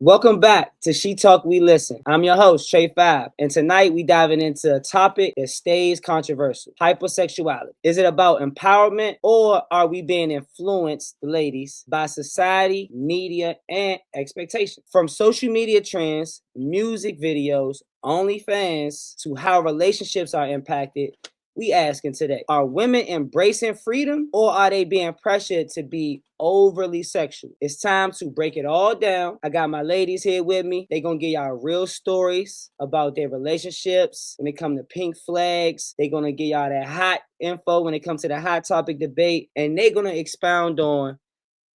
Welcome back to She Talk We Listen. I'm your host, Trey Fab, and tonight we diving into a topic that stays controversial: hypersexuality. Is it about empowerment, or are we being influenced, the ladies, by society, media, and expectations? From social media trends, music videos, OnlyFans, to how relationships are impacted, we asking today, are women embracing freedom, or are they being pressured to be overly sexual? It's time to break it all down. I got my ladies here with me. They gonna give y'all real stories about their relationships when it come to pink flags. They gonna give y'all that hot info when it comes to the hot topic debate, and they gonna expound on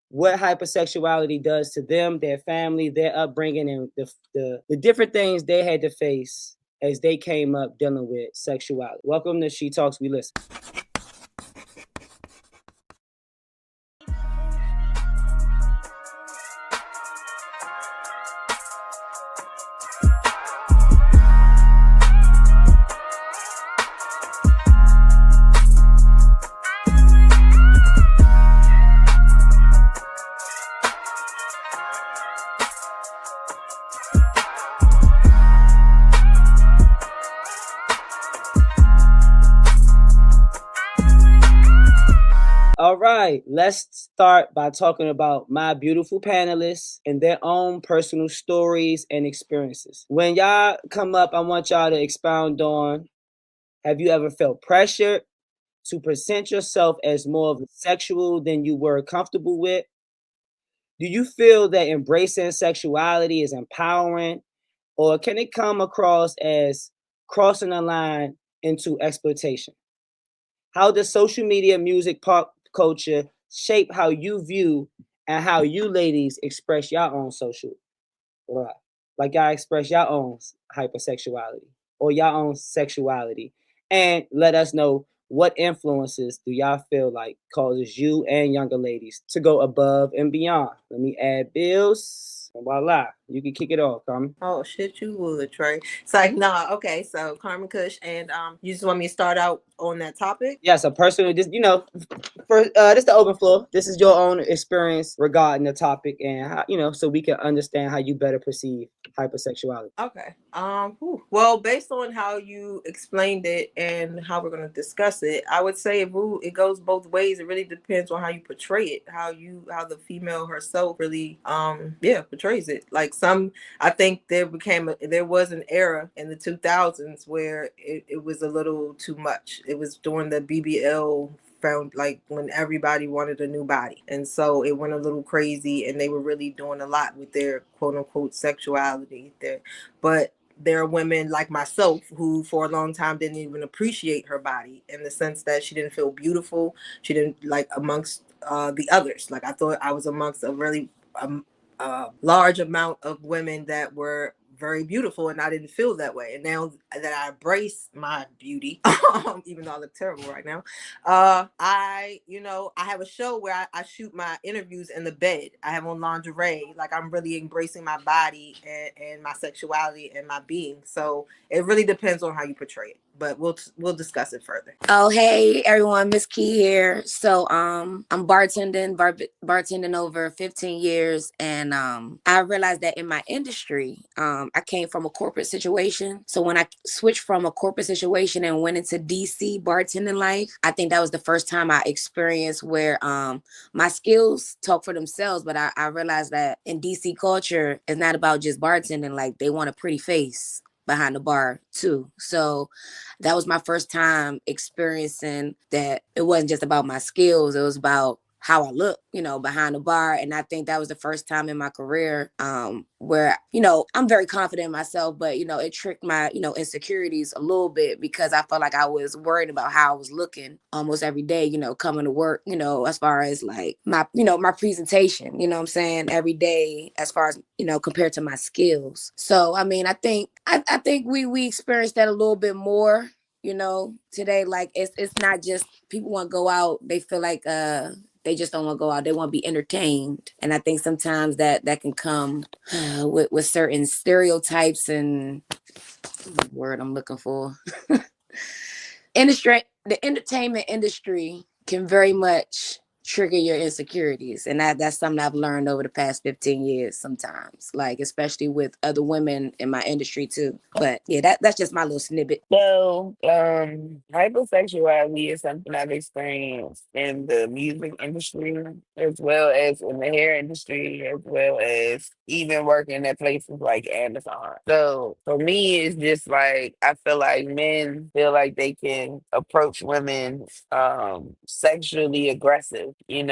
what hypersexuality does to them, their family, their upbringing, and the different things they had to face as they came up dealing with sexuality. Welcome to She Talks We Listen. All right, let's start by talking about my beautiful panelists and their own personal stories and experiences. When y'all come up, I want y'all to expound on, have you ever felt pressured to present yourself as more of a sexual than you were comfortable with? Do you feel that embracing sexuality is empowering, or can it come across as crossing a line into exploitation? How does social media, music, pop culture shape how you view and how you ladies express your own social life? Like y'all express your own hypersexuality or your own sexuality. And let us know, what influences do y'all feel like causes you and younger ladies to go above and beyond? Let me add bills. And voila, you can kick it off, Carmen. Oh shit, you would, Trey. It's like, nah, okay, so Carmen Kush, and you just want me to start out on that topic? Yes, a person who just, for this is the open floor. This is your own experience regarding the topic, and how, so we can understand how you better perceive hypersexuality. Okay. Well, based on how you explained it and how we're gonna discuss it, I would say it goes both ways. It really depends on how you portray it, how the female herself really portrays it. Like I think there was an era in the 2000s where it was a little too much. It was during the BBL, found like when everybody wanted a new body, and so it went a little crazy, and they were really doing a lot with their quote unquote sexuality there. But there are women like myself who for a long time didn't even appreciate her body, in the sense that she didn't feel beautiful. She didn't, like, amongst the others. Like, I thought I was amongst a really large amount of women that were very beautiful, and I didn't feel that way. And now that I embrace my beauty, even though I look terrible right now, I have a show where I shoot my interviews in the bed. I have on lingerie. Like, I'm really embracing my body and my sexuality and my being. So it really depends on how you portray it, but we'll discuss it further. Oh, hey everyone, Miss Key here. So I'm bartending over 15 years, and I realized that in my industry, I came from a corporate situation. So when I switched from a corporate situation and went into DC bartending life, I think that was the first time I experienced where my skills talk for themselves. But I realized that in DC culture, it's not about just bartending. Like, they want a pretty face behind the bar too. So that was my first time experiencing that it wasn't just about my skills. It was about how I look, behind the bar. And I think that was the first time in my career where, I'm very confident in myself, but, it tricked my, insecurities a little bit, because I felt like I was worried about how I was looking almost every day, coming to work, as far as like my presentation, what I'm saying, every day, as far as, compared to my skills. So, I mean, I think we experienced that a little bit more, today. Like, it's not just people want to go out. They feel like they just don't want to go out. They want to be entertained. And I think sometimes that can come with certain stereotypes and word I'm looking for. The entertainment industry can very much trigger your insecurities. And that's something I've learned over the past 15 years sometimes, like especially with other women in my industry too. But yeah, that's just my little snippet. So, hypersexuality is something I've experienced in the music industry, as well as in the hair industry, as well as even working at places like Amazon. So, for me, it's just like I feel like men feel like they can approach women sexually aggressive, and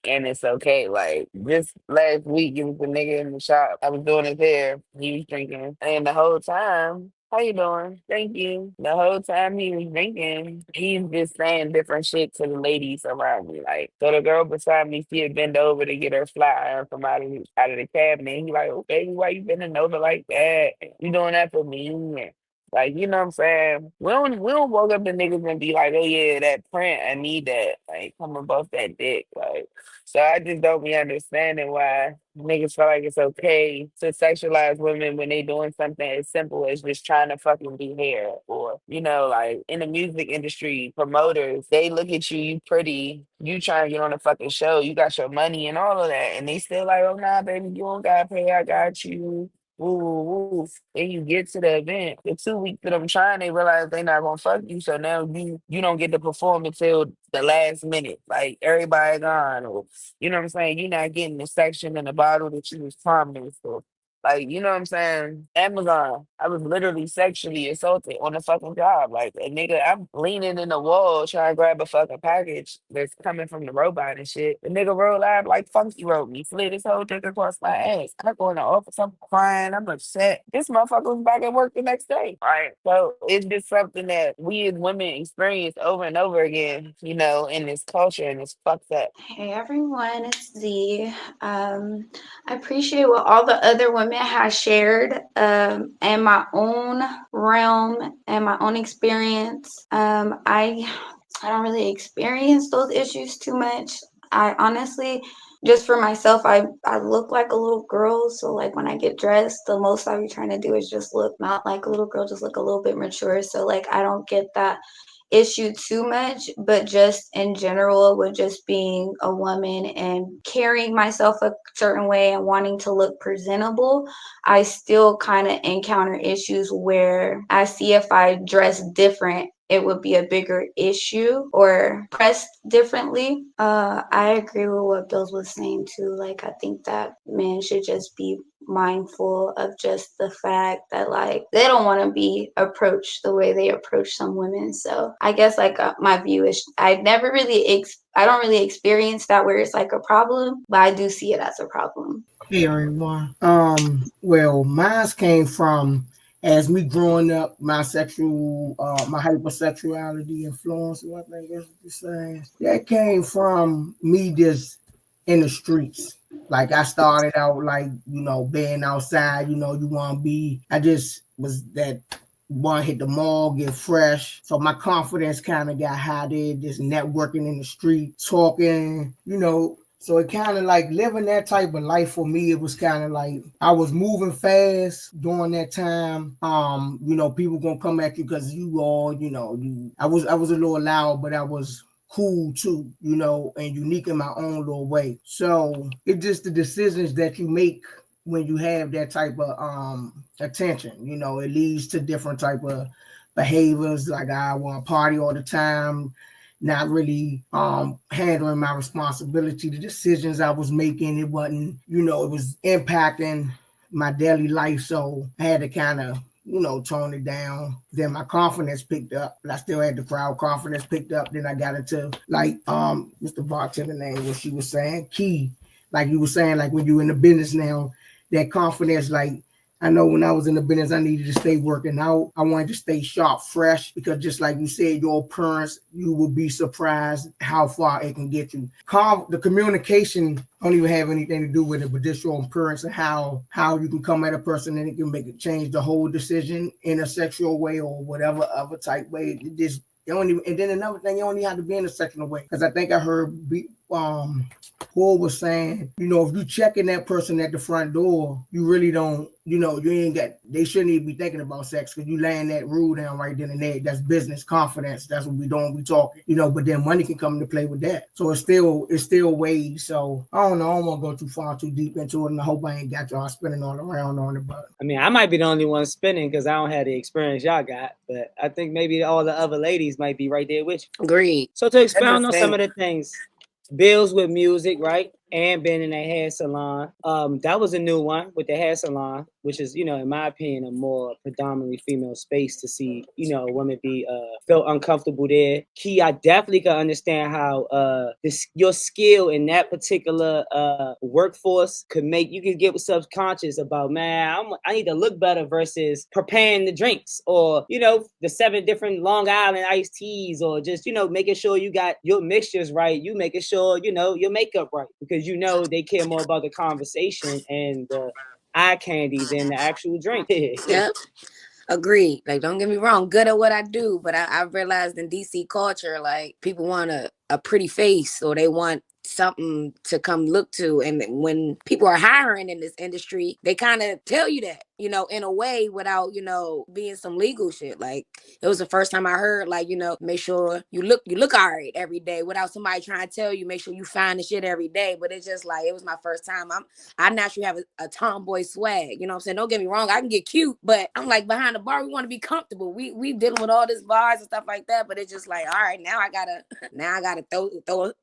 it's okay. Like just last week, it was a nigga in the shop. I was doing his hair. He was drinking, and the whole time. How you doing? Thank you. The whole time he was drinking, he's just saying different shit to the ladies around me. Like, so the girl beside me, she had bent over to get her flat iron from out of the cabinet. And he like, oh baby, why you bending over like that? You doing that for me? Like, you know what I'm saying? We don't woke up the niggas and be like, oh yeah, that print, I need that. Like, come above that dick. Like, so I just don't be understanding why niggas feel like it's okay to sexualize women when they doing something as simple as just trying to fucking be hair. Or, like in the music industry, promoters, they look at you, you pretty, you trying to get on a fucking show, you got your money and all of that. And they still like, oh nah, baby, you don't gotta pay, I got you. Ooh, then you get to the event. The 2 weeks that I'm trying, they realize they not gonna fuck you. So now you don't get to perform until the last minute. Like everybody gone, or you know what I'm saying? You're not getting the section in the bottle that you was promised. Or like, you know what I'm saying? Amazon, I was literally sexually assaulted on the fucking job. Like a nigga, I'm leaning in the wall trying to grab a fucking package that's coming from the robot and shit. The nigga rolled out like Funky wrote me, slid his whole dick across my ass. I go in the office, I'm crying, I'm upset. This motherfucker was back at work the next day. Right. So it's just something that we as women experience over and over again, in this culture, and it's fucked up. Hey everyone, it's Z. I appreciate what all the other women have shared and my own realm and my own experience. I don't really experience those issues too much. I honestly, just for myself, I look like a little girl. So like when I get dressed, the most I be trying to do is just look not like a little girl, just look a little bit mature. So like I don't get that issue too much, but just in general with just being a woman and carrying myself a certain way and wanting to look presentable, I still kind of encounter issues where I see if I dress different it would be a bigger issue or pressed differently. I agree with what Bills was saying too. Like I think that men should just be mindful of just the fact that like they don't want to be approached the way they approach some women. So I guess like my view is I never really I don't really experience that where it's like a problem, but I do see it as a problem. Hey everyone. Well, mine came from as me growing up, my hypersexuality influence, I think that's what you're saying. That came from me just in the streets. Like I started out like, being outside, you wanna be I just was that one hit the mall, get fresh. So my confidence kind of got high there, just networking in the street, talking, so it kind of like living that type of life for me. It was kind of like I was moving fast during that time. People gonna come at you because you all, I was a little loud, but I was cool too, and unique in my own little way. So it's just the decisions that you make when you have that type of attention. It leads to different type of behaviors. Like I want to party all the time, not really handling my responsibility, the decisions I was making. It wasn't, it was impacting my daily life. So I had to kind of, tone it down. Then my confidence picked up. But I still had the crowd confidence picked up. Then I got into like Mr. Bartender name, what she was saying, key. Like you were saying, like when you're in the business now, that confidence, like I know when I was in the business, I needed to stay working out. I wanted to stay sharp, fresh, because just like you said, your appearance, you will be surprised how far it can get you. The communication don't even have anything to do with it, but just your appearance and how you can come at a person and it can make it change the whole decision in a sexual way or whatever other type way. It just you don't even, and then another thing, you don't even have to be in a sexual way. Because I think I heard Paul was saying, if you checking that person at the front door, you really don't, you ain't got, they shouldn't even be thinking about sex because you laying that rule down right then and there. That's business confidence. That's what we doing. We talking, but then money can come into play with that. So it's still ways. So I don't know. I don't want to go too far, too deep into it. And I hope I ain't got y'all spinning all around on it. But I mean, I might be the only one spinning because I don't have the experience y'all got, but I think maybe all the other ladies might be right there with you. Agreed. So to I expound just on some think of the things, bills with music, right? And being in a hair salon. That was a new one with the hair salon, which is, in my opinion, a more predominantly female space to see, women be felt uncomfortable there. Key, I definitely can understand how your skill in that particular workforce could make you could get subconscious about, man, I need to look better versus preparing the drinks or, the 7 different Long Island iced teas or just, making sure you got your mixtures right. You making sure, your makeup right because they care more about the conversation and the eye candy than the actual drink. Yep. Agreed. Like, don't get me wrong, good at what I do, but I realized in DC culture, like, people want a pretty face or they want something to come look to. And when people are hiring in this industry, they kind of tell you that, in a way without, being some legal shit. Like, it was the first time I heard, like, make sure you look all right every day without somebody trying to tell you, make sure you find the shit every day. But it's just like, it was my first time. I naturally have a tomboy swag. You know what I'm saying? Don't get me wrong. I can get cute, but I'm like behind the bar. We want to be comfortable. We dealing with all this bars and stuff like that. But it's just like, all right, now I gotta throw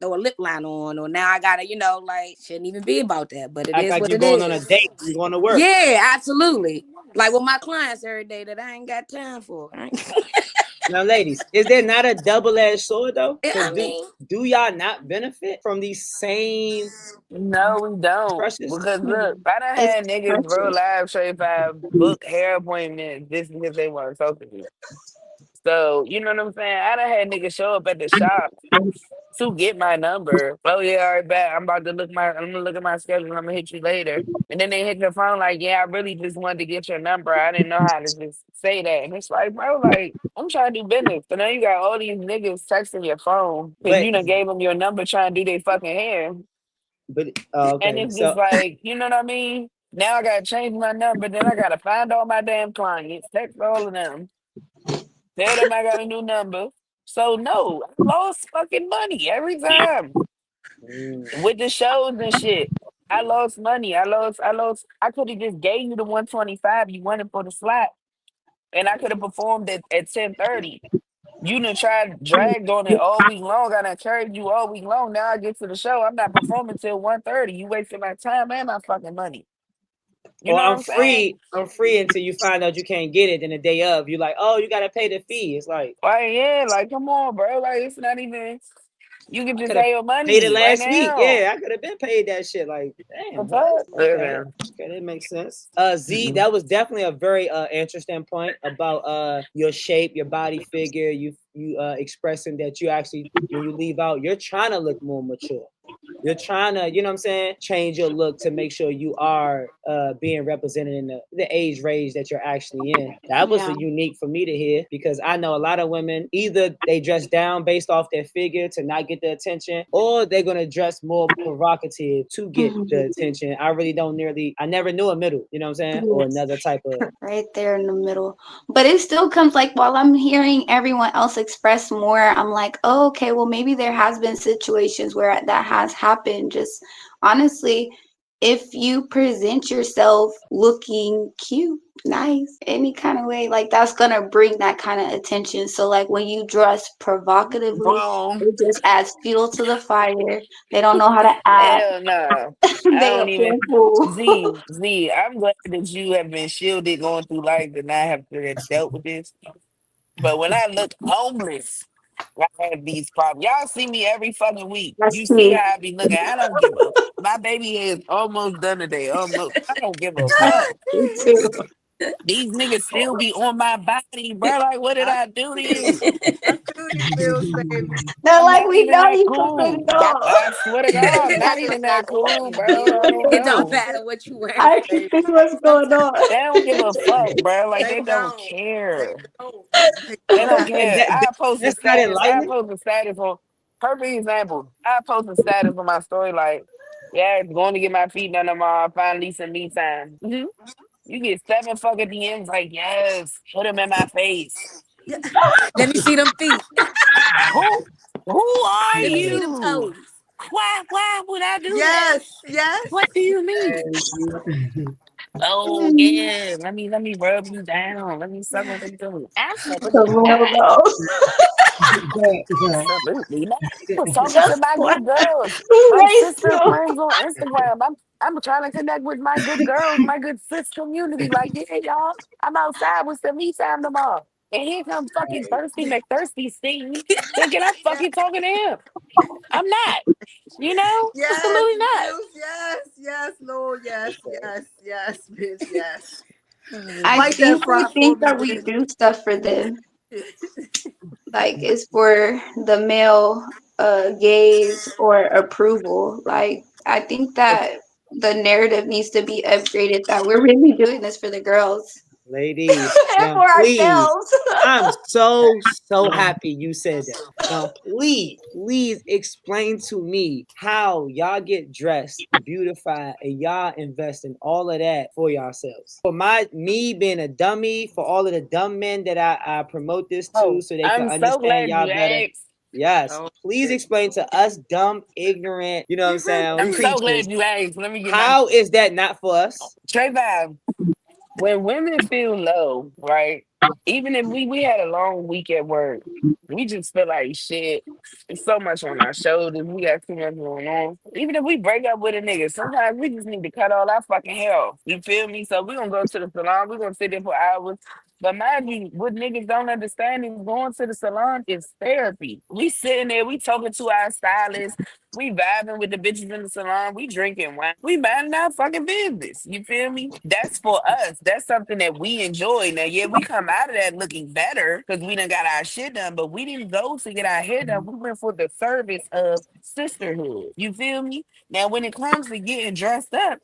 a lip line on, or now I gotta, like shouldn't even be about that. But it Act is like what you it going on a is. date, you going to work. Yeah, absolutely. Like with my clients every day that I ain't got time for. Right? Now, ladies, is there not a double-edged sword though? Because I mean, do y'all not benefit from these same no, we don't. pressures? Because look, I done It's had niggas pressure. real live straight five book hair appointments just because they want to talk to me. So, you know what I'm saying? I done had niggas show up at the shop to get my number. Oh yeah, all right, bet. I'm gonna look at my schedule and I'm gonna hit you later. And then they hit the phone like, yeah, I really just wanted to get your number. I didn't know how to just say that. And it's like, bro, like, I'm trying to do business. So now you got all these niggas texting your phone because But you done gave them your number trying to do their fucking hair. And okay, it's just so like, you know what I mean? Now I gotta change my number, then I gotta find all my damn clients, text all of them, tell them I got a new number. So no, I lost fucking money every time with the shows and shit. I lost money. I lost. I could have just gave you the 125 you wanted for the slot, and I could have performed at 10:30. You done tried dragged on it all week long. I done carried you all week long. Now I get to the show. I'm not performing till 1:30. You wasted my time and my fucking money. You or know what I'm saying? I'm free until you find out you can't get it. Then the day of, you're like, oh, you gotta pay the fee. It's like Like, yeah, like come on, bro. Like it's not even you can I just could have pay your paid it money right last week. now. Yeah, I could have been paid that shit. Like, The damn, what? fuck? Okay. Listen. Okay, that makes sense. Z, Mhm. that was definitely a very interesting point about your shape, your body figure, you expressing that you actually when you leave out, you're trying to look more mature. You're trying to, you know what I'm saying, change your look to make sure you are being represented in the age range that you're actually in. That was Yeah. a unique for me to hear because I know a lot of women either they dress down based off their figure to not get the attention, or they're gonna dress more provocative to get the Mhm. attention. I never knew a middle, you know what I'm saying, or Yes. another type of. Right there in the middle. But it still comes like while I'm hearing everyone else express more, I'm like, oh, okay, well, maybe there has been situations where that has happened. Just honestly, if you present yourself looking cute, nice, any kind of way, like that's gonna bring that kind of attention. So like when you dress provocatively, Boom. it just adds fuel to the fire. They don't know how to act. Hell no. I They don't a even fool. Z, I'm glad that you have been shielded going through life and not have to have dealt with this. But when I look homeless, I have these problems. Y'all see me every fucking week. That's You see me. how I be looking. I don't give a. My baby is almost done today. Almost. I don't give a fuck. Me too. These niggas still be on my body, bro. Like, what did I, I do to you? I feel you, Bill, baby. They're I'm like, not we even know that you can put cool. it off. I swear to God, I'm not even that cool, bro. I don't it don't know. matter what you wear, I can baby. see what's going Sometimes on. They don't give a fuck, bro. Like, they they don't don't. They care. don't. They They don't don't. And care. I post a that's not status. I enlightening. post a status on. Perfect example. I post a status on my story like, yeah, going to get my feet done tomorrow. Finally, some me time. You get seven fucking DMs like, yes, put them in my face. Yeah. Let me see them feet. Who? Who are Let me see them you? toes. Why would I do that? Yes, yes. What do you mean? Oh yeah, let me rub you down. Let me suck on your toes. For Absolutely real not. though. Absolutely not. I was talking to Just my for good girls, my race sister them. friends on Instagram. I'm trying to connect with my good girls, my good sis community. Like, yeah, y'all, I'm outside with some me time tomorrow. And here comes fucking Thirsty McThirsty Steve thinking I'm Yes, fucking talking to him. I'm not, yes, absolutely not. Bills, yes, yes, Lord, yes, yes, yes, bitch, yes. I Fight that think they fight for think me, that we bitch. do stuff for them. Like it's for the male gaze or approval. Like I think that the narrative needs to be upgraded that we're really doing this for the girls Ladies, and for please. ourselves. I'm so happy you said that. Now, please explain to me how y'all get dressed, beautified, and y'all invest in all of that for yourselves. For me being a dummy, for all of the dumb men that I promote this to Oh, so they can I'm so understand glad y'all you better. asked. Yes, Oh, please shit. explain to us dumb, ignorant, you know what I'm saying, I'm so creatures. glad you asked. Let me get my How is that not for us? Trey vibe. When women feel low, right? Even if we had a long week at work, we just feel like shit. It's so much on our shoulders. We got too much going on. Even if we break up with a nigga, sometimes we just need to cut all our fucking hair off. You feel me? So we gonna go to the salon. We gonna sit there for hours. But mind you, what niggas don't understand is going to the salon is therapy. We sitting there, we talking to our stylist, we vibing with the bitches in the salon. We drinking wine. We minding our fucking business. You feel me? That's for us. That's something that we enjoy. Now, yeah, we come out of that looking better because we done got our shit done, but we didn't go to get our hair done. We went for the service of sisterhood. You feel me? Now, when it comes to getting dressed up,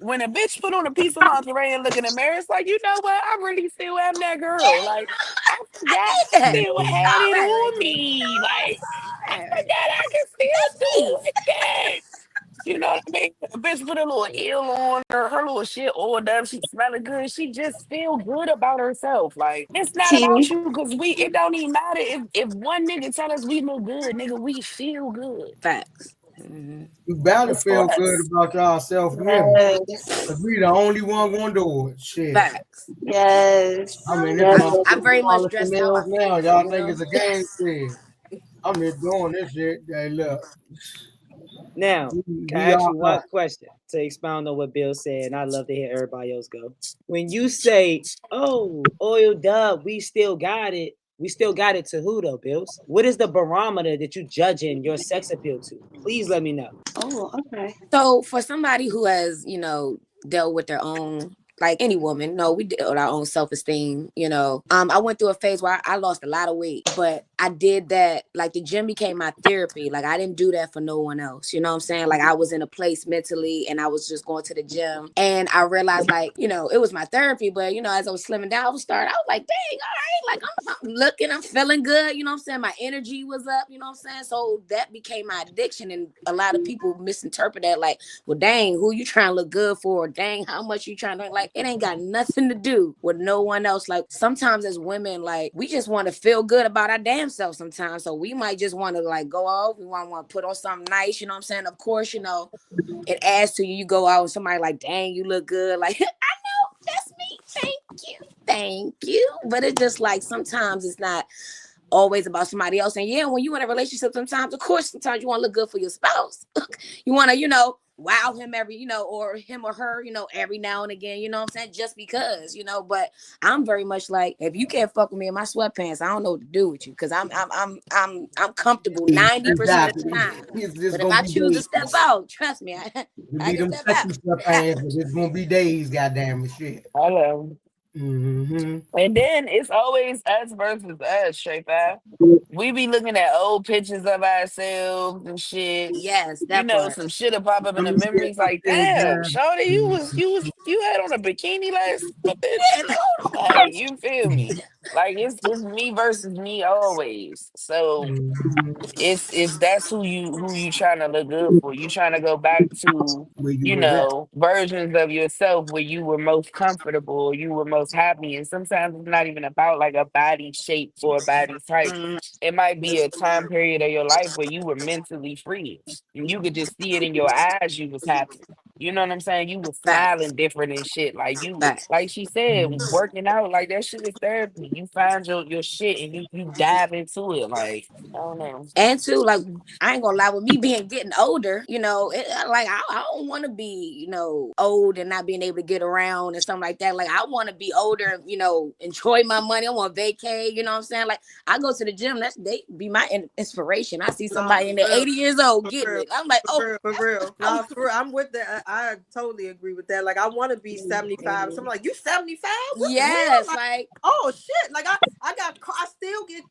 when a bitch put on a piece of lingerie and look in the mirror, it's like, you know what? I really still am that girl. Like, I forgot I Yeah. still had it Right, right, on G. me. Like, I Right, right. forgot I can still do Me. it like that. You know what I mean? A bitch put a little heel on her little shit oiled up. She smelling good. She just feel good about herself. Like, it's not T. about you because it don't even matter if one nigga tell us we look good, nigga, we feel good. Facts. Hmm. You better It's for feel good us. about yourself, you hear me? Cause Yes. we the only one gonna do it. Shit. Facts. I Yes. mean, this Yes. I motherfucker very much polishing dress how I nails now. feel, Y'all you think know? it's a game? Shit. I'm just doing this shit. Hey, look, Now, can I we ask are you one us. question to expound on what Bill said? And I love to hear everybody else go. When you say, "Oh, oil dub, we still got it to who though, Bills? What is the barometer that you judging your sex appeal to? Please let me know. Oh, okay. So for somebody who has, dealt with their own, like any woman, no, we deal with our own self-esteem, I went through a phase where I lost a lot of weight, but I did that, like the gym became my therapy. Like I didn't do that for no one else. You know what I'm saying? Like I was in a place mentally and I was just going to the gym and I realized like, it was my therapy, but as I was slimming down, I was like, dang, all right, like I'm looking, I'm feeling good, you know what I'm saying? My energy was up, you know what I'm saying? So that became my addiction and a lot of people misinterpret that like, well, dang, who you trying to look good for? Dang, how much you trying to like? It ain't got nothing to do with no one else. Like sometimes as women, like we just want to feel good about our damn self sometimes. So we might just want to like go off. We want to put on something nice. You know what I'm saying? Of course, it adds to you. You go out and somebody like, dang, you look good. Like I know that's me. Thank you. But it's just like sometimes it's not always about somebody else. And yeah, when you in a relationship, sometimes, of course, sometimes you want to look good for your spouse. You want to, wow him every, or him or her, every now and again, you know what I'm saying? Just because, but I'm very much like, if you can't fuck with me in my sweatpants, I don't know what to do with you. Cause I'm comfortable 90% of the Exactly. time. It's just But if gonna I be choose to step days. out, trust me, You I be can them step sexy out. sweatpants, but it's gonna be days, goddamn it, shit. Hello. Mm-hmm. And then it's always us versus us, straight up. We be looking at old pictures of ourselves and shit. Yes, that part. Some shit'll pop up in I'm the gonna say memories I'm like, still damn, good. Shawty, you Mhm. was you had on a bikini last bitch. Yeah, hold on. Like, you feel me? Like it's me versus me always. So Mhm. it's that's who you trying to look good for. You trying to go back to, Where you was at. versions of yourself where you were most comfortable, you were most happy. And sometimes it's not even about like a body shape or a body type. Mm, It might be a time period of your life where you were mentally free and you could just see it in your eyes you was happy. You know what I'm saying? You was facts. smiling different and shit. Like you, Facts. like she said, working out, like that shit is therapy. You find your shit and you dive into it. Like, I don't know. And two, like I ain't gonna lie, with me being getting older, like I don't want to be, old and not being able to get around and something like that. Like I want to be older and enjoy my money. I want vacay. You know what I'm saying? Like I go to the gym. They be my inspiration. I see Nah, somebody in their for real. 80 years old For getting real. it. I'm like, For oh, real. For real. I, Nah, for real. I'm with that. I totally agree with that. Like I want to be 75. So I'm like, you 75? What the hell? yes, Like, like oh shit. Like I still get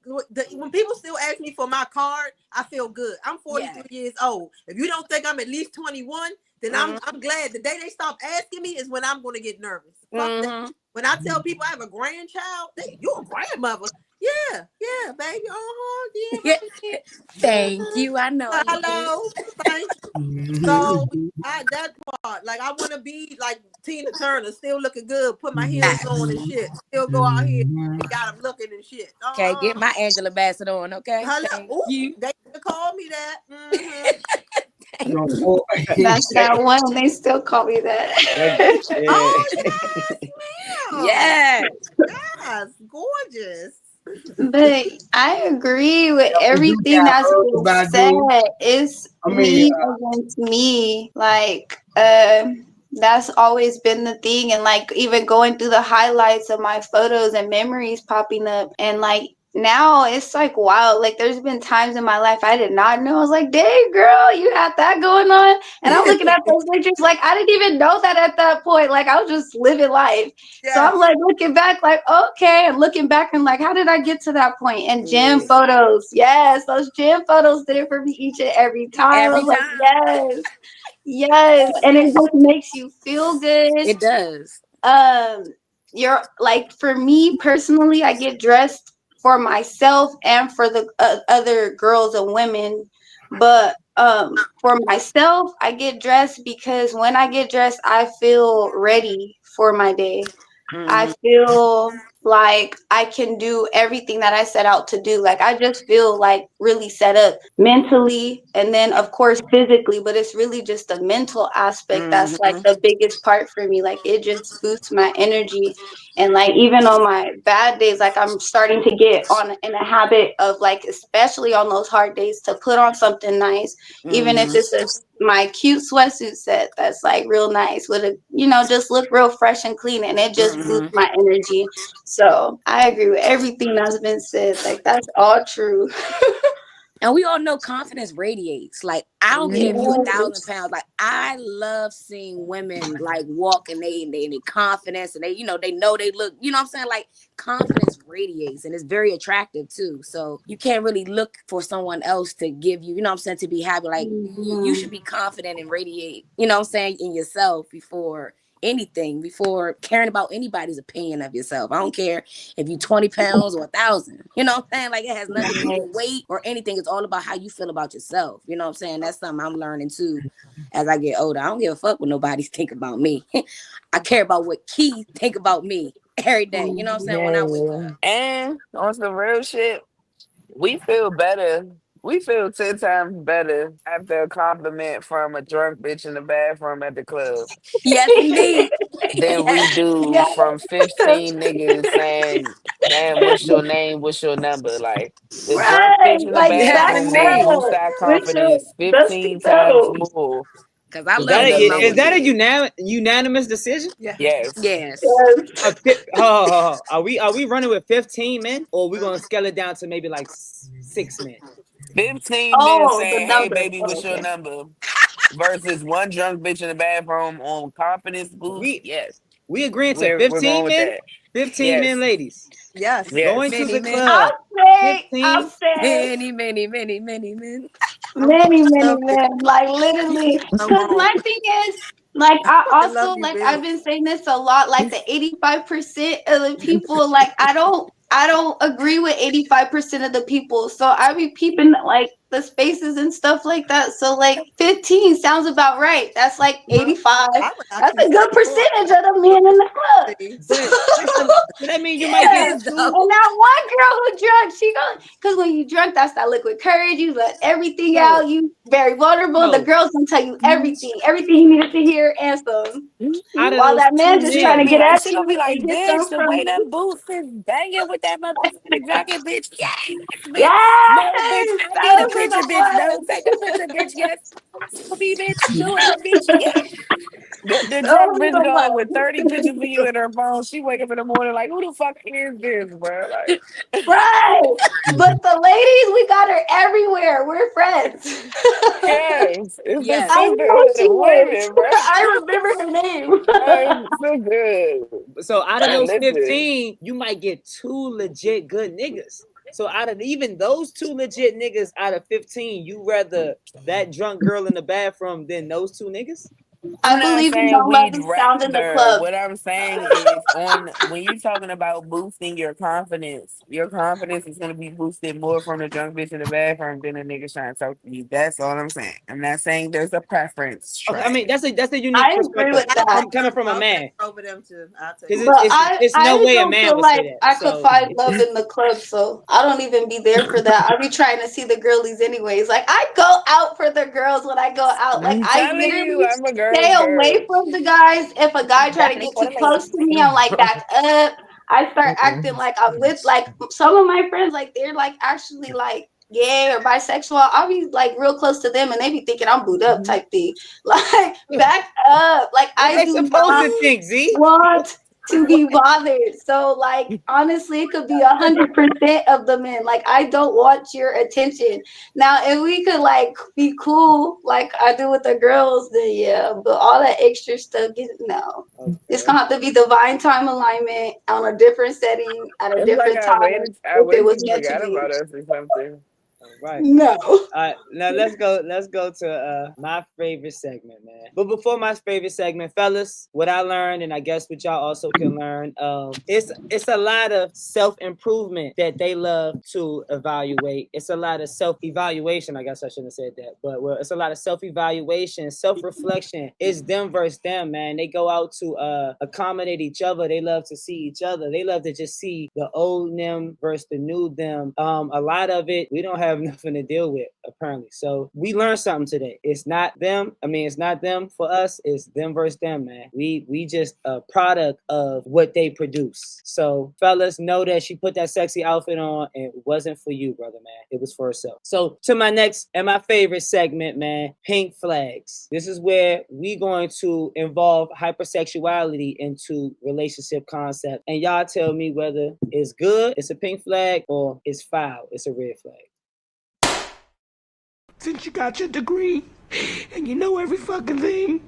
when people still ask me for my card, I feel good. I'm yeah. 43 years old. If you don't think I'm at least 21, then Mm-hmm. I'm glad. The day they stop asking me is when I'm gonna get nervous. Fuck that. Mm-hmm. When I tell people I have a grandchild, you a grandmother. Yeah, yeah, baby. Uh-huh. Yeah, baby. Thank you. I know you. Hello, thank you. So Mhm. that part, like I want to be like Tina Turner, still looking good, put my heels Facts. on and Mhm. shit, still go out here Mhm. and got them looking and shit. Okay, get my Angela Bassett on. Okay, Hello, thank ooh, you. they call me that. Mm-hmm. Thank Yo, you. oh, That's that one. They still call me that. Yeah. Oh yes, ma'am. Yes. Yes, gorgeous. But I agree with we do everything got that's Earl been said. Badu. It's I mean, me against me. Like, that's always been the thing. And like, even going through the highlights of my photos and memories popping up, and like, now it's like wow, like there's been times in my life I did not know. I was like, dang girl, you had that going on. And I'm looking at those pictures like I didn't even know that at that point. Like I was just living life. So I'm Yes, like looking back, like, okay, and looking back and like, how did I get to that point? And gym Yeah. photos, yes, those gym photos did it for me each and every time. I Every was like, time. yes, yes, and it just makes you feel good. It does. um you're like, for me personally, I get dressed for myself and for the other girls and women, but for myself I get dressed because when I get dressed I feel ready for my day. I Mm-hmm. feel like I can do everything that I set out to do. Like I just feel like really set up mentally and then of course physically, but it's really just the mental aspect that's like Mm-hmm. the biggest part for me. Like it just boosts my energy. And like even on my bad days, like I'm starting to get on in a habit of like, especially on those hard days, to put on something nice, even if Mm-hmm. it's my cute sweatsuit set that's like real nice with a, just look real fresh and clean, and it just boosts Mm-hmm. my energy. So I agree with everything that's been said. Like that's all true. And we all know confidence radiates. Like, I don't care if you 1,000 pounds. Like, I love seeing women like walk and they confidence and they know they look, you know what I'm saying? Like confidence radiates and it's very attractive too. So you can't really look for someone else to give you, you know what I'm saying, to be happy. Like you should Mhm. be confident and radiate, you know what I'm saying, in yourself before anything, before caring about anybody's opinion of yourself. I don't care if you 20 pounds or 1,000. You know what I'm saying? Like it has nothing to do with weight or anything. It's all about how you feel about yourself. You know what I'm saying? That's something I'm learning too as I get older. I don't give a fuck what nobody think about me. I care about what Key think about me every day. You know what I'm saying? When I wake Yeah. up. And on some real shit, we feel better. We feel 10 times better after a compliment from a drunk bitch in the bathroom at the club Yes, indeed. than we Yes. do Yeah. from 15 niggas saying, damn, what's your name? What's your number? Like, the drunk Right. bitch in the Like Yes, back bathroom gonna indeed. boost up our with your confidence dusty 15 times toes. more Cause I Is that love than a the a is number. that a nigga. unanimous decision? yeah. Yes. Yes. Yes. Are we running with 15 men, or are we gonna scale it down to maybe like 6 men? 15 men Oh, the saying, hey, number. baby, Oh, what's your okay. number? Versus one drunk bitch in the bathroom on confidence boost. We Yes. we agreeing to We're going 15 with men, that. 15 men, Yes. ladies Yes. going Yes. to Many the men. club. I'll 15. say Many, many, many, many men. I'm many love you. men, like literally. Come Because on. my thing is, like, I I fucking love also, you, like, I've bitch. been saying this a lot, like, the 85% of the people, like, I don't I don't agree with 85% of the people. So I be peeping like the spaces and stuff like that. So like 15 sounds about right. That's like 85. I would That's actually a say good more. percentage of the men in the club. But so that means you might Yeah. get It is two. And though. that one girl who drunk, she goes, because when you drunk, that's that liquid courage. You let everything So out. You very vulnerable. The no, girls gonna tell you everything you needed to hear and some. out of While those that man two just She trying gonna to men, be get like, at she gonna be you like, and get bitch, some the from way them you. boots is banging with that motherfucking jacket, bitch. Yes, bitch. No, bitch, Yes, I need a those are picture, the bitch. No, ones. take a picture, bitch. Yes. For me, bitch. Do it, bitch. Yes. The Those drunk are bitch the going with ones. 30 pictures of you in her phone. She wake up in the morning like, who the fuck is this, bro? Like, Right. But the ladies, we got her everywhere. We're friends. yes, it's the Yes. I know sisterhood she of is. women, bro. I remember her name. So good. so out of Man, those listen. 15, you might get two legit good niggas. So out of even those two legit niggas out of 15, you rather that drunk girl in the bathroom than those two niggas? I'm I not believe in saying no love we'd is found in the rather. club. What I'm saying is, on when you're talking about boosting your confidence is gonna be boosted more from the drunk bitch in the bathroom than a nigga trying to talk to you. That's all I'm saying. I'm not saying there's a preference, Okay, I mean Trey. that's a unique I agree perspective with that. from coming from a I'll take man, over them too. I'll take because over. But it's no I way a don't man feel would say like that. I could So find love in the club, so I don't even be there for that. I be trying to see the girlies anyways. Like I go out for the girls when I go out. Like I'm I telling you, literally I'm a stay girl's away girl. from the guys. If a guy try to Definitely get for too the close ladies. to me, I'm like back up. I start acting Mm-mm. like I'm with like some of my friends, like they're like actually like gay or bisexual. I'll be like real close to them and they be thinking I'm booed up type thing. Like back up. Like what I they do supposed not to think, Z? want to be bothered. So like honestly, it could be 100% of the men. Like I don't want your attention. Now, if we could like be cool, like I do with the girls, then yeah. But all that extra stuff, no. It's Okay. gonna have to be divine time alignment on a different setting at a It's like different time I if it wish was you meant to forgot be. about us or something. All right. No. All right, now let's go to my favorite segment, man. But before my favorite segment, fellas, what I learned, and I guess what y'all also can learn, it's a lot of self improvement that they love to evaluate. It's a lot of self evaluation. I guess I shouldn't have said that, but well, it's a lot of self evaluation, self reflection. It's them versus them, man. They go out to accommodate each other. They love to see each other. They love to just see the old them versus the new them. A lot of it we don't have nothing to deal with apparently. So we learned something today. It's not them. I mean, it's not them for us. It's them versus them, man. We just a product of what they produce. So fellas, know that she put that sexy outfit on and it wasn't for you, brother, man. It was for herself. So to my next and my favorite segment, man, pink flags. This is where we going to involve hypersexuality into relationship concept. And y'all tell me whether it's good, it's a pink flag, or it's foul, it's a red flag. Since you got your degree and you know every fucking thing.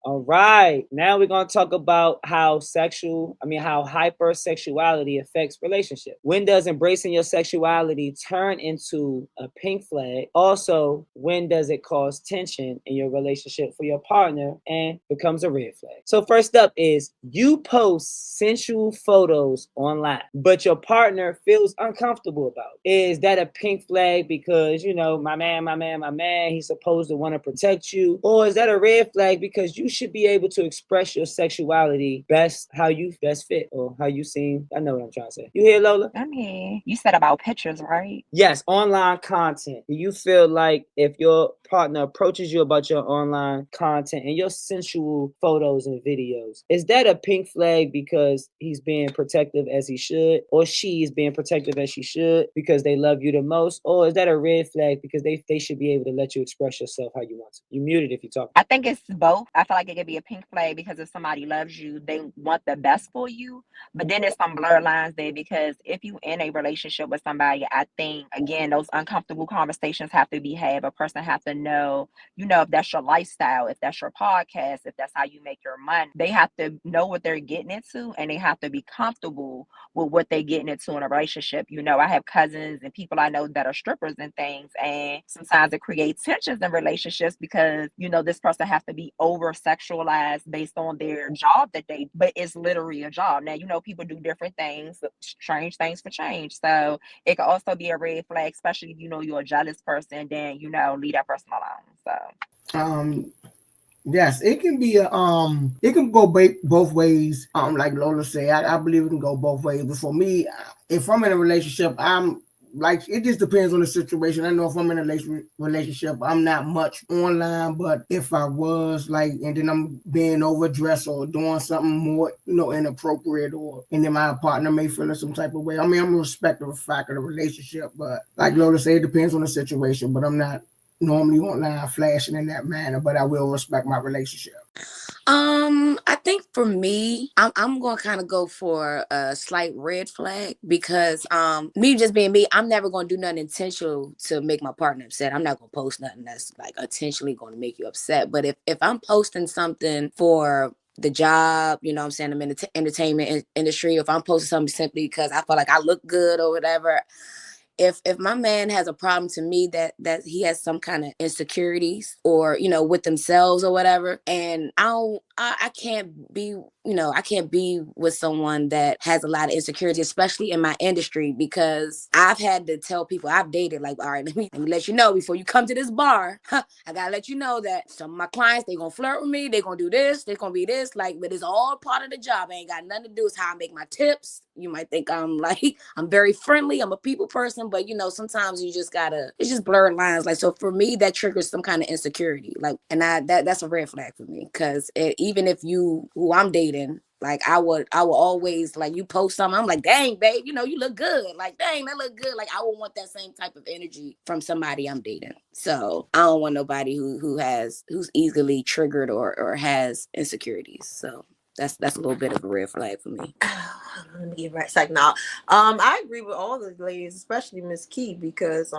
All right. Now we're going to talk about how how hypersexuality affects relationship. When does embracing your sexuality turn into a pink flag? Also, when does it cause tension in your relationship for your partner and becomes a red flag? So first up is you post sensual photos online, but your partner feels uncomfortable about it. Is that a pink flag because, my man, he's supposed to want to protect you? Or is that a red flag because you should be able to express your sexuality best how you best fit or how you seem? I know what I'm trying to say. You hear, Lola? I mean, you said about pictures, right? Yes, online content. Do you feel like if your partner approaches you about your online content and your sensual photos and videos, is that a pink flag because he's being protective as he should, or she is being protective as she should because they love you the most, or is that a red flag because they should be able to let you express yourself how you want to? You muted if you talk. I think it's both. I feel like it could be a pink flag because if somebody loves you, they want the best for you. But then there's some blur lines there because if you in a relationship with somebody, I think again those uncomfortable conversations have to be had. A person have to know, if that's your lifestyle, if that's your podcast, if that's how you make your money. They have to know what they're getting into and they have to be comfortable with what they're getting into in a relationship. I have cousins and people I know that are strippers and things, and sometimes it creates tensions in relationships because this person has to be over sexualized based on their job that they, but it's literally a job. Now, people do different things, strange things for change. So it could also be a red flag, especially if you're a jealous person, then, leave that person alone. So. Um, yes, it can be it can go both ways. Like Lola said, I believe it can go both ways. But for me, if I'm in a relationship, I'm like, it just depends on the situation. I know if I'm in a relationship, I'm not much online, but if I was like, and then I'm being overdressed or doing something more, inappropriate, or and then my partner may feel in some type of way. I mean, I'm respecting the fact of the relationship, but like Lola said, it depends on the situation. But I'm not normally online flashing in that manner, but I will respect my relationship. I think for me, I'm gonna kind of go for a slight red flag because me just being me, I'm never gonna do nothing intentional to make my partner upset. I'm not gonna post nothing that's like intentionally gonna make you upset. But if I'm posting something for the job, you know what I'm saying, I'm in the entertainment industry, if I'm posting something simply because I feel like I look good or whatever, if my man has a problem to me that he has some kind of insecurities or with themselves or whatever, and I can't be, I can't be with someone that has a lot of insecurity, especially in my industry, because I've had to tell people I've dated, like, all right, let me let you know before you come to this bar, I gotta let you know that some of my clients, they gonna flirt with me, they gonna do this, they gonna be this, like, but it's all part of the job. It ain't got nothing to do with how I make my tips. You might think I'm like, I'm very friendly, I'm a people person, but sometimes you just gotta, it's just blurred lines. Like, so for me, that triggers some kind of insecurity. Like, and that's a red flag for me. Cause even if you, who I'm dating, like I will always, like, you post something, I'm like, dang, babe, you look good. Like, dang, that look good. Like, I would want that same type of energy from somebody I'm dating. So I don't want nobody who's easily triggered or has insecurities. So that's a little bit of a red flag for me. Let me get right back now. I agree with all the ladies, especially Miss Key, because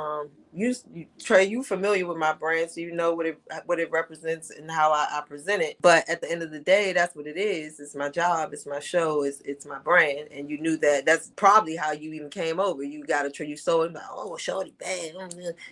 Trey, you familiar with my brand, so you know what it represents and how I present it. But at the end of the day, that's what it is. It's my job. It's my show. It's my brand. And you knew that. That's probably how you even came over. You got a Trey. You saw it, like, oh, shorty bad,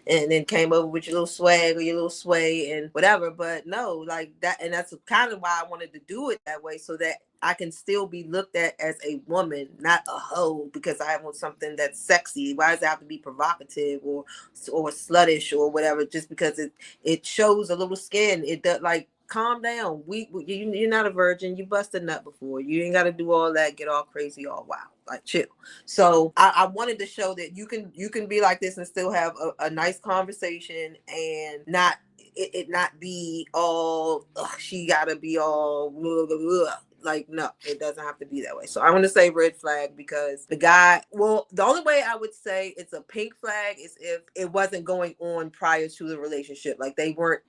and then came over with your little swag or your little sway and whatever. But no, like that, and that's kind of why I wanted to do it that way, so that I can still be looked at as a woman, not a hoe, because I want something that's sexy. Why does it have to be provocative or sluttish or whatever? Just because it shows a little skin. It does, like, calm down. You're not a virgin. You busted nut before. You ain't got to do all that. Get all crazy, all wild. Like, chill. So I wanted to show that you can be like this and still have a nice conversation and not it not be all she gotta be all blah, blah, blah. Like, no, it doesn't have to be that way. So I want to say red flag because the guy, well, the only way I would say it's a pink flag is if it wasn't going on prior to the relationship. Like, they weren't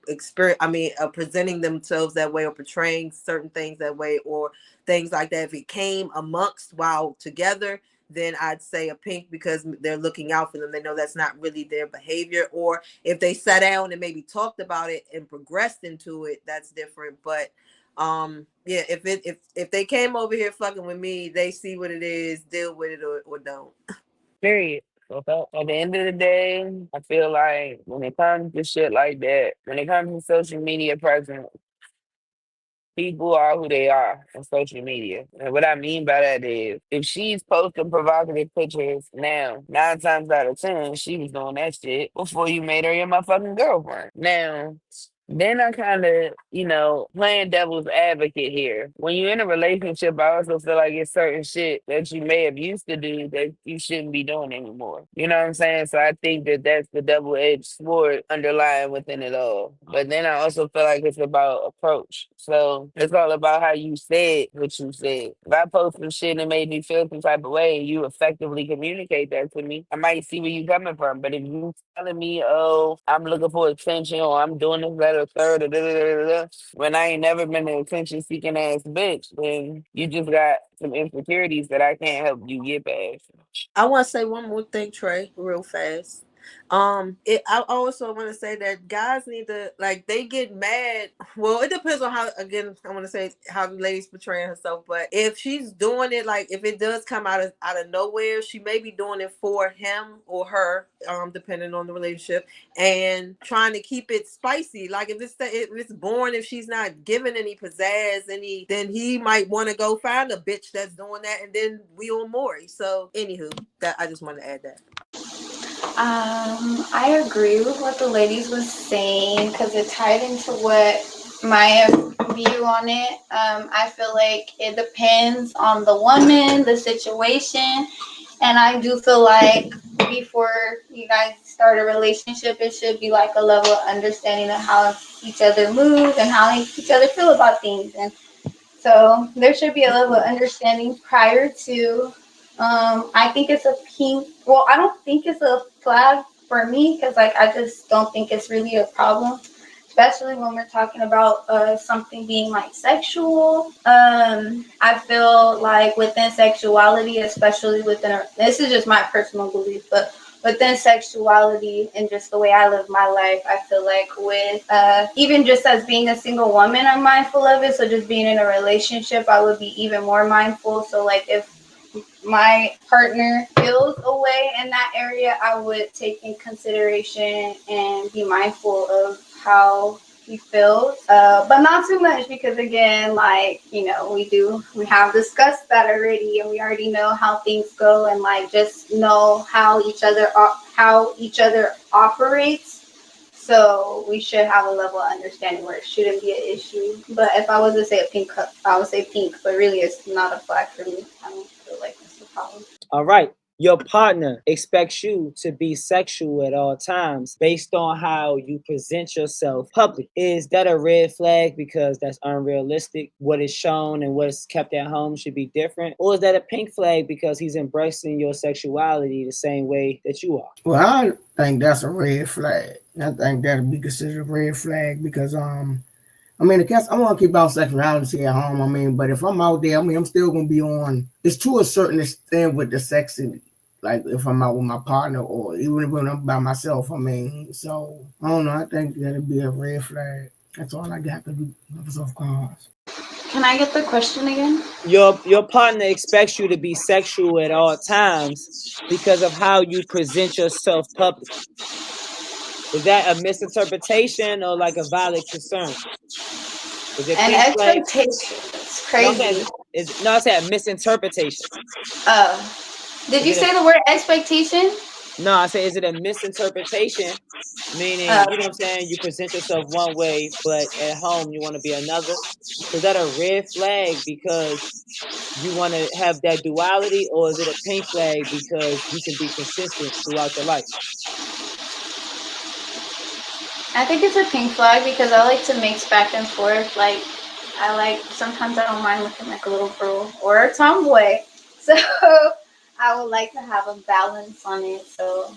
presenting themselves that way or portraying certain things that way or things like that. If it came amongst while together, then I'd say a pink because they're looking out for them. They know that's not really their behavior. Or if they sat down and maybe talked about it and progressed into it, that's different. But yeah, if they came over here fucking with me, they see what it is, deal with it or don't. Period. So at the end of the day, I feel like when it comes to shit like that, when it comes to social media presence, people are who they are on social media. And what I mean by that is if she's posting provocative pictures now, 9 times out of 10, she was doing that shit before you made her your motherfucking girlfriend. Now, then I kind of, playing devil's advocate here. When you're in a relationship, I also feel like it's certain shit that you may have used to do that you shouldn't be doing anymore. You know what I'm saying? So I think that that's the double-edged sword underlying within it all. But then I also feel like it's about approach. So it's all about how you said what you said. If I post some shit and made me feel some type of way and you effectively communicate that to me, I might see where you coming from. But if you telling me, oh, I'm looking for attention or I'm doing this, that, or third, or da, da, da, da, da, when I ain't never been an attention seeking ass bitch, then you just got some insecurities that I can't help you get past. I want to say one more thing, Trey, real fast. I also want to say that guys need to, like, they get mad. Well, it depends on how, again, I want to say how the lady's portraying herself, but if she's doing it, like, if it does come out of nowhere, she may be doing it for him or her, depending on the relationship, and trying to keep it spicy. Like, if it's boring, if she's not giving any pizzazz, then he might want to go find a bitch that's doing that, and then we on Maury. So, anywho, that I just want to add that. I agree with what the ladies was saying because it tied into what my view on it. I feel like it depends on the woman, the situation, and I do feel like before you guys start a relationship, it should be like a level of understanding of how each other move and how each other feel about things. And so there should be a level of understanding prior to. I think it's a pink. Well, I don't think it's a flag for me because, like, I just don't think it's really a problem, especially when we're talking about something being like sexual. I feel like within sexuality, especially this is just my personal belief, but within sexuality and just the way I live my life, I feel like with even just as being a single woman, I'm mindful of it. So just being in a relationship, I would be even more mindful. So like if my partner feels a way in that area, I would take in consideration and be mindful of how he feels, but not too much because again, like, you know, we have discussed that already, and we already know how things go, and like just know how each other operates. So we should have a level of understanding where it shouldn't be an issue. But if I was to say a pink cup, I would say pink. But really, it's not a flag for me. I don't feel like it's a problem. All right. Your partner expects you to be sexual at all times based on how you present yourself public. Is that a red flag because that's unrealistic? What is shown and what is kept at home should be different? Or is that a pink flag because he's embracing your sexuality the same way that you are? Well, I think that's a red flag. I think that'd be considered a red flag because I mean, I guess I want to keep out sexuality at home. I mean, but if I'm out there, I mean, I'm still gonna be on. It's to a certain extent with the sexy, like if I'm out with my partner or even when I'm by myself. I mean, so I don't know. I think that'd be a red flag. That's all I got to do. Of cause. Can I get the question again? Your partner expects you to be sexual at all times because of how you present yourself publicly. Is that a misinterpretation or like a valid concern? Is it And pink flag? expectations. It's No, I'm saying crazy. I said misinterpretation. Uh, did Is you it a say the word expectation? no? I say is it a misinterpretation? Meaning, Uh, you know what I'm saying? You present yourself one way, but at home you want to be another. So is that a red flag because you want to have that duality, or is it a pink flag because you can be consistent throughout your life? I think it's a pink flag because I like to mix back and forth. Like, sometimes I don't mind looking like a little girl or a tomboy. So I would like to have a balance on it. So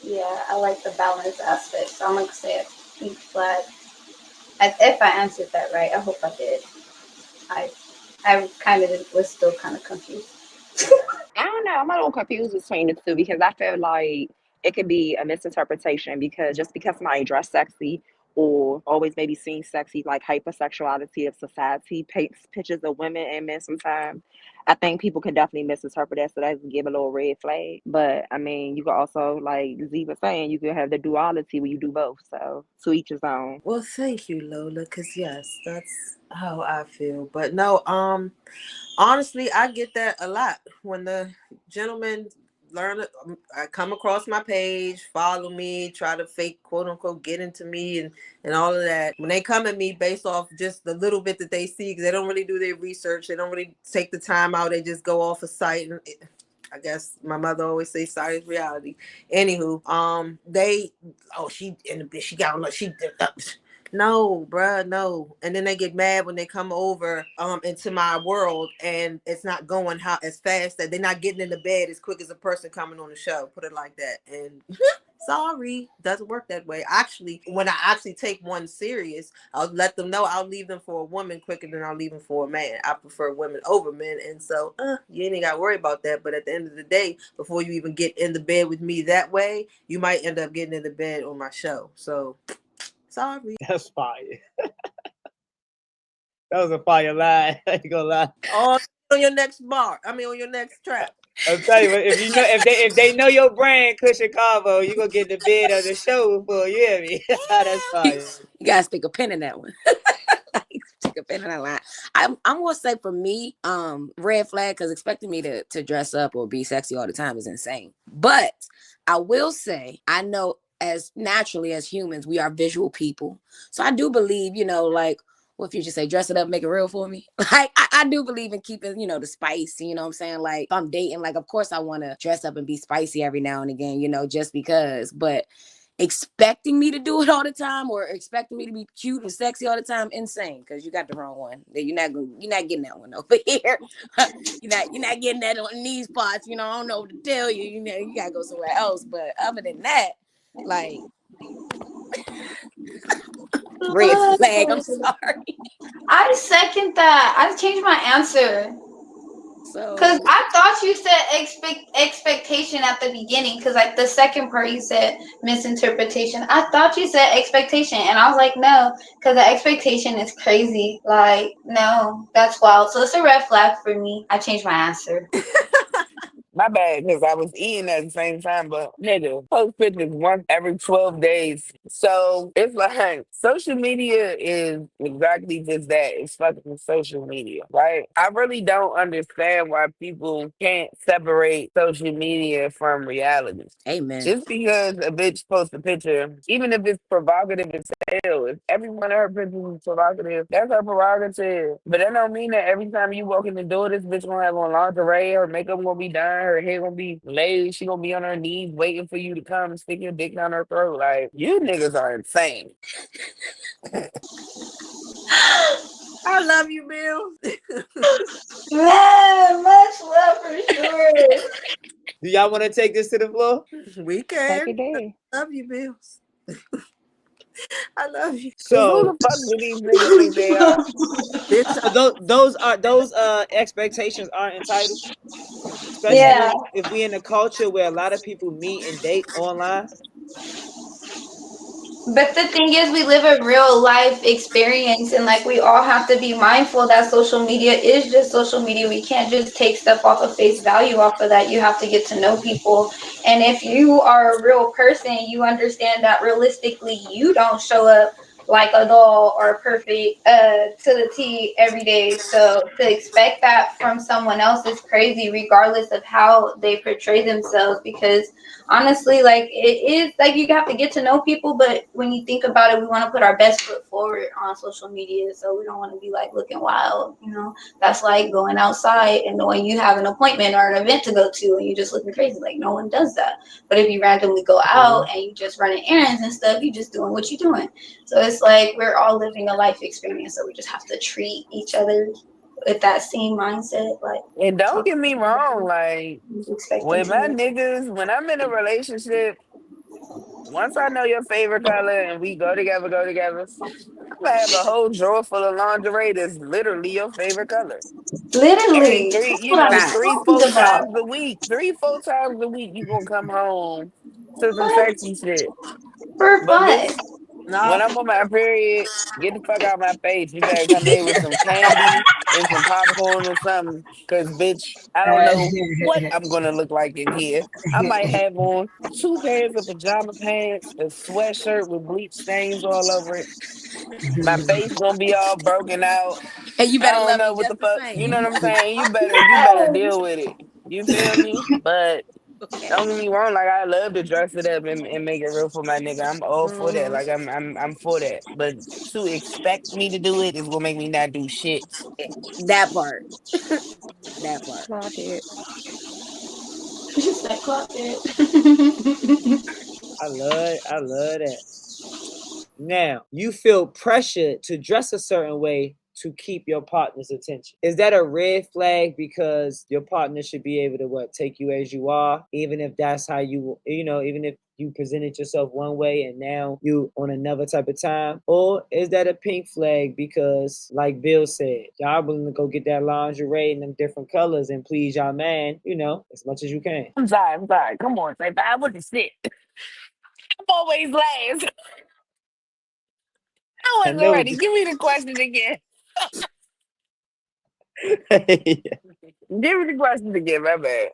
yeah, I like the balance aspect. So I'm going to say a pink flag. If I answered that right, I hope I did. I I kind of was still kind of confused. I don't know. I'm a little confused between the two because I feel like it could be a misinterpretation because just because somebody dress sexy or always maybe seen sexy, like hypersexuality of society paints pictures of women and men sometimes. I think people can definitely misinterpret that, so that can give a little red flag. But I mean, you can also, like Z was saying, you can have the duality where you do both. So to each his own. Well, thank you, Lola, because yes, that's how I feel. But no, honestly, I get that a lot when the gentlemen I come across my page, follow me, try to fake quote unquote get into me and all of that. When they come at me based off just the little bit that they see, because they don't really do their research, they don't really take the time out, they just go off a site and. I guess my mother always says science reality. Anywho, they she got on she no, bruh, no. And then they get mad when they come over into my world and it's not going how as fast that they're not getting into bed as quick as a person coming on the show. Put it like that. And Sorry, doesn't work that way. Actually, when I actually take one serious, I'll let them know I'll leave them for a woman quicker than I'll leave them for a man. I prefer women over men, and so you ain't got to worry about that. But at the end of the day, before you even get in the bed with me that way, you might end up getting in the bed on my show. So sorry. That's fire. That was a fire lie. I ain't gonna lie. On your next bar. I mean, on your next track. I'll tell you, if you know if they know your brand, Cushion Carvo, you gonna get the bid of the show before you hear me. That's fire. You gotta stick a pin in that one. Stick a pin in that line. I'm gonna say for me, red flag, because expecting me to dress up or be sexy all the time is insane. But I will say, I know as naturally as humans, we are visual people. So I do believe, like what Future say, dress it up, make it real for me. Like I do believe in keeping, the spice, you know what I'm saying? Like if I'm dating, like of course I wanna dress up and be spicy every now and again, just because. But expecting me to do it all the time or expecting me to be cute and sexy all the time, insane, because you got the wrong one. You're not getting that one over here. You're not getting that on these parts. I don't know what to tell you. You gotta go somewhere else. But other than that, like red flag. I'm sorry. I second that. I changed my answer. Because So I thought you said expectation at the beginning. Because like the second part you said misinterpretation. I thought you said expectation, and I was like, no, because the expectation is crazy. Like, no, that's wild. So it's a red flag for me. I changed my answer. My bad, because I was eating at the same time, but nigga, post pictures once every 12 days. So it's like social media is exactly just that. It's fucking social media, right? I really don't understand why people can't separate social media from reality. amen. Just because a bitch posts a picture, even if it's provocative as hell, if every one of her pictures is provocative, that's her prerogative. But that don't mean that every time you walk in the door, this bitch gonna have on lingerie, her makeup gonna be done, her hair gonna be laid, she gonna be on her knees waiting for you to come and stick your dick down her throat. Like, you niggas are insane. I love you, Bill. Man, much love for sure. Do y'all want to take this to the floor? We Take can. it there. Love you, Bills. I love you. Cause who So, the fuck do these niggas think they are? Bitch, so those expectations aren't entitled, Yeah. especially if we in a culture where a lot of people meet and date online. But the thing is, we live a real life experience, and like we all have to be mindful that social media is just social media. We can't just take stuff off of face value off of that. You have to get to know people. And if you are a real person, you understand that realistically, you don't show up like a doll or perfect to the T every day. So to expect that from someone else is crazy, regardless of how they portray themselves, because honestly, like it is like you have to get to know people, but when you think about it, we want to put our best foot forward on social media, so we don't want to be like looking wild. That's like going outside and knowing you have an appointment or an event to go to and you just looking crazy. Like no one does that. But if you randomly go out and you just running errands and stuff, you just doing what you're doing. So it's like we're all living a life experience, so we just have to treat each other with that same mindset, like And don't take get me wrong, like expecting with too my much. niggas, when I'm in a relationship, once I know your favorite color and we go together, I'm gonna have a whole drawer full of lingerie that's literally your favorite color. Every Literally, three, that's what I was Facts. three, talking four about. times a week, 4 times a week, you gonna come home to some What? sexy shit. For But fun. bitch, when I'm on my period, get the fuck out of my face. You better come in with some candy and some popcorn or something. Cause bitch, I don't know what I'm gonna look like in here. I might have on 2 pairs of pajama pants, a sweatshirt with bleach stains all over it. My face gonna be all broken out. And you I better don't love know me what the just the fuck. You know same. what I'm saying? You better deal with it. You feel me? But Okay. don't get me wrong, like I love to dress it up and make it real for my nigga. I'm all for that. Mhm. Like I'm for that. But to expect me to do it is gonna make me not do shit. That part. That part. Clock it. Just like clock it. I love that. Now, you feel pressure to dress a certain way to keep your partner's attention. Is that a red flag because your partner should be able to take you as you are, even if that's how even if you presented yourself one way and now you on another type of time? Or is that a pink flag because, like Bill said, y'all willing to go get that lingerie in them different colors and please y'all man, as much as you can? I'm sorry. Come on, say five. What the shit? I'm always last. I I wasn't know ready. Give me the question again. Give me the question again. My bad.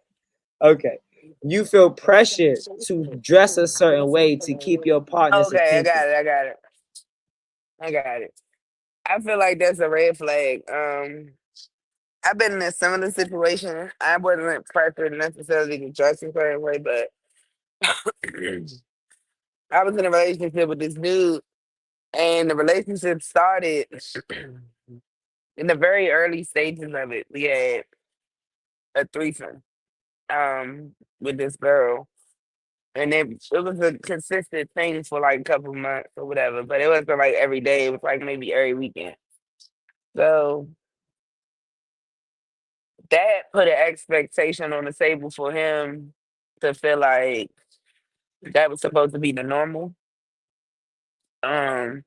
Okay. You feel pressured to dress a certain way to keep your partner's Okay, attention. I got it. I feel like that's a red flag. I've been in a similar situation. I wasn't pressured necessarily to dress a certain way, but I was in a relationship with this dude, and the relationship started in the very early stages of it. We had a threesome with this girl, and it was a consistent thing for like a couple months or whatever. But it wasn't like every day. It was like maybe every weekend. So that put an expectation on the table for him to feel like that was supposed to be the normal. Um,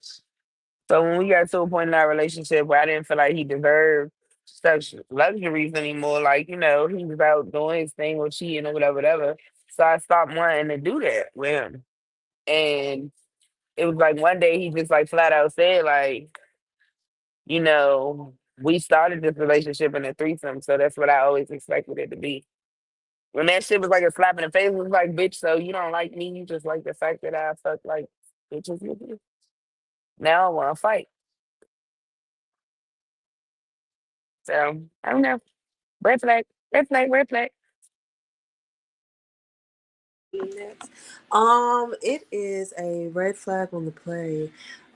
so when we got to a point in our relationship where I didn't feel like he deserved such luxuries anymore, like he was out doing his thing or cheating or whatever, whatever. So I stopped wanting to do that with him, and it was like one day he just like flat out said like, we started this relationship in a threesome, so that's what I always expected it to be. When that shit was like a slap in the face, it was like, bitch, so you don't like me, you just like the fact that I fuck like bitches with you. Now I wanna fight. So I don't know. Red flag, red flag, red flag. Next. It is a red flag on the play.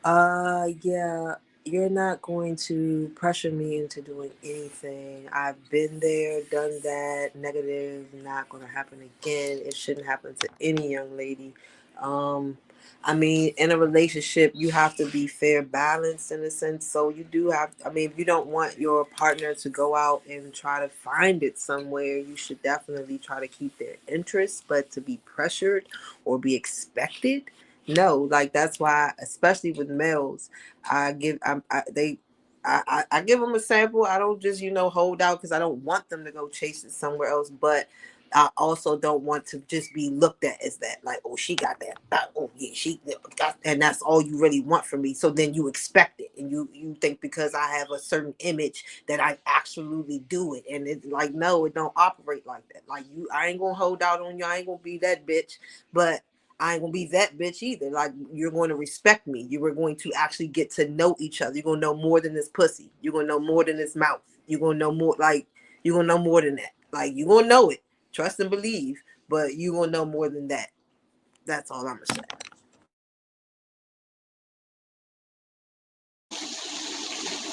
Yeah, you're not going to pressure me into doing anything. I've been there, done that. Negative, not going to happen again. It shouldn't happen to any young lady. Um, I mean, in a relationship, you have to be fair, balanced in a sense. So you do have, I mean, if you don't want your partner to go out and try to find it somewhere, you should definitely try to keep their interest. But to be pressured or be expected, no. Like that's why, especially with males, I give, I give them a sample. I don't just hold out because I don't want them to go chase it somewhere else, but I also don't want to just be looked at as that, like, oh, she got that. Oh, yeah, she got, and that's all you really want from me. So then you expect it, and you think because I have a certain image that I absolutely do it, and it's like, no, it don't operate like that. Like I ain't gonna hold out on you. I ain't gonna be that bitch, but I ain't gonna be that bitch either. Like you're going to respect me. You are going to actually get to know each other. You're gonna know more than this pussy. You're gonna know more than this mouth. You're gonna know more. Like you're gonna know more than that. Like you're gonna know it. Trust and believe, but you will know more than that. That's all I'm gonna say.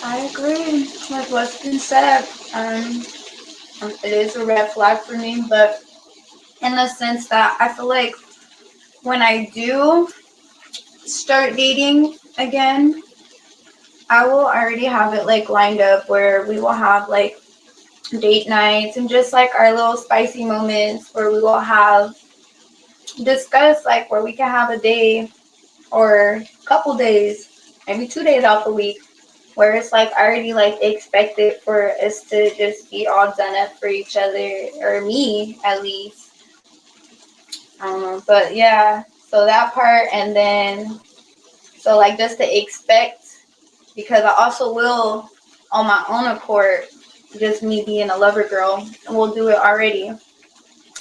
I agree with what's been said. It is a red flag for me, but in the sense that I feel like when I do start dating again, I will already have it like lined up where we will have like date nights and just like our little spicy moments where we will have discuss like where we can have a day or a couple days, maybe 2 days out the week, where it's like already like expected for us to just be all done up for each other, or me at least. I don't know, but yeah. So that part, and then so like just to expect, because I also will on my own accord, just me being a lover girl, and we'll do it already.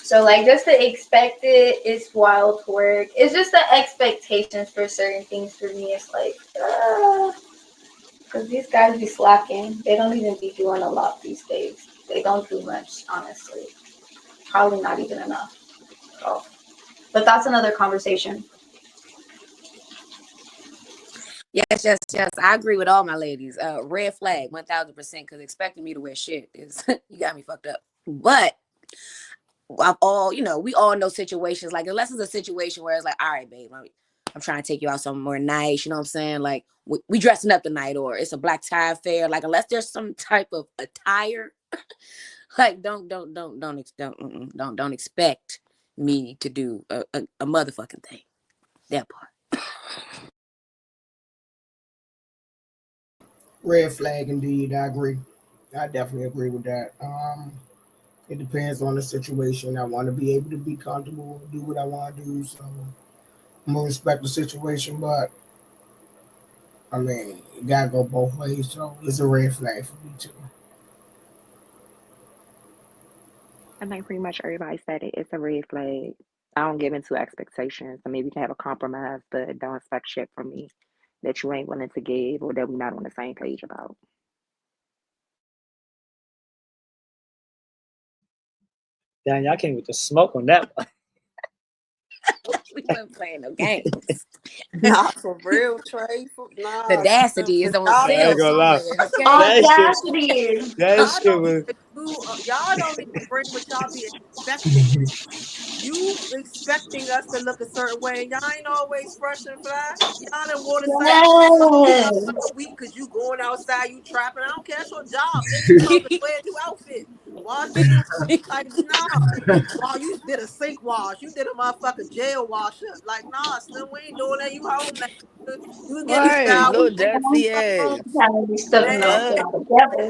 So like just to expect it is wild work. It's just the expectations for certain things for me. It's like, because these guys be slacking. They don't even be doing a lot these days. They don't do much, honestly. Probably not even enough. So, but that's another conversation. Yes. I agree with all my ladies. Red flag, 1000%. Because expecting me to wear shit is you got me fucked up. But we all know situations like unless it's a situation where it's like, all right, babe, I'm trying to take you out somewhere nice. You know what I'm saying? Like we dressing up tonight, or it's a black tie affair. Like unless there's some type of attire, like don't expect me to do a motherfucking thing. That part. Red flag indeed. I agree. I definitely agree with that. It depends on the situation. I want to be able to be comfortable, do what I want to do. So I'm gonna respect the situation, but I mean, it gotta go both ways. So it's a red flag for me too. I think pretty much everybody said it. It's a red flag. I don't give into expectations. I mean, we can have a compromise, but don't expect shit from me that you ain't willing to give or that we're not on the same page about. Damn, y'all came with the smoke on that one. We weren't playing no games. Nah, for real, Trey. The Nah, audacity is on y'all I need ain't sale gonna lie. somewhere. first of Okay. all, That shit, Audacity. that y'all shit don't was. even do. Y'all don't even bring what y'all be expecting. You expecting us to look a certain way, and y'all ain't always fresh and fly. Y'all done wore the same Yes. for a week because you going outside, you trapping. I don't care. It's your job, nigga. You supposed to wear a new outfit. Wash the shoes. Like, nah. Oh, you did a sink wash. You did a motherfucking jail wash up. Like, nah, Slim, we ain't doing that. You home now. You can get in the Right, shower. little dusty ass. Stepping Man, off Fuck. together.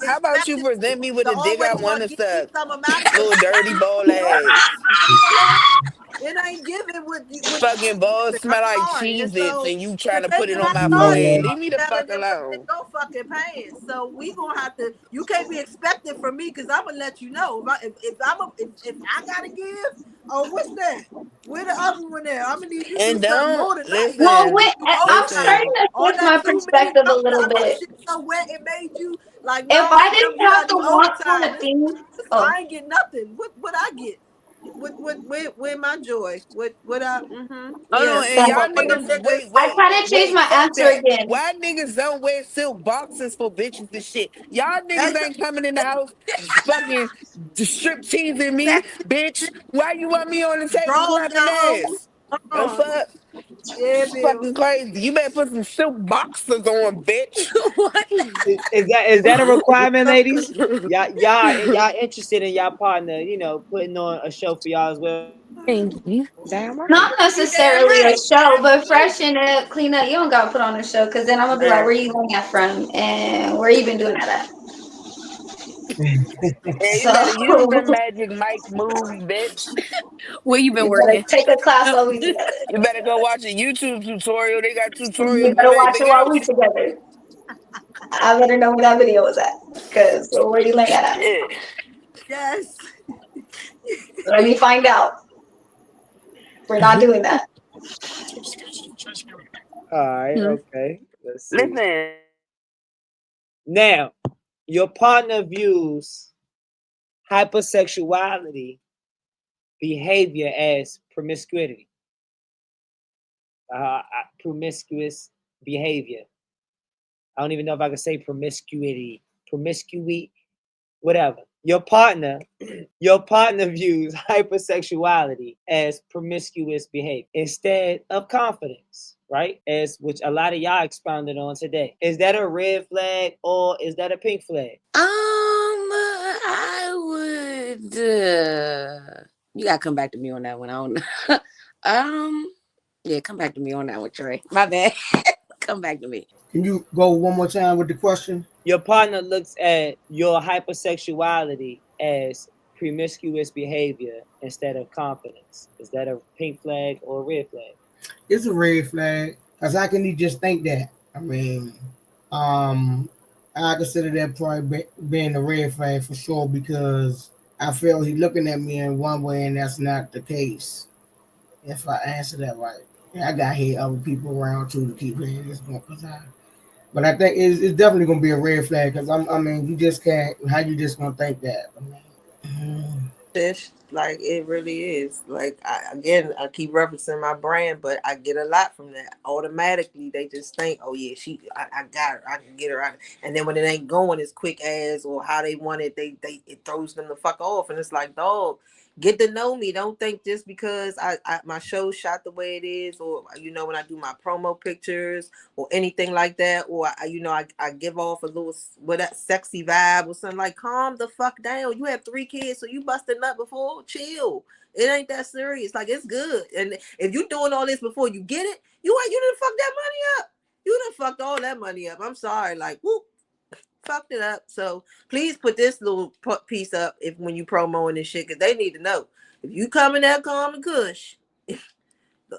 How about you expecting present me with to a dick I always want want to to give me suck, some immaculate little dirty ball no, ass. Slim. It ain't giving what Fucking balls I'm smell like sorry. And Cheez-Its so and you to trying to make put it it on not my hard, forehead. Leave me the better fuck than what's in alone. your fucking pants. So we gonna have to. You can't be expecting from me because I'm gonna let you know if I gotta give. Oh, what's that? Where the other one there? I'm gonna need you to do And something don't more tonight. I'm Well, gonna listen, need wait, you I'm starting listen. overtime. to All shift that my 2 minute perspective a your little your bit. shit so wet it made you like If nah I Slim, didn't you have gotta to do want kind overtime. of thing, oh, I ain't get nothing. What I get? Where my joy? What I Hold yeah. on, So and that y'all all them niggas, happened. niggas. I kind of changed my fuck answer that. again. Why niggas don't wear silk boxes for bitches and shit? Y'all niggas That's ain't coming in the house fucking strip teasing me, sexy bitch. Why you want me on the table draws clapping down home. ass? The fuck? Yeah, Bill. Fucking crazy. You better put some silk boxers on, bitch. What? Is that a requirement, So ladies? Y'all interested in y'all partner? Putting on a show for y'all as well. Thank you. Damn Not right. you damn necessarily a right. show, but Absolutely. freshen up, clean up. You don't gotta put on a show because then I'm gonna be like, Man. where you getting that from? And where you been doing that at? Yeah, you So better use the magic Mike moves, bitch. Where you been you better working? take a class while we together. You better go watch a YouTube tutorial. They got You tutorials on better their watch it while we videos. together. I better know where that video was at. Cause where you learn that at? Shit. Yes. Let me find out. We're not doing that. All right, Hmm. okay. Let's see. Listen, Now, your partner views hypersexuality behavior as promiscuity, promiscuous behavior. I don't even know if I can say promiscuity, whatever. Your partner views hypersexuality as promiscuous behavior instead of confidence, right? As which a lot of y'all expounded on today. Is that a red flag or is that a pink flag? I would. You gotta come back to me on that one. I don't know. Yeah, come back to me on that one, Trey. My bad. Come back to me. Can you go one more time with the question? Your partner looks at your hypersexuality as promiscuous behavior instead of confidence. Is that a pink flag or a red flag? It's a red flag because how can he just think that? I mean, um, I consider that probably being a red flag for sure because I feel he looking at me in one way and that's not the case. If I answer that right, yeah, I got here other people around too to keep hearing this one because I. But I think it's definitely gonna be a red flag because I mean, you just can't. How you just gonna think that? I mean, Fish. Like it really is. Like I keep referencing my brand, but I get a lot from that. Automatically, they just think, "Oh yeah, I got her. I can get her out." And then when it ain't going as quick as or how they want it, it throws them the fuck off. And it's like, dog, get to know me. Don't think just because my show shot the way it is, or when I do my promo pictures or anything like that, or I give off a little with that sexy vibe or something. Like, calm the fuck down. You have 3 kids, so you busted nut before. Chill. It ain't that serious. Like, it's good. And if you doing all this before you get it, you done fuck that money up. You done fucked all that money up. I'm sorry. Like, whoop, fucked it up. So please put this little piece up if when you promoing this shit, because they need to know. If you coming there calm and cush,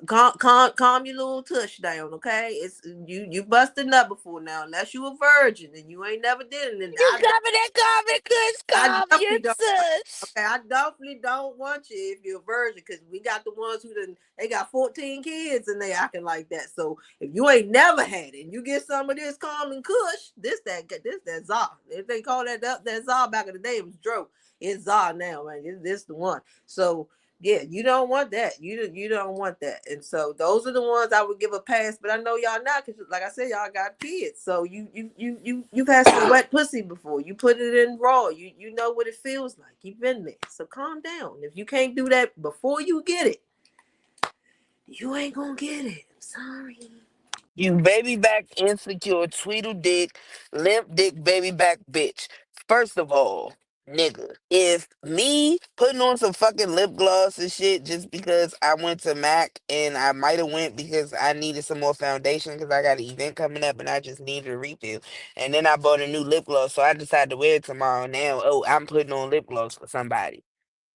calm your little tush down, okay? It's you busted nut before now, unless you a virgin and you ain't never did it. And You coming and coming, kush, I calm your definitely don't. tush. Okay, I definitely don't want you if you're a virgin, because we got the ones they got 14 kids and they acting like that. So if you ain't never had it, and you get some of this common kush, this that Zah. If they call that Zah back in the day, it was Dro. It's Zah now, man. This the one. So yeah, you don't want that. You don't want that. And so those are the ones I would give a pass. But I know y'all not, because like I said, y'all got kids. So you've had some wet pussy before. You put it in raw. You know what it feels like. You've been there. So calm down. If you can't do that before you get it, you ain't gonna get it. I'm sorry. You baby back insecure, tweedle dick, limp dick, baby back bitch. First of all, nigga, if me putting on some fucking lip gloss and shit just because I went to Mac and I might have went because I needed some more foundation because I got an event coming up and I just needed a refill. And then I bought a new lip gloss, so I decided to wear it tomorrow. Now, oh, I'm putting on lip gloss for somebody.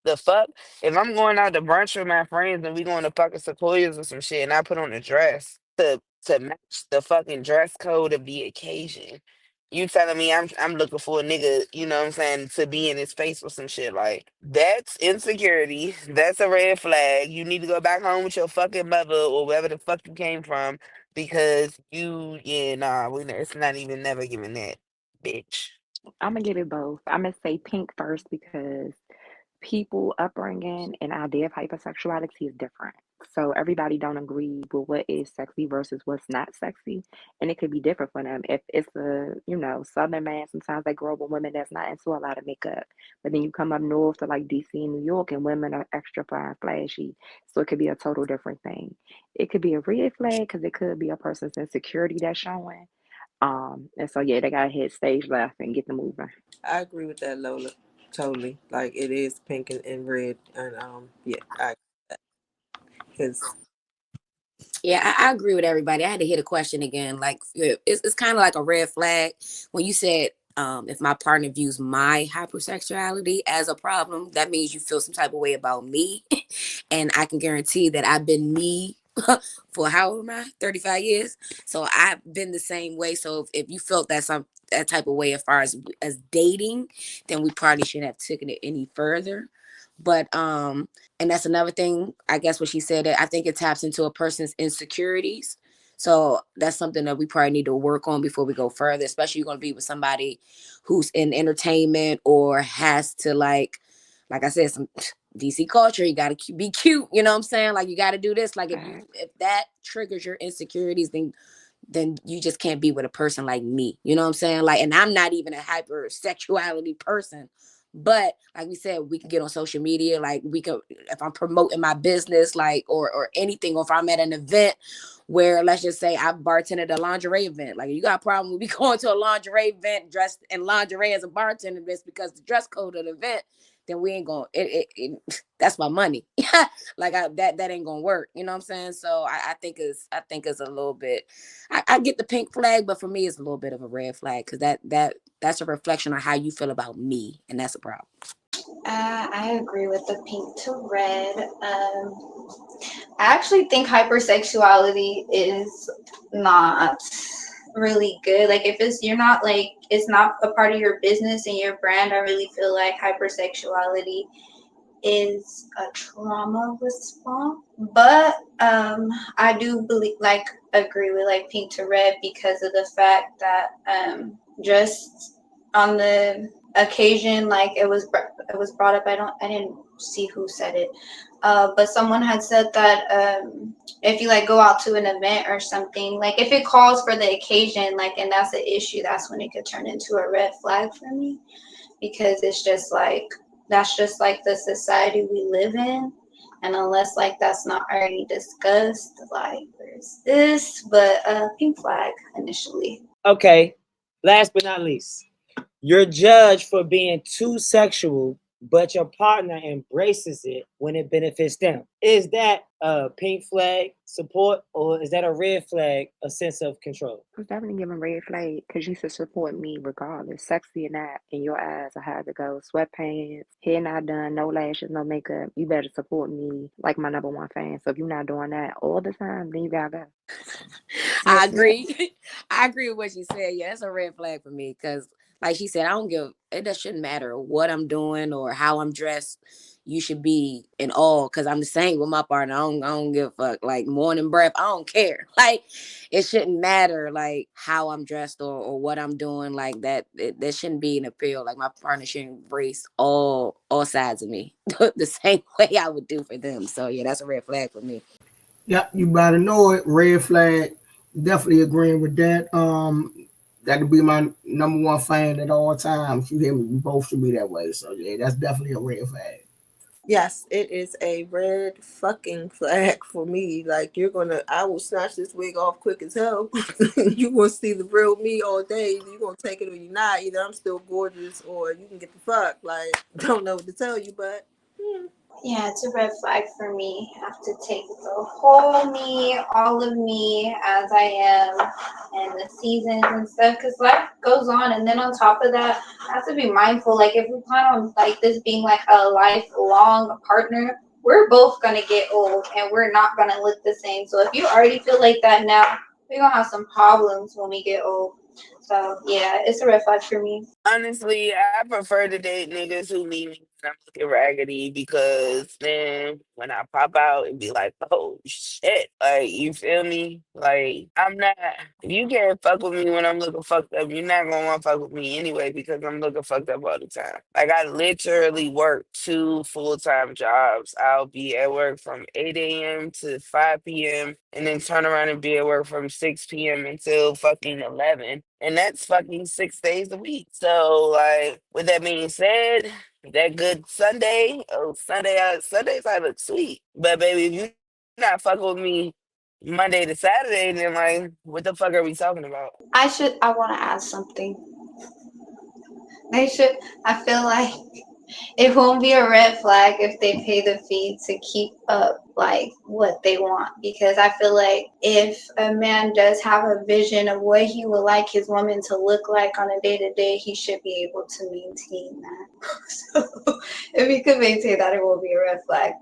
The fuck? If I'm going out to brunch with my friends and we going to fucking Sequoias or some shit and I put on a dress to match the fucking dress code of the occasion, you telling me I'm looking for a nigga, you know what I'm saying, to be in his face with some shit, like that's insecurity. That's a red flag. You need to go back home with your fucking mother or wherever the fuck you came from, because it's not even never giving that, bitch. I'm gonna give it both. I'm gonna say pink first because people upbringing and idea of hypersexuality is different. So everybody don't agree with what is sexy versus what's not sexy, and it could be different for them. If it's a Southern man, sometimes they grow up with women that's not into a lot of makeup, but then you come up north to like DC and New York, and women are extra fine, flashy. So it could be a total different thing. It could be a red flag because it could be a person's insecurity that's showing. And so yeah, they gotta hit stage left and get them moving. I agree with that, Lola. Totally. Like it is pink and red, and yeah, because Yeah, I agree with everybody. I had to hear the question again. Like, it's kind of like a red flag when you said, if my partner views my hypersexuality as a problem, that means you feel some type of way about me. And I can guarantee that I've been me for how old am I? 35 years. So I've been the same way. So if you felt that type of way as far as dating, then we probably shouldn't have taken it any further. But and that's another thing, I guess what she said, that I think it taps into a person's insecurities. So that's something that we probably need to work on before we go further, especially you're going to be with somebody who's in entertainment or has to like I said, some DC culture. You got to be cute. You know what I'm saying? Like, you got to do this. Like, if that triggers your insecurities, then you just can't be with a person like me. You know what I'm saying? Like, and I'm not even a hypersexuality person. But like we said, we can get on social media. Like, we could, if I'm promoting my business, like, or anything, or if I'm at an event where, let's just say, I bartended a lingerie event. Like, you got a problem with me going to a lingerie event dressed in lingerie as a bartender, it's because the dress code of the event, then we ain't gonna that's my money. Like, that ain't gonna work. You know what I'm saying? So I think it's a little bit. I get the pink flag, but for me, it's a little bit of a red flag because that's a reflection on how you feel about me, and that's a problem. I agree with the pink to red. I actually think hypersexuality is not really good. Like, if you're not, like, it's not a part of your business and your brand, I really feel like hypersexuality is a trauma response. But I do believe, like, agree with like pink to red because of the fact that just on the occasion, like, it was brought up. I didn't see who said it. But someone had said that if you like go out to an event or something, like if it calls for the occasion, like and that's the issue, that's when it could turn into a red flag for me, because it's just like that's just like the society we live in. And unless like that's not already discussed, like there's this, but pink flag initially. Okay. Last but not least, you're judged for being too sexual, but your partner embraces it when it benefits them. Is that a pink flag support, or is that a red flag, a sense of control? It's definitely giving red flag because you should support me regardless. Sexy or not, in your eyes, I had to go. Sweatpants, hair not done, no lashes, no makeup. You better support me like my number one fan. So if you're not doing that all the time, then you gotta go. I Yes, agree. I agree with what she said. Yeah, it's a red flag for me because, like she said, I don't give it. That shouldn't matter what I'm doing or how I'm dressed. You should be in awe because I'm the same with my partner. I don't give a fuck. Like morning breath, I don't care. Like it shouldn't matter like how I'm dressed or what I'm doing. Like that, that shouldn't be an appeal. Like my partner should embrace all sides of me the same way I would do for them. So yeah, that's a red flag for me. Yeah, you better know it. Red flag. Definitely agreeing with that. That'd be my number one fan at all times. You hear me? We both should be that way. So yeah, that's definitely a red flag. yes, it is a red fucking flag for me. Like I will snatch this wig off quick as hell. You gonna see the real me all day. You gonna take it or you not. Either I'm still gorgeous or you can get the fuck. Like don't know what to tell you, but. Yeah, it's a red flag for me. I have to take the whole me, all of me as I am, and the seasons and stuff, because life goes on. And then on top of that, I have to be mindful. Like, if we plan on like this being like a lifelong partner, we're both gonna get old, and we're not gonna look the same. So if you already feel like that now, we're gonna have some problems when we get old. So yeah, it's a red flag for me. Honestly, I prefer to date niggas who meet me when I'm looking raggedy because then when I pop out, it'd be like, oh shit. Like, you feel me? Like, I'm not, if you can't fuck with me when I'm looking fucked up, you're not gonna wanna fuck with me anyway because I'm looking fucked up all the time. Like, I literally work two full-time jobs. I'll be at work from 8 a.m. to 5 p.m. and then turn around and be at work from 6 p.m. until fucking 11. And that's fucking 6 days a week. So, like, with that being said, that good Sunday, oh, Sundays I look sweet. But, baby, if you not fucking with me Monday to Saturday, then, like, what the fuck are we talking about? I want to add something. They should, I feel like it won't be a red flag if they pay the fee to keep up like what they want, because I feel like if a man does have a vision of what he would like his woman to look like on a day-to-day, he should be able to maintain that. So if he could maintain that, it will be a red flag.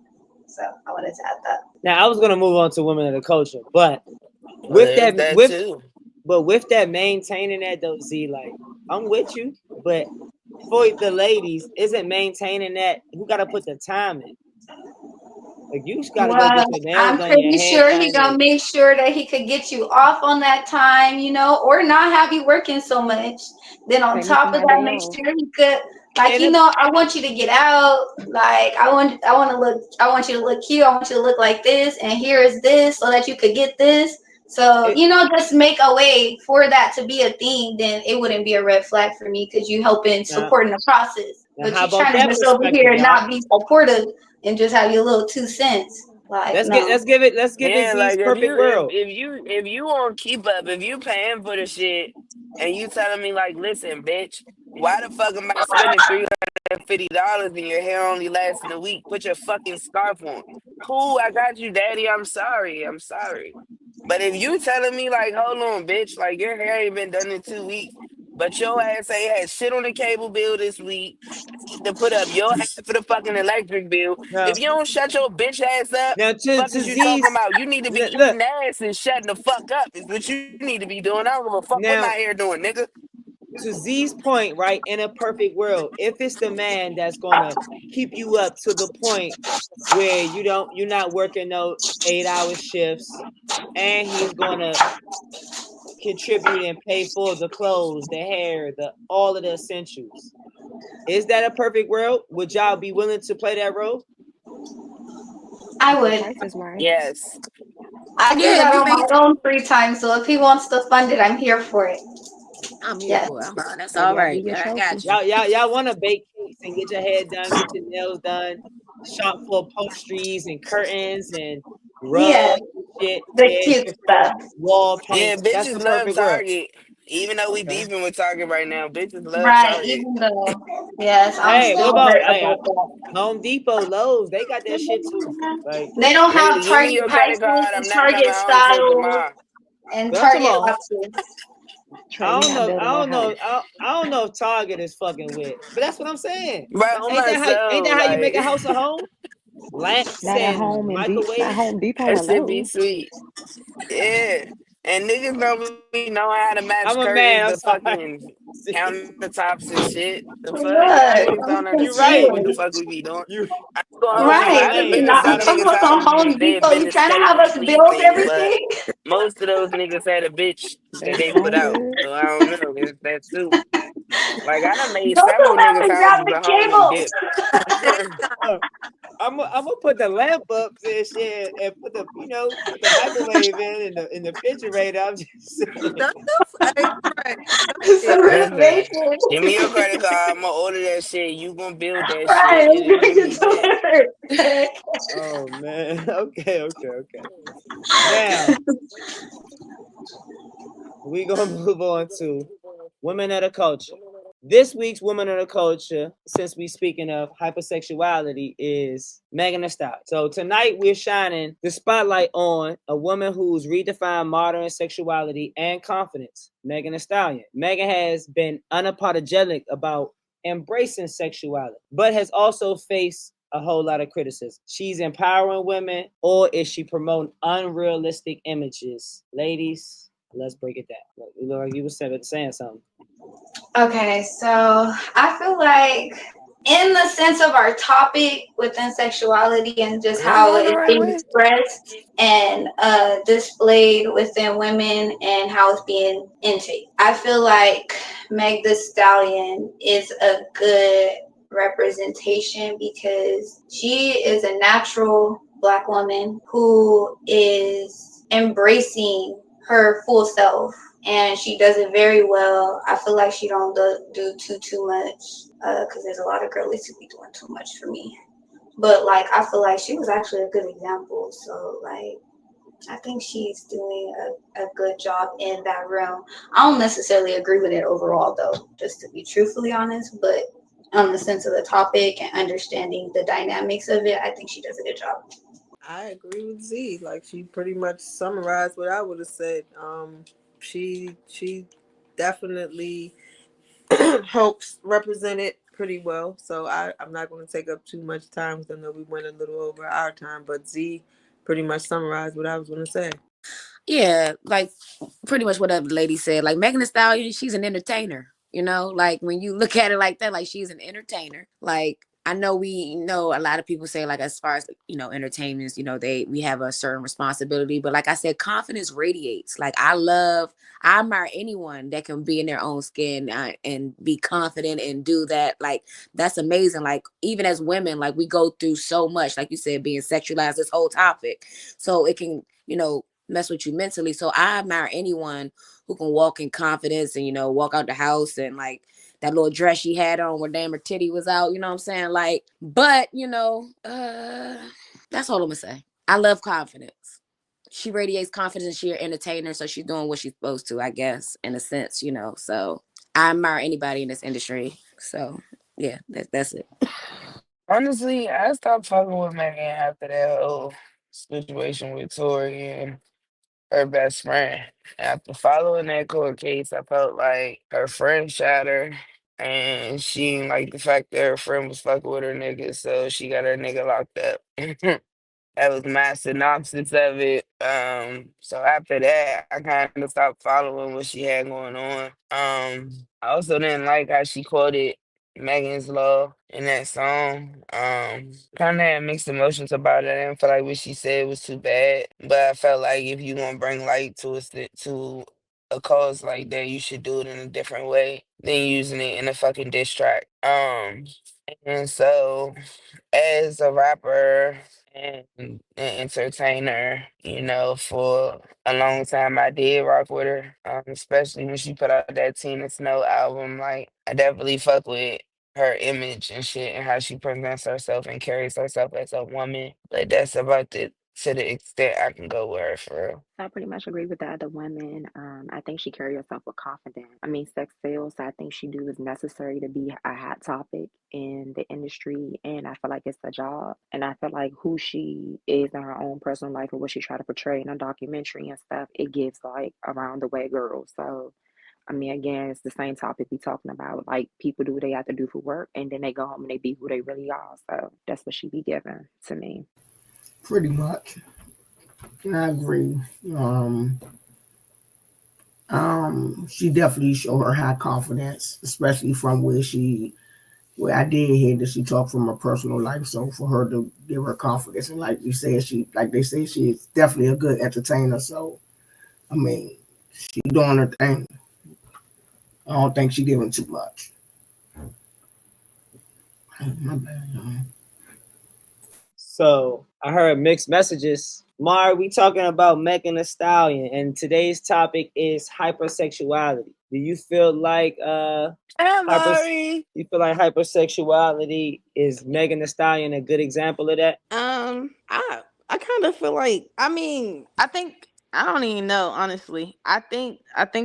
So I wanted to add that. Now I was gonna move on to women of the culture, but Well, with there's that that with too. but with that maintaining that though, Z, like I'm with you, but for the ladies, isn't maintaining that who gotta put the time in? Like you just gotta go Well, get your nails I'm done, your pretty hair sure he done, gonna and make sure that he could get you off on that time, or not have you working so much. Then on Pay me for top of my that, day make off. sure he could, like, and if I want you to get out. Like, I want you to look cute. I want you to look like this, and here is this, so that you could get this. So, it, just make a way for that to be a thing. Then it wouldn't be a red flag for me because you helping now, supporting the process. now But how you about trying to that just over perspective, here and y'all? not be supportive and just have your little 2 cents. Like, no. Let's give it Yeah, Z's like perfect world. if you won't keep up, if you paying for the shit and you telling me like, listen, bitch, why the fuck am I spending $350 and your hair only lasting a week? Put your fucking scarf on. Cool, I got you, daddy. I'm sorry. I'm sorry. But if you telling me like, hold on, bitch, like your hair ain't been done in 2 weeks, but your ass ain't had shit on the cable bill this week to put up your half of the fucking electric bill. Now, If you don't shut your bitch ass up, now fuck to is you Z's talking about? You need to be look eating ass and shutting the fuck up. Is what you need to be doing. I don't give a fuck what my now hair doing, nigga. to Z's point, right? In a perfect world, if it's the man that's gonna keep you up to the point where you're not working no 8 hour shifts, and he's gonna contribute and pay for the clothes, the hair, the all of the essentials. Is that a perfect world? Would y'all be willing to play that role? I If the would. price is right. Yes. I do Yeah, if that it on my makes own free time, so if he wants to fund it, I'm here for it. I'm here Yes. for it. I'm fine. That's all Maybe I'll be right. your I got trophy. you. Y'all want to bake cakes and get your hair done, get your nails done, shop for upholsteries and curtains and rugs Yeah, and shit. the Yeah, cute stuff. wall Yeah, paint. That's bitches the love perfect world. Target. Even though we Okay. beefing with Target right now, bitches love Right, Target. even though, yes, I'm Hey, what still about hurt about that. Home Depot, Lowe's? They got that shit too. Like, They don't Nigga, have give me Target your credit prices card. and I'm not coming Target home till styles tomorrow. and but I'm talking Target about. options. Trey, we not building no house. I don't know if Target is fucking with. But that's what I'm saying. Bro, on Ain't my that how? Ain't soul, that how you make like a house a home? Lamps Not a and home and not microwaves. Home Depot that or shit be Lowe's. sweet. Yeah. And niggas don't be knowing how to match I'm a curtains man. to I'm sorry. fucking countertops and shit. The fuck? Y'all Look, niggas I'm don't You understand what right. the confused. fuck we be doing. You I go you home, in your Right, I this done is been lane. to You not. some I'm gotta talking niggas' about some houses Home and they have Depot. been You trying to have aesthetically us build pleasing, but everything? most of those niggas had a bitch that Baby they put home out. good. So I don't know. It's that too. Like I done made Don't several come out niggas' and grab houses the a home and cables. dip. uh, I'm gonna put the lamp up and shit and put the put the microwave in the refrigerator. I'm just saying. Shut the hey, Trey. Yeah. Some Listen, renovation. give me your credit card. I'm gonna order that shit. You gonna build that Right, shit, it's and it's gonna gonna get be lit. delivered. Oh man. Okay. Now we gonna move on to women of the culture. This week's woman of the culture, since we speaking of hypersexuality, is Megan Thee Stallion. So tonight we're shining the spotlight on a woman who's redefined modern sexuality and confidence, Megan Thee Stallion. Megan has been unapologetic about embracing sexuality, but has also faced a whole lot of criticism. She's empowering women, or is she promoting unrealistic images? Ladies, let's break it down. You look like you were saying something. Okay, so I feel like in the sense of our topic within sexuality and just Am I how going the it's right being way? expressed and displayed within women and how it's being intake. I feel like Meg the Stallion is a good representation because she is a natural Black woman who is embracing her full self, and she does it very well. I feel like she don't do too much because there's a lot of girlies who be doing too much for me. But like I feel like she was actually a good example. So like I think she's doing a good job in that realm. I don't necessarily agree with it overall though, just to be truthfully honest, but on the sense of the topic and understanding the dynamics of it, I think she does a good job. I agree with Z. Like she pretty much summarized what I would have said. She definitely helps represent it pretty well. So I'm not going to take up too much time because I know we went a little over our time. But Z pretty much summarized what I was going to say. Yeah, like pretty much what the lady said. Like Megan Thee Stallion, she's an entertainer. Like when you look at it like that, like she's an entertainer. Like I know we know a lot of people say like as far as entertainers, we have a certain responsibility. But like I said, confidence radiates. Like I admire anyone that can be in their own skin and be confident and do that. Like that's amazing. Like even as women, like we go through so much. Like you said, being sexualized. This whole topic, so it can mess with you mentally. So I admire anyone who can walk in confidence and, walk out the house and like that little dress she had on where damn her titty was out, you know what I'm saying? Like, but that's all I'm gonna say. I love confidence. She radiates confidence. She's an entertainer, so she's doing what she's supposed to, I guess, in a sense. So I admire anybody in this industry. So yeah, that's it. Honestly, I stopped fucking with Megan after that whole situation with Tori and her best friend. After following that court case, I felt like her friend shot her, and she didn't like the fact that her friend was fucking with her nigga, so she got her nigga locked up. That was my synopsis of it. So after that, I kind of stopped following what she had going on. I also didn't like how she quoted Megan's Law in that song. Kind of had mixed emotions about it. I didn't feel like what she said was too bad, but I felt like if you gonna bring light to a cause like that, you should do it in a different way than using it in a fucking diss track. And so as a rapper and an entertainer, for a long time I did rock with her, especially when she put out that Tina Snow album. Like, I definitely fuck with her image and shit and how she presents herself and carries herself as a woman. But that's about it to the extent I can go with her for real. I pretty much agree with the other women. I think she carry herself with confidence. I mean, sex sales, I think she do is necessary to be a hot topic in the industry, and I feel like it's a job. And I feel like who she is in her own personal life and what she try to portray in a documentary and stuff, it gives like around the way girls. So I mean, again, it's the same topic we talking about. Like people do what they have to do for work, and then they go home and they be who they really are. So that's what she be giving to me. Pretty much. I agree. Um, she definitely show her high confidence, especially from where I did hear that she talked from her personal life. So for her to give her confidence, and like they say, she is definitely a good entertainer. So I mean, she doing her thing. I don't think she giving too much. My bad, y'all. So I heard mixed messages. Mar, we talking about Megan Thee Stallion, and today's topic is hypersexuality. Do you feel like Hi, hyper? Mari. You feel like hypersexuality is Megan Thee Stallion a good example of that? I kind of feel like, I mean, I think I don't even know, honestly. I think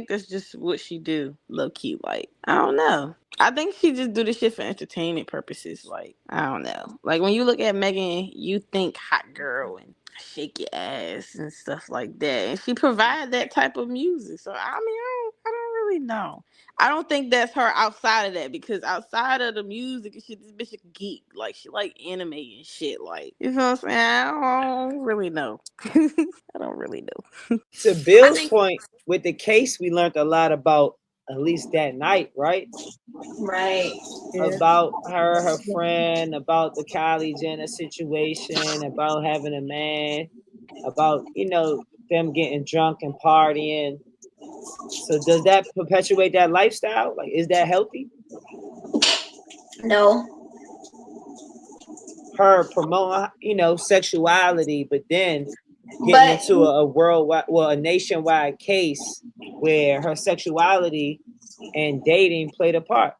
that's just what she do, low key. Like, I don't know. I think she just do this shit for entertainment purposes. Like, I don't know. Like when you look at Megan, you think hot girl and shake your ass and stuff like that, and she provide that type of music. So I mean, I don't really know. I don't think that's her outside of that, because outside of the music and shit, this bitch a geek. Like she like anime and shit. Like, you know what I'm saying? I don't really know. I don't really know. To I Bill's think point, with the case, we learned a lot about at least that night, right? Right. Yeah. About her, her friend, about the Kylie Jenner situation, about having a man, about them getting drunk and partying. So does that perpetuate that lifestyle? Like, is that healthy? No. Her promoting, sexuality, but then getting But into a worldwide, well, a nationwide case where her sexuality and dating played a part.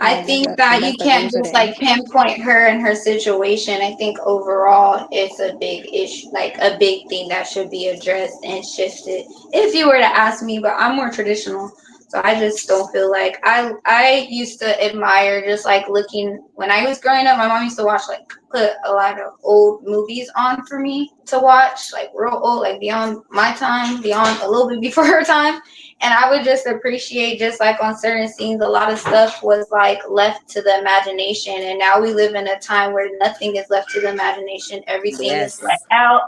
I Yeah, think and that you that's the can't rules of just the like industry. pinpoint her and her situation. I think overall it's a big issue, like a big thing that should be addressed and shifted. If you were to ask me, but I'm more traditional, so I just don't feel like I used to admire just like looking when I was growing up. My mom used to watch like put a lot of old movies on for me to watch, like real old, like beyond my time, beyond a little bit before her time, and I would just appreciate just like on certain scenes, a lot of stuff was like left to the imagination. And now we live in a time where nothing is left to the imagination. Everything is let yes. out,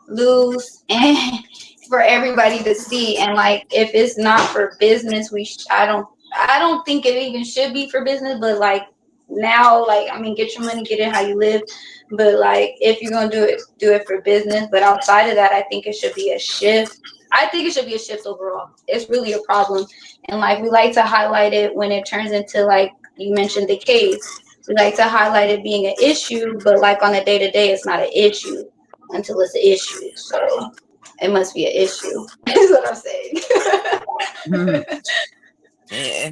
loose, and for everybody to see. And like if it's not for business, I don't think it even should be for business, but like now, like I mean, get your money, get it how you live. But like if you're gonna do it for business. But outside of that, I think it should be a shift. I think it should be a shift overall. It's really a problem. And like we like to highlight it when it turns into, like you mentioned, the case. We like to highlight it being an issue, but like on a day to day, it's not an issue until it's an issue. So it must be an issue. Is what I'm saying. Yeah.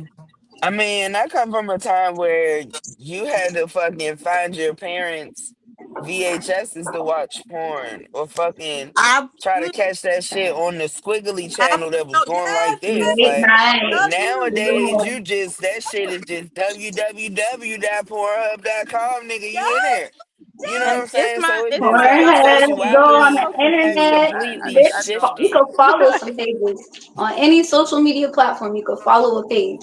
I mean, I come from a time where you had to fucking find your parents' VHSs to watch porn or fucking I try to catch that shit on the squiggly I channel that was feel going like yes, this. Late Like, night. nowadays, Yeah. that shit is just www.pornhub.com, nigga. You in there. You know what I'm saying? So it's it's just my like Pornhub, go on sexuality the social has media. internet. completely I don't. You shifted. can follow some pages on any social media platform. You can follow a page.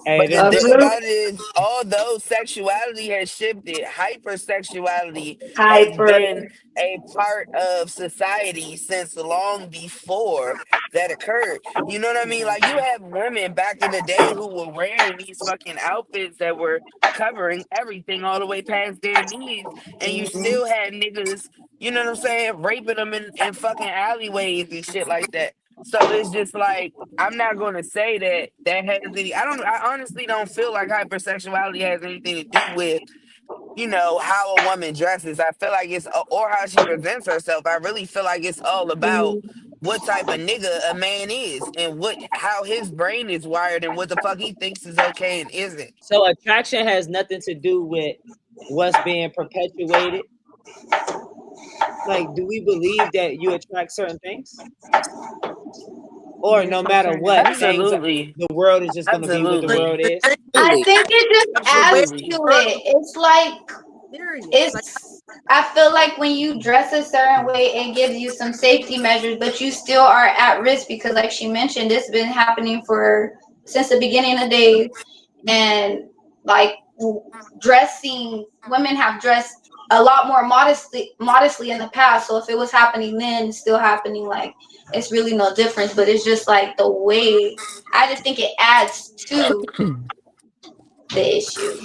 Hey, But the then A thing group about it is, although sexuality has shifted, hypersexuality has hyper. been a part of society since long before that occurred. You know what I mean? Like, you have women back in the day who were wearing these fucking outfits that were covering everything all the way past their knees, and you Mhm. still had niggas, you know what I'm saying, raping them in fucking alleyways and shit like that. So it's just like I'm not gonna say that that has any. I don't. I honestly don't feel like hypersexuality has anything to do with how a woman dresses. I feel like it's or how she presents herself. I really feel like it's all about what type of nigga a man is and what how his brain is wired and what the fuck he thinks is okay and isn't. So attraction has nothing to do with what's being perpetuated. Like, do we believe that you attract certain things, or Yes, no from matter certain what individuals. things, Absolutely, the world is just going to be what the Like absolutely, world is? that is I Absolutely. think it just where adds absolutely. to you're it. It's like serious. Like it's I feel like when you dress a certain way, it gives you some safety measures, but you still are at risk because, like she mentioned, it's been happening for since the beginning of days. And like dressing, women have dressed a lot more modestly in the past. So if it was happening then, it's still happening. Like it's really no difference. But it's just like the way. I just think it adds to the issue.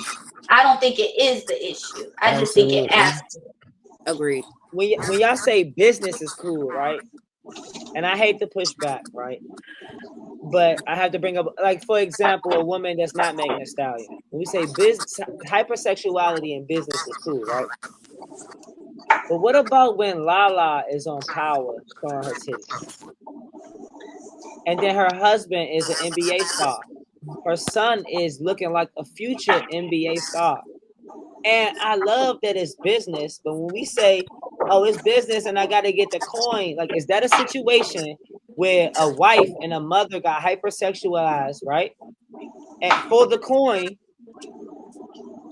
I don't think it is the issue. I just think it Absolutely. adds to it. Agreed. When y'all say business is cool, right? And I hate to push back, right? But I have to bring up, like, for example, a woman that's not Megan Thee Stallion. When we say business, hypersexuality in business is cool, right? But what about when Lala is on Power showing her titties, and then her husband is an NBA star, her son is looking like a future NBA star, and I love that it's business, but when we say, "Oh, it's business," and I got to get the coin, like, is that a situation where a wife and a mother got hypersexualized, right? And for the coin,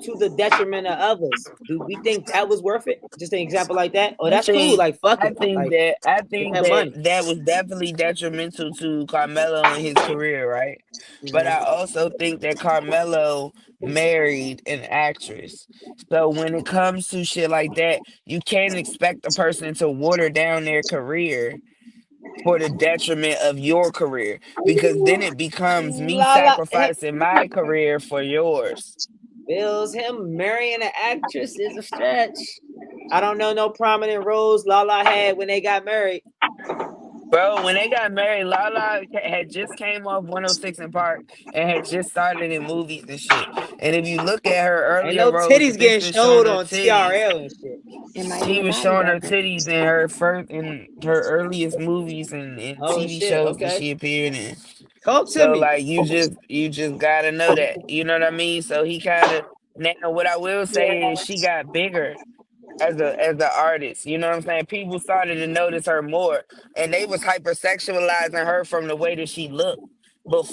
to the detriment of others. Do we think that was worth it? Just an example like that? Oh, I that's cool. think Like, fuck I it. think Like, that I get think that that money. that was definitely detrimental to Carmelo and his career, right? But I Mm-hmm. also think that Carmelo married an actress. So when it comes to shit like that, you can't expect a person to water down their career for the detriment of your career because then it becomes me Lala, sacrificing my career for yours. Bills, him marrying an actress is a stretch. I don't know no prominent roles Lala had when they got married. Bro, when they got married, Lala had just came off 106 in Park and had just started in movies and shit. And if you look at her Ain't earlier no roles, titties getting depicted showing showed her on titties, TRL and shit. It might be she a was body showing her double. titties in her first in her earliest movies and Oh TV shit. shows that Okay. she appeared in. Talk to So me. like you just gotta know that. You know what I mean? So he kinda now what I will say is she got bigger as a artist. You know what I'm saying? People started to notice her more, and they was hypersexualizing her from the way that she looked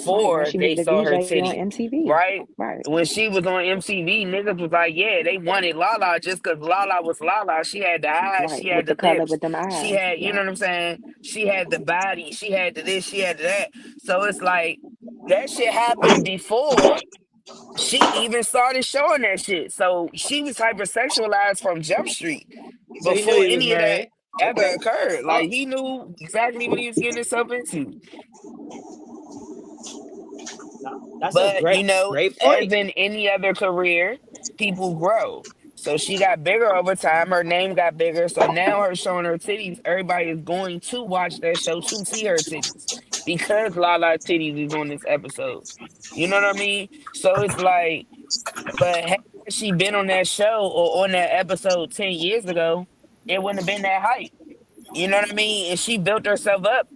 Right, when before she was they the saw her VJ on titty. MTV. Right? Right. When she was on MTV, niggas was like, yeah, they wanted Lala just because Lala was Lala. She had the eyes, Right. she had With the the color lips, with them she eyes. had, you know Yeah. what I'm saying? She had the body, she had the this, she had the that. So it's like that shit happened before she even started showing that shit. So she was hypersexualized from Jump Street So he knew before he was any of that marrying. ever Okay. occurred. Oh, Like he knew exactly what he was getting himself into. no, that's a But great, great as point. in any other career, people grow. So she got bigger over time. Her name got bigger. So now her showing her titties, everybody is going to watch that show to see her titties because Lala titties is on this episode. You know what I mean? So it's like, but had she been on that show or on that episode 10 years ago, it wouldn't have been that hype. You know what I mean? And she built herself up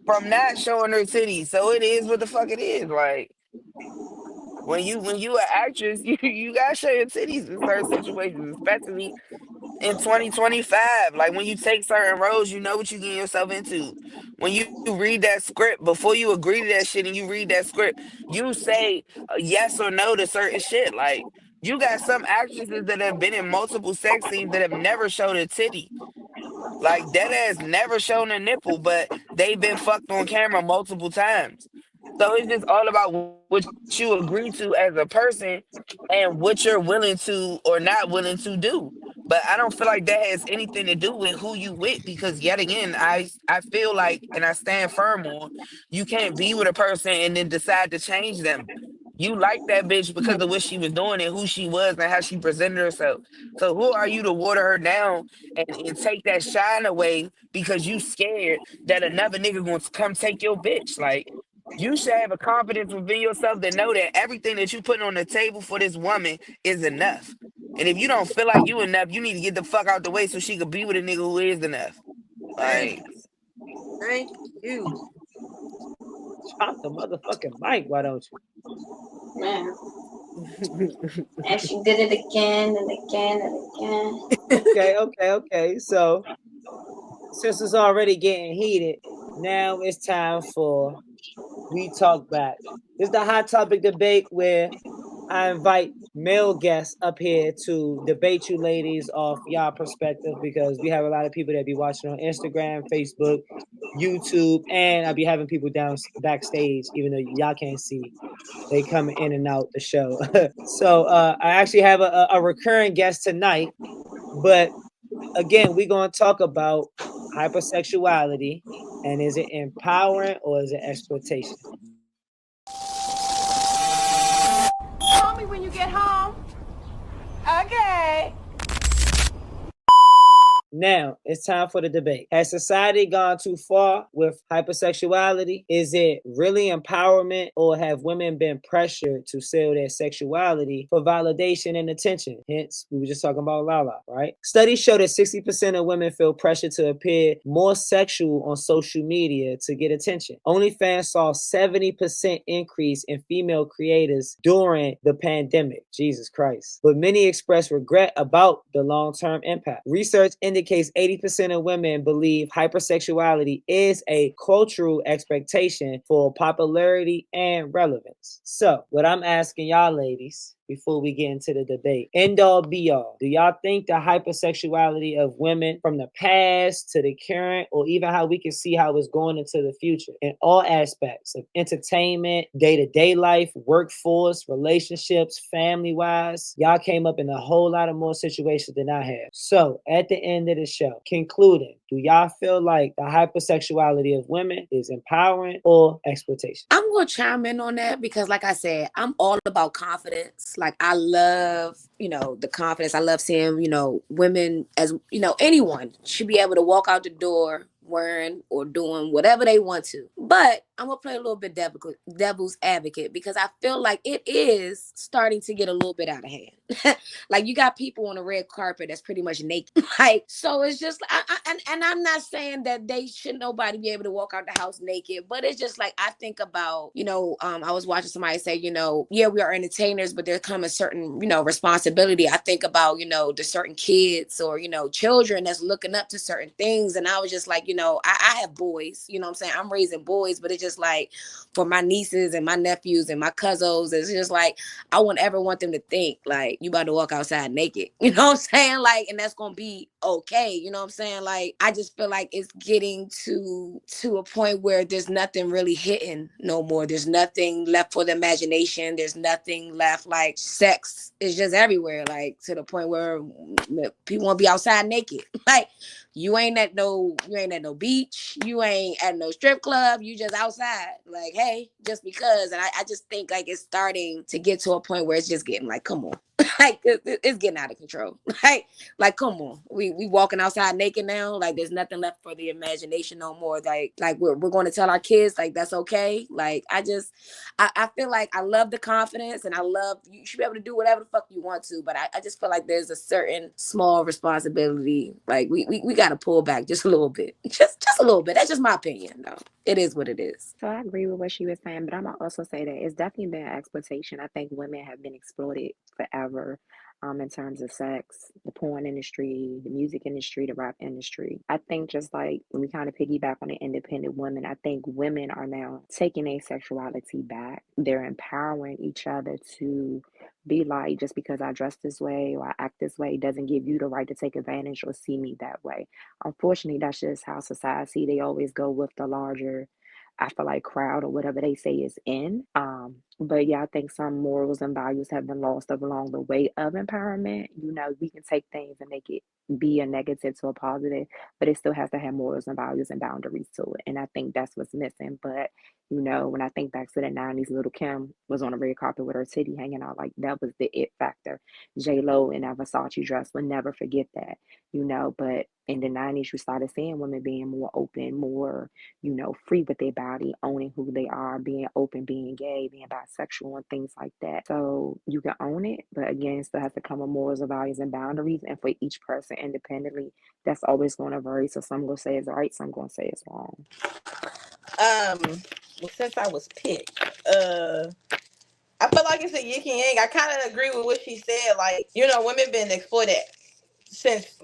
from not showing her titties. So it is what the fuck it is. Like when you an actress, you gotta show your titties in certain situations, especially in 2025. Like when you take certain roles, you know what you getting yourself into. When you read that script, before you agree to that shit and you read that script, you say yes or no to certain shit. Like you got some actresses that have been in multiple sex scenes that have never showed a titty. Like that has never shown a nipple, but they've been fucked on camera multiple times. So it's just all about what you agree to as a person and what you're willing to or not willing to do. But I don't feel like that has anything to do with who you with because yet again, I feel like and I stand firm on you can't be with a person and then decide to change them. You like that bitch because of what she was doing and who she was and how she presented herself. So who are you to water her down and take that shine away because you scared that another nigga gonna come take your bitch? Like, you should have a confidence within yourself to know that everything that you put on the table for this woman is enough. And if you don't feel like you enough, you need to get the fuck out the way so she could be with a nigga who is enough. Like, Thanks. Thank you. Drop the motherfucking mic, why don't you? Man. And she did it again and again and again. Okay. So since it's already getting heated, now it's time for We Talk Back. This is the hot topic debate where I invite male guests up here to debate you ladies off y'all perspective, because we have a lot of people that be watching on Instagram, Facebook, YouTube, and I be having people down backstage, even though y'all can't see. They coming in and out the show. So I actually have a recurring guest tonight, but again, we're going to talk about hypersexuality, and is it empowering or is it exploitation? Call me when you get home. Okay. Now, it's time for the debate. Has society gone too far with hypersexuality? Is it really empowerment, or have women been pressured to sell their sexuality for validation and attention? Hence, we were just talking about Lala, right? Studies show that 60% of women feel pressure to appear more sexual on social media to get attention. OnlyFans saw 70% increase in female creators during the pandemic. Jesus Christ. But many express regret about the long-term impact. Research indicates 80% of women believe hypersexuality is a cultural expectation for popularity and relevance. So, what I'm asking y'all ladies before we get into the debate, end all be all, do y'all think the hypersexuality of women from the past to the current, or even how we can see how it's going into the future in all aspects of entertainment, day-to-day life, workforce, relationships, family-wise, y'all came up in a whole lot of more situations than I have. So at the end of the show, concluding, do y'all feel like the hypersexuality of women is empowering or exploitation? I'm gonna chime in on that because, like I said, I'm all about confidence. Like, I love, the confidence. I love seeing, women, as anyone should be able to walk out the door wearing or doing whatever they want to. But I'm gonna play a little bit devil's advocate, because I feel like it is starting to get a little bit out of hand. Like, you got people on a red carpet that's pretty much naked. Like, so it's just, and I'm not saying that they should nobody be able to walk out the house naked, but it's just like, I think about, I was watching somebody say, yeah, we are entertainers, but there comes a certain, responsibility. I think about, the certain kids or, children that's looking up to certain things. And I was just like, I have boys, what I'm saying? I'm raising boys, but it's just like, for my nieces and my nephews and my cousins, it's just like, I won't ever want them to think like you about to walk outside naked. You know what I'm saying? Like, and that's gonna be okay. You know what I'm saying? Like, I just feel like it's getting to a point where there's nothing really hitting no more. There's nothing left for the imagination. There's nothing left. Like, sex is just everywhere. Like, to the point where people want to be outside naked. Like, you ain't at no beach, you ain't at no strip club, you just outside. Like, hey, just because. And I just think like it's starting to get to a point where it's just getting like, come on. Like, it's getting out of control. Like, come on. We walking outside naked now. Like, there's nothing left for the imagination no more. Like we're going to tell our kids like that's okay. Like, I feel like I love the confidence, and I love, you should be able to do whatever the fuck you want to, but I just feel like there's a certain small responsibility. Like, we got to pull back just a little bit. Just a little bit. That's just my opinion, though. It is what it is. So I agree with what she was saying, but I'm gonna also say that it's definitely been exploitation. I think women have been exploited forever, in terms of sex, the porn industry, the music industry, the rap industry. I think just like when we kind of piggyback on the independent women, I think women are now taking their sexuality back. They're empowering each other to be like, just because I dress this way or I act this way doesn't give you the right to take advantage or see me that way. Unfortunately, that's just how society, they always go with the larger I feel like crowd or whatever they say is in. But yeah, I think some morals and values have been lost along the way of empowerment. You know, we can take things and make it be a negative to a positive, but it still has to have morals and values and boundaries to it. And I think that's what's missing. But you know, when I think back to the 90s, Little Kim was on a red carpet with her titty hanging out. Like, that was the it factor. J Lo in that Versace dress, would never forget that, you know. But in the 90s, you started seeing women being more open, more, you know, free with their body, owning who they are, being open, being gay, being bisexual, and things like that. So you can own it, but again, it still has to come with morals and values and boundaries. And for each person independently, that's always going to vary. So some going to say it's right, some going to say it's wrong. Well, since I was picked, I feel like it's a yin and yang. I kind of agree with what she said. Like, you know, women been exploited since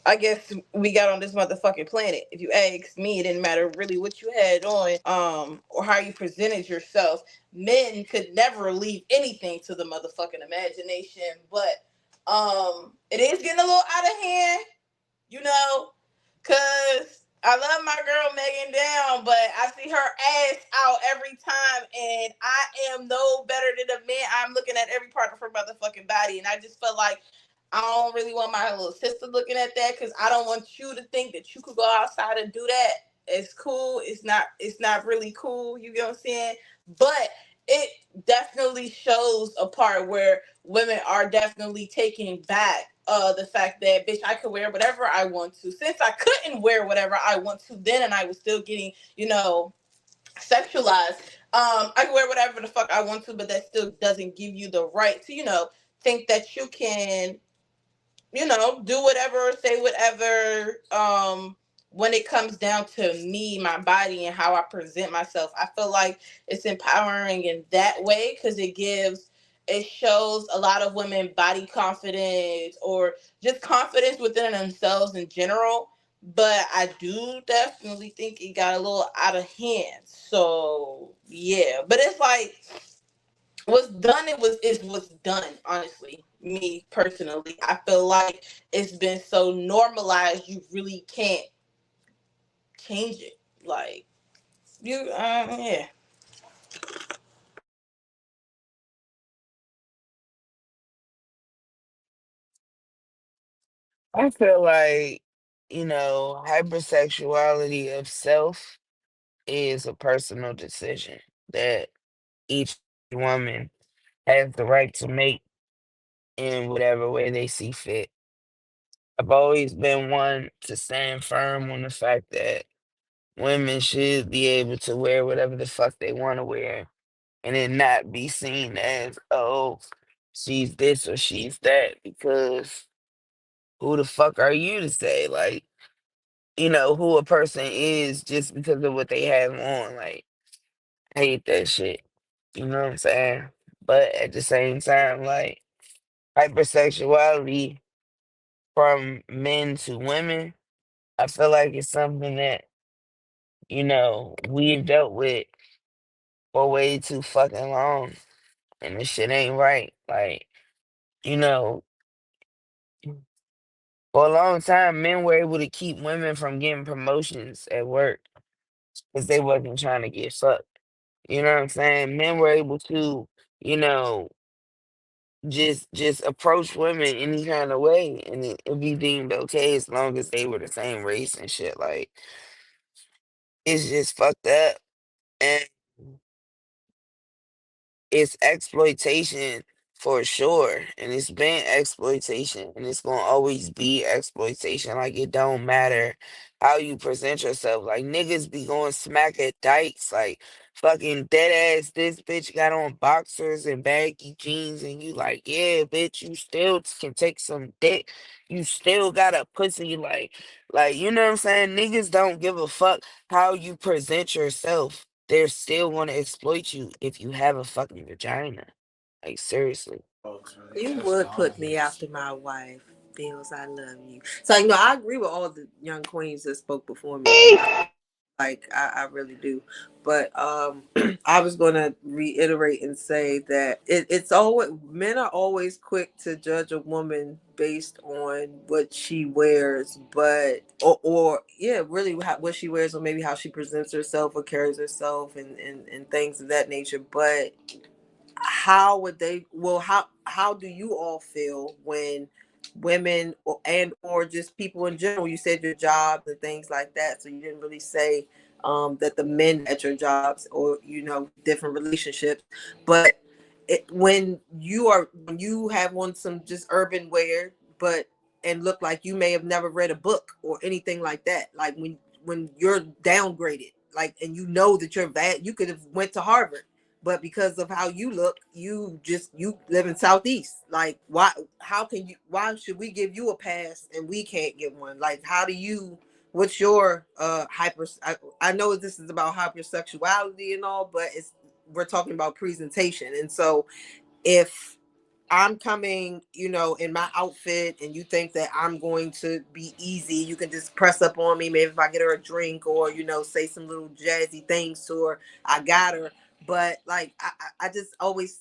I guess we got on this motherfucking planet. If you ask me, it didn't matter really what you had on, or how you presented yourself. Men could never leave anything to the motherfucking imagination. But it is getting a little out of hand, you know, cause I love my girl Megan Down, but I see her ass out every time, and I am no better than a man. I'm looking at every part of her motherfucking body, and I just felt like I don't really want my little sister looking at that, because I don't want you to think that you could go outside and do that. It's cool. It's not. It's not really cool. You get what I'm saying? But it definitely shows a part where women are definitely taking back the fact that, bitch, I could wear whatever I want to. Since I couldn't wear whatever I want to then, and I was still getting, you know, sexualized, I can wear whatever the fuck I want to, but that still doesn't give you the right to, you know, think that you can, you know, do whatever, say whatever. When it comes down to me, my body, and how I present myself, I feel like it's empowering in that way, because it shows a lot of women body confidence, or just confidence within themselves in general. But I do definitely think it got a little out of hand. So yeah, but it's like, what's done, it was is what's done. Honestly, me personally, I feel like it's been so normalized, you really can't change it. Like, you yeah. I feel like, hypersexuality of self is a personal decision that each woman has the right to make in whatever way they see fit. I've always been one to stand firm on the fact that women should be able to wear whatever the fuck they want to wear, and it not be seen as, oh, she's this or she's that, because who the fuck are you to say, like, who a person is just because of what they have on? Like, I hate that shit. You know what I'm saying? But at the same time, like, hypersexuality from men to women, I feel like it's something that, we've dealt with for way too fucking long. And this shit ain't right. Like, you know, for a long time, men were able to keep women from getting promotions at work because they wasn't trying to get fucked. You know what I'm saying? Men were able to, you know, just approach women any kind of way, and it'd be deemed okay as long as they were the same race and shit. Like, it's just fucked up. And it's exploitation for sure, and it's been exploitation, and it's gonna always be exploitation. Like, it don't matter how you present yourself. Like, niggas be going smack at dykes, like, fucking dead ass. This bitch got on boxers and baggy jeans, and you like, yeah, bitch, you still can take some dick. You still got a pussy, like, you know what I'm saying? Niggas don't give a fuck how you present yourself. They're still gonna exploit you if you have a fucking vagina. Like, seriously. You would put me after my wife. Bills, I love you. So, I agree with all the young queens that spoke before me. Like I really do. But I was gonna reiterate and say that it's always, men are always quick to judge a woman based on what she wears, but or yeah, really what she wears, or maybe how she presents herself or carries herself, and things of that nature. But how would they, well, how do you all feel when women or just people in general, you said your jobs and things like that, so you didn't really say that the men at your jobs, or different relationships, but when you have on some just urban wear, but and look like you may have never read a book or anything like that, like when you're downgraded, like, and that you could have went to Harvard, but because of how you look, you live in Southeast. Like, why should we give you a pass and we can't get one? Like, what's your I know this is about hypersexuality and all, but we're talking about presentation. And so if I'm coming, in my outfit, and you think that I'm going to be easy, you can just press up on me. Maybe if I get her a drink, or, say some little jazzy things to her, I got her. But like, I just always,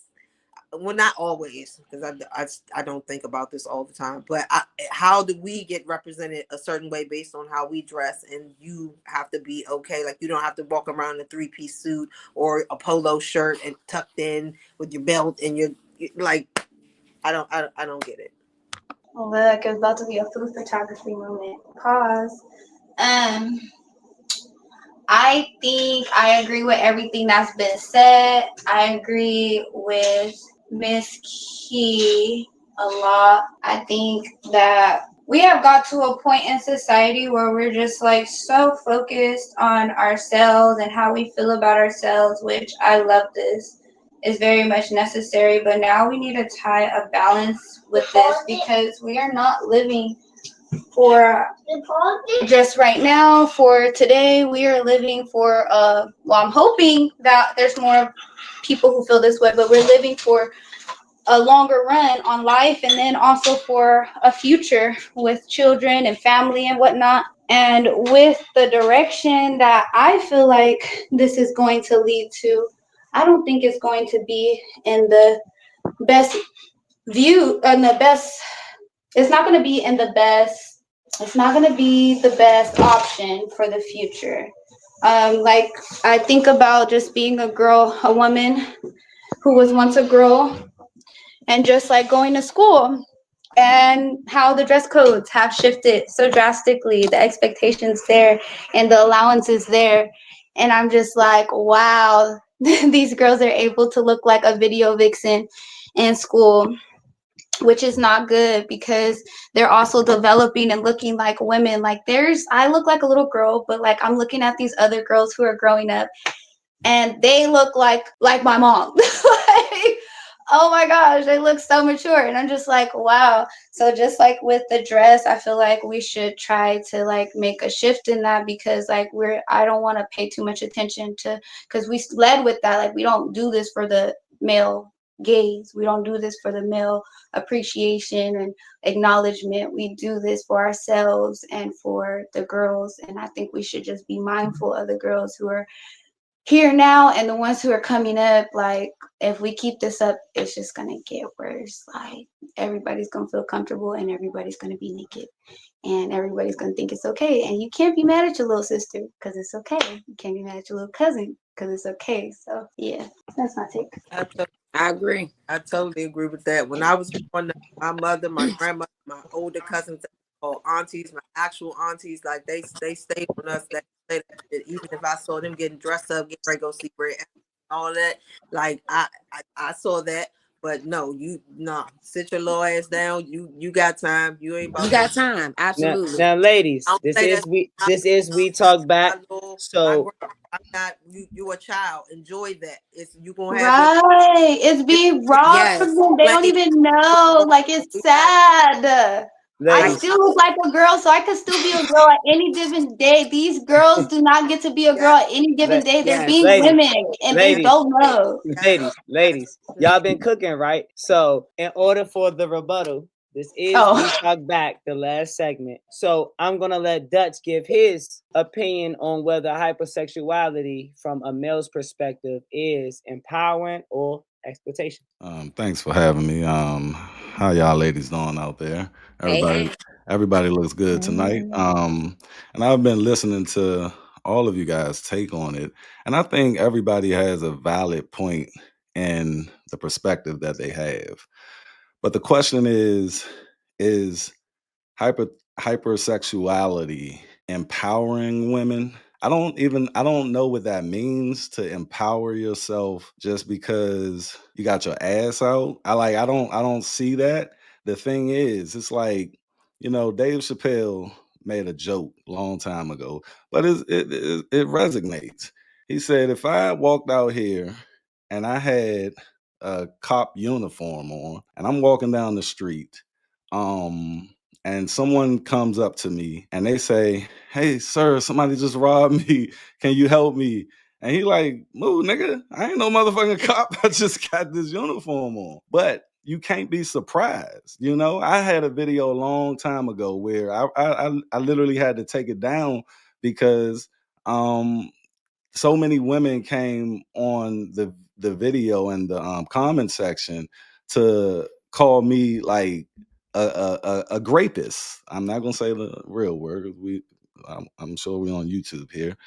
well, not always, because I don't think about this all the time, but how do we get represented a certain way based on how we dress? And you have to be okay. Like, you don't have to walk around in a 3-piece suit or a polo shirt and tucked in with your belt and your, like, I don't get it. Look, it's about to be a food photography moment. Pause. Um, I think I agree with everything that's been said. I agree with Miss Key a lot. I think that we have got to a point in society where we're just like so focused on ourselves and how we feel about ourselves, which I love this. Is very much necessary, but now we need to tie a balance with this, because we are not living for just right now, for today. We are living for I'm hoping that there's more people who feel this way, but we're living for a longer run on life, and then also for a future with children and family and whatnot. And with the direction that I feel like this is going to lead to, I don't think it's going to be in the best view, and the best, it's not going to be in the best, it's not going to be the best option for the future. Like, I think about just being a girl, a woman who was once a girl, and just like going to school, and how the dress codes have shifted so drastically, the expectations there and the allowances there. And I'm just like, wow, these girls are able to look like a video vixen in school, which is not good, because they're also developing and looking like women. Like, I look like a little girl, but like I'm looking at these other girls who are growing up, and they look like my mom. Like, oh my gosh, they look so mature, and I'm just like, wow. So just like with the dress, I feel like we should try to like make a shift in that, because like I don't want to pay too much attention to, because we led with that, like we don't do this for the male gaze, we don't do this for the male appreciation and acknowledgement, we do this for ourselves and for the girls. And I think we should just be mindful of the girls who are here now and the ones who are coming up. Like, if we keep this up, it's just gonna get worse. Like, everybody's gonna feel comfortable, and everybody's gonna be naked, and everybody's gonna think it's okay. And you can't be mad at your little sister because it's okay. You can't be mad at your little cousin because it's okay. So yeah, that's my take. I agree. I totally agree with that. When I was growing up, my mother, my grandmother, my older cousins, or aunties, my actual aunties, like they stayed on us. They stayed, even if I saw them getting dressed up, getting ready to go sleep, all that. Like, I saw that. But no, sit your little ass down. You got time. You ain't You about to. got time, Now, absolutely. now, ladies, Don't say that. this is we talk My back. little, my So grand, I'm not. You a child. Enjoy that. It's you gonna have your Right, it's being robbed from Yes. them. They don't play. even know. Like, it's You got sad. I like ladies, still look like a girl, so I could still be a girl at any given day. These girls do not get to be a girl got at any given la- day. They're Yes. being ladies, women, and they ladies, don't know. got ladies, y'all been cooking, right? So in order for the rebuttal, This is Oh, We Talk Back, the last segment. So I'm gonna let Dutch give his opinion on whether hypersexuality from a male's perspective is empowering or exploitation. Thanks for having me. How y'all ladies doing out there? Hey, Everybody, hey. everybody looks good tonight. Mhm. And I've been listening to all of you guys' take on it, and I think everybody has a valid point in the perspective that they have. But the question is hyper hypersexuality empowering women? I don't know what that means, to empower yourself just because you got your ass out. I don't see that. The thing is, it's like, Dave Chappelle made a joke a long time ago, but it resonates. He said, if I walked out here and I had a cop uniform on and I'm walking down the street, um and someone comes up to me and they say, "Hey, sir, somebody just robbed me. Can you help me?" And he like, "Move, nigga. I ain't no motherfucking cop. I just got this uniform on." But you can't be surprised. I had a video a long time ago where I literally had to take it down because um so many women came on the video and the comment section to call me like a grapist. I'm not gonna say the real word. I'm sure we're on YouTube here,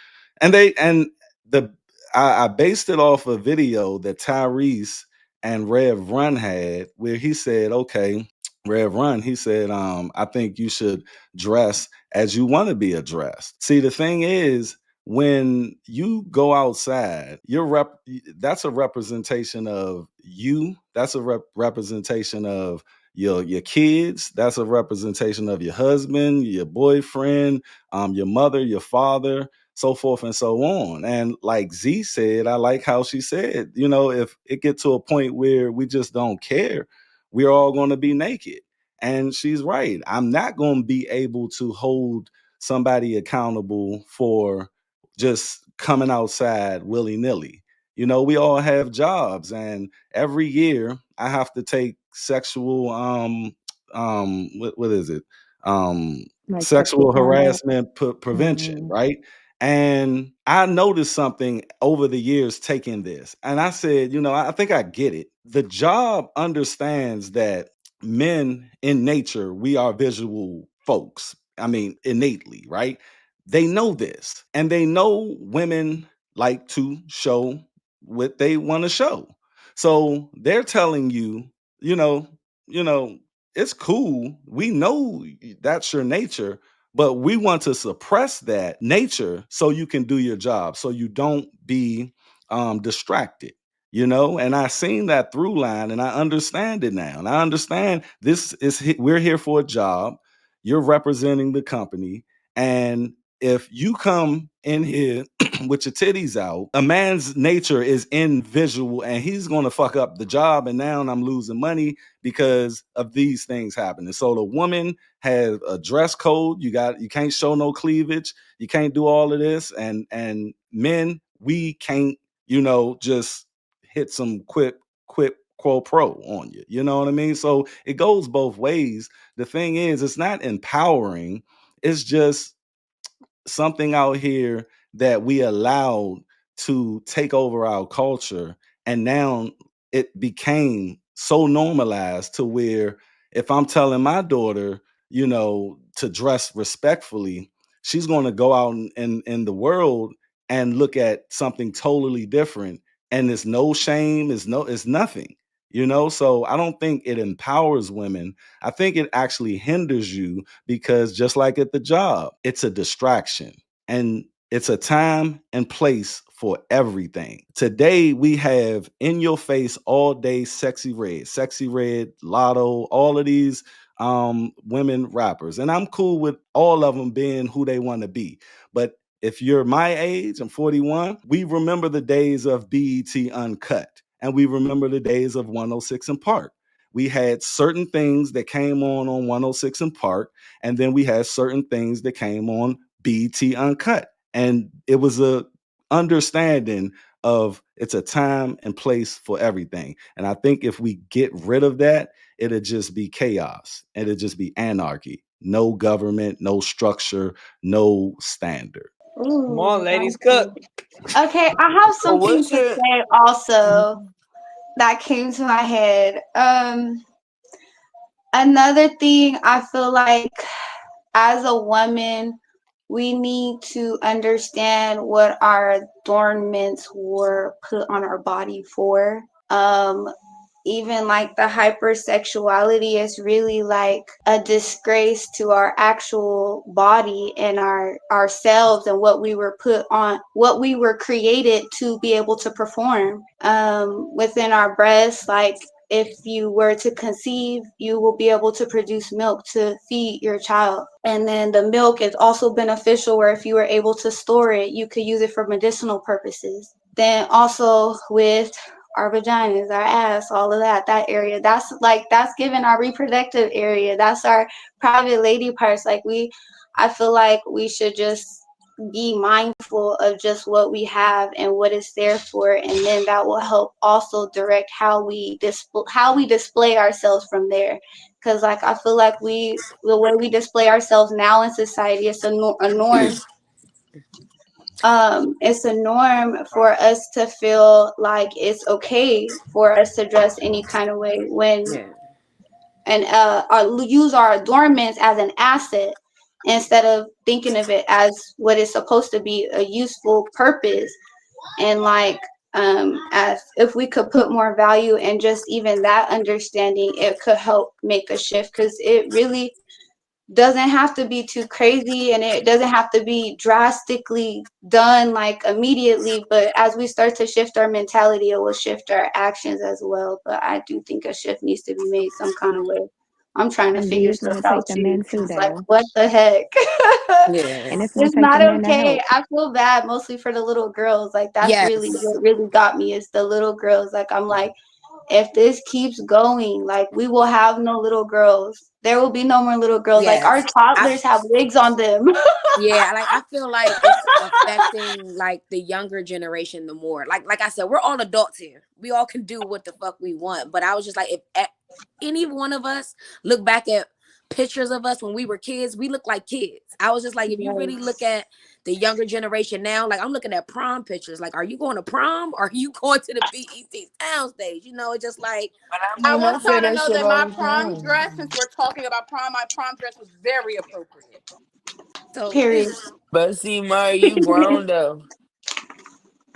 and the I based it off a video that Tyrese and Rev Run had, where he said, "Okay, Rev Run," he said, "I think you should dress as you want to be addressed." See, the thing is, when you go outside, that's a representation of you. That's a representation of your kids. That's a representation of your husband, your boyfriend, your mother, your father, so forth and so on. And like Z said, I like how she said, if it get to a point where we just don't care, we're all going to be naked. And she's right. I'm not going to be able to hold somebody accountable for just coming outside willy-nilly. We all have jobs, and every year I have to take sexual what is it? Like sexual Sexual conduct. harassment prevention, Mm. right? And I noticed something over the years taking this. And I said, I think I get it. The job understands that men in nature, we are visual folks. I mean, innately, right? They know this, and they know women like to show what they want to show. So they're telling you, you know, you know, it's cool. We know that's your nature, but we want to suppress that nature so you can do your job, so you don't be distracted. And I seen that through line, and I understand it now. And I understand we're here for a job. You're representing the company, and if you come in here with your titties out, a man's nature is in visual, and he's going to fuck up the job. And now I'm losing money because of these things happening. So the woman has a dress code. You can't show no cleavage. You can't do all of this. And men, we can't, just hit some quick quo pro on you. You know what I mean? So it goes both ways. The thing is, it's not empowering. It's just something out here that we allowed to take over our culture, and now it became so normalized to where if I'm telling my daughter, to dress respectfully, she's going to go out in the world and look at something totally different, and there's no shame, it's nothing. So I don't think it empowers women. I think it actually hinders you, because just like at the job, it's a distraction, and it's a time and place for everything. Today we have in your face all day Sexy Red, Lotto, all of these women rappers. And I'm cool with all of them being who they want to be. But if you're my age, I'm 41, we remember the days of BET Uncut, and we remember the days of 106 in Park. We had certain things that came on 106 in Park, and then we had certain things that came on BT Uncut. And it was a understanding of it's a time and place for everything. And I think if we get rid of that, it'll just be chaos. It'll just be anarchy. No government, no structure, no standard. Come on, Ooh, ladies, that's cook. okay. I have Well, something what's to your say also that came to my head. Another thing I feel like as a woman, we need to understand what our adornments were put on our body for. Um, Even like the hypersexuality is really like a disgrace to our actual body and our ourselves and what we were put on, what we were created to be able to perform within our breasts. Like if you were to conceive, you will be able to produce milk to feed your child. And then the milk is also beneficial where if you were able to store it, you could use it for medicinal purposes. Then also with our vaginas, our ass, all of that, that area. That's given our reproductive area. That's our private lady parts. I feel like we should just be mindful of just what we have and what it's there for, and then that will help also direct how we display ourselves from there. Because like I feel like the way we display ourselves now in society is a norm. It's a norm for us to feel like it's okay for us to dress any kind of way when Yeah. and or use our adornments as an asset instead of thinking of it as what is supposed to be a useful purpose. And like as if we could put more value in just even that understanding, it could help make a shift because it really doesn't have to be too crazy and it doesn't have to be drastically done like immediately, but as we start to shift our mentality it will shift our actions as well. But I do think a shift needs to be made some kind of way. I'm trying to And figure D's stuff gonna out take the too men too, because like though. what the heck. yeah. And it's gonna It's take the not men to okay. help. I feel bad mostly for the little girls. Like that's really Yes. what really got me is the little girls. Like I'm like, if this keeps going, like we will have no little girls. There will be no more little girls. Like our Yes. I toddlers have wigs on them. Yeah, like I feel like it's affecting like the younger generation the more. Like I said, we're all adults here. We all can do what the fuck we want. But I was just like, if any one of us look back at pictures of us when we were kids, we look like kids. I was just like, if you really look Yes. at the younger generation now, like I'm looking at prom pictures. Like, are you going to prom? Or are you going to the BET sound stage? You know, it's just like But I I mean, I want say y'all to that know shit that all my the prom time. dress, since we're talking about prom, my prom dress was very appropriate. so. Period. But see, Mari, you grown though.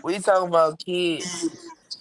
We talking about kids.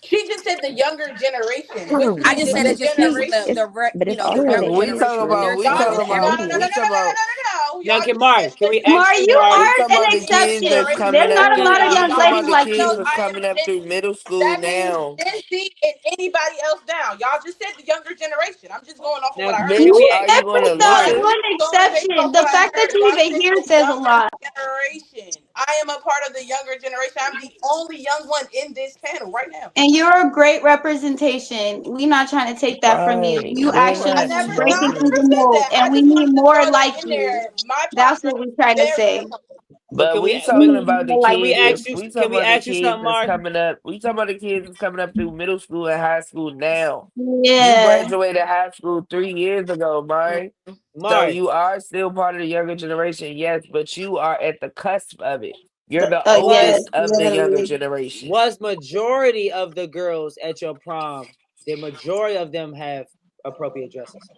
She just said the younger generation, which I means just that said But the it it's just fits it's generation. it's but you it's know, all the younger relative We to talking generation when about, they're experience we Y'all though, seeing talking just like no about, no no no everything. no we no talking no no about, no no no. Y'all Young just said Kimari, can the we ask Mar, you, you Mari? we are talking an about the kids exception. that's generation. coming There's up not a No, lot through. of no, We young y'all talking need about ladies the to like kids know that's you. I am coming up Gen through Z. middle school That means now. Gen Z and anybody else down. Y'all just said the younger generation. I'm just going off of what Now, I heard can y'all we Bitch, say. are you Listen gonna though, I'm Mari? you're listen? just an going based off exception. what The I fact that heard. you Y'all even said here the says a younger lot. generation. I am a part of the younger generation. I'm the only young one in this panel right now. And you're a great representation. We're not trying to take that from you. Right. You We're I actually not never, no, I breaking through never the struggling. said mold, that. and I we just need wanted to more throw that like in you. there. My prom That's dress what we're was trying to very say. appropriate. But But can we? we We But talking need about the more like can we kids you. ask that you? we talking Can we about the ask you kids something, that's Mari? coming up. We talking about the kids that's coming up through middle school and high school now. You Yeah. graduated high school 3 years ago, Mari. So Mari, you are still part of the younger generation, yes, but you are at the cusp of it. You're the Yes, was oldest of the younger literally. generation. was majority of the girls at your prom? The majority of them have appropriate dresses.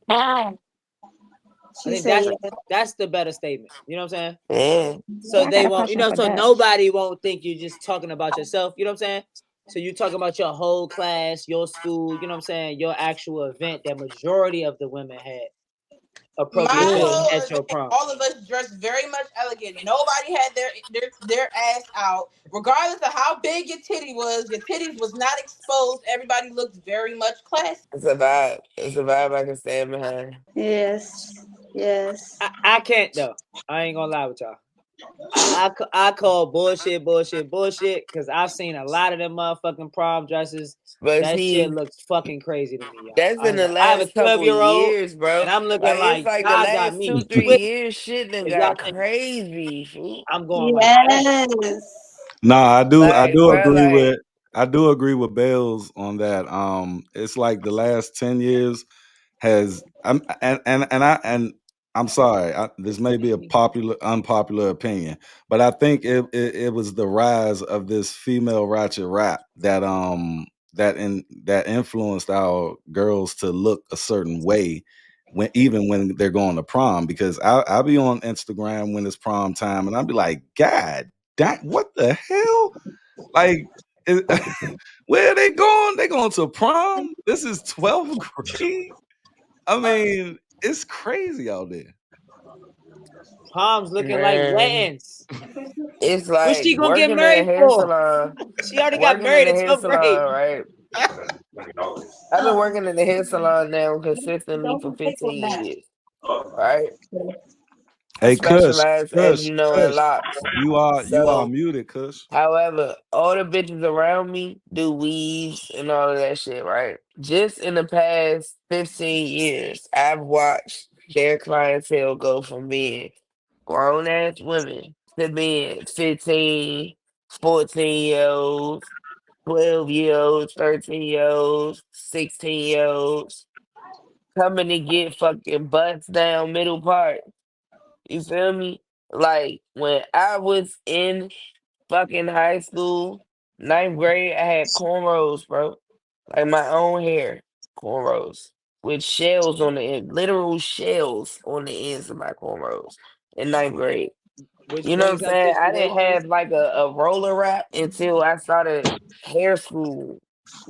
Ah. I She think said, that's the better statement. You know what I'm saying? Yeah. yeah. So I got they a won't, question for so Dutch. nobody won't think you're just talking about yourself. You know what I'm saying? So you talking about your whole class, your school. You know what I'm saying? Your actual event. That majority of the women had appropriate My Yeah. dresses whole at your event, prom. all of us dressed very much elegant. Nobody had their ass out. Regardless of how big your titties was not exposed. Everybody looked very much classy. It's a vibe. It's a vibe I can stand behind. Yes. Yes. I can't though. I ain't gonna lie with y'all. I call bullshit, bullshit, bullshit, because I've seen a lot of them motherfucking prom dresses. But That shit see, looks fucking crazy to me, y'all. that's in the I have a last 12-year-old couple year old, years, bro. and I'm looking Like it's like like the y'all got last me two, three twisted. years, shit done If y'all got think crazy, fool. I'm going like that, Yes. Nah, I Like, do bro, agree like, with I do agree with Bells on that. It's like the last 10 years has and I'm sorry, this may be a unpopular opinion, but I think it was the rise of this female ratchet rap that influenced our girls to look a certain way when even when they're going to prom. Because I'll be on Instagram when it's prom time and I'll be like, God, what the hell? Like, it, where are they going? They going to prom? This is 12th grade. I mean, it's crazy out there. Palms looking like man, weddings. it's What like she gonna get married for? She already got working in married the in hair 12th grade. salon, right? I've been working in the hair salon now consistently for 15 years, right? I Hey, specialize, as you know, in Kush, locks. you are So, muted, Kush. however, all the bitches around me do weaves and all of that shit, right? Just in the past 15 years, I've watched their clientele go from being grown ass women to being 15, 14-year olds, 12-year olds, 13-year olds, 16-year olds, coming to get fucking butts down middle part. You feel me? Like when I was in fucking high school, ninth grade, I had cornrows, bro. Like my own hair, cornrows with shells on the end, literal shells on the ends of my cornrows in ninth grade. Which You know what I'm brings up saying? I didn't situations. have like a roller wrap until I started hair school.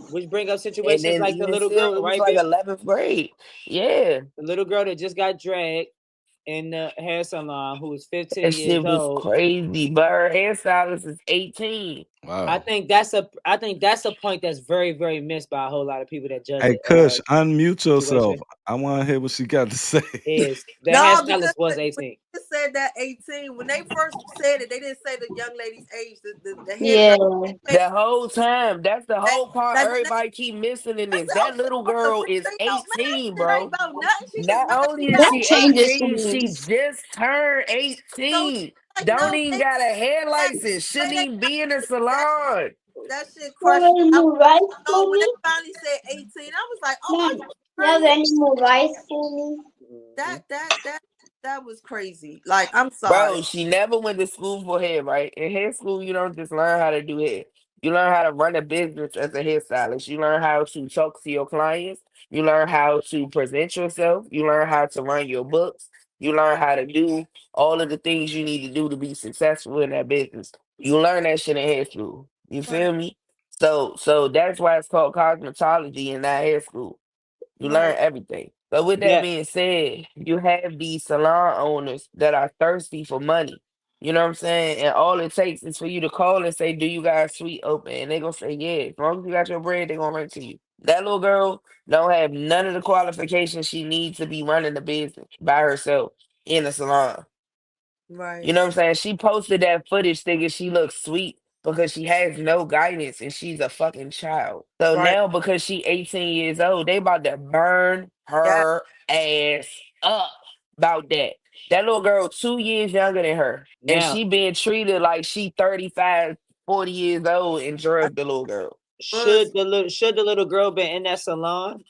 Which bring up And situations then like the even little still, girl, it was right, like Bill? 11th grade. Yeah. The little girl that just got dragged in the hair salon, who was 15 That years shit was old. crazy. But her hairstylist is 18. I Wow. think that's a point that's very, very missed by a whole lot of people that judge Hey, a Kush, unmute yourself. situation. I want to hear what she got to say. Is the No, because hairstylist was when 18. they said that 18, when they first said it, they didn't say the young lady's age. The Yeah. hairdresser said The whole time. That's the that, whole part that everybody keep missing in that's this. the That whole shit. little What the girl is 15 don't man, 18, shit ain't bro. about nothing. She just Not mad she only is got That she dragged. changes 18, things. she just turned So 18. like Don't no even they got a hair that license. way Shouldn't they even be in a that salon. that shit Have crushed me. any I was more rice no for when they me? finally said 18, I was like, oh, No. are you You have serious? any more rice for me? That that that that was crazy. Like I'm sorry. Bro, she never went to school for hair, right? In hair school, you don't just learn how to do hair. You learn how to run a business as a hairstylist. You learn how to talk to your clients. You learn how to present yourself. You learn how to run your books. You learn how to do all of the things you need to do to be successful in that business. You learn that shit in hair school. You Right, feel me? So that's why it's called cosmetology and not hair school. You learn right, everything. But with that Yeah. being said, you have these salon owners that are thirsty for money. You know what I'm saying? And all it takes is for you to call and say, "Do you guys suite open?" And they're gonna say, "Yeah." As long as you got your bread, they're gonna rent to you. That little girl don't have none of the qualifications she needs to be running the business by herself in a salon. right. You know what I'm saying? She posted that footage thinking she looks sweet because she has no guidance and she's a fucking child. So Right. now because she 18 years old, they about to burn Yeah. her ass up about that. That little girl 2 years younger than her. And Now, she being treated like she 35, 40 years old and I drugged the little girl. was should the little girl been in that salon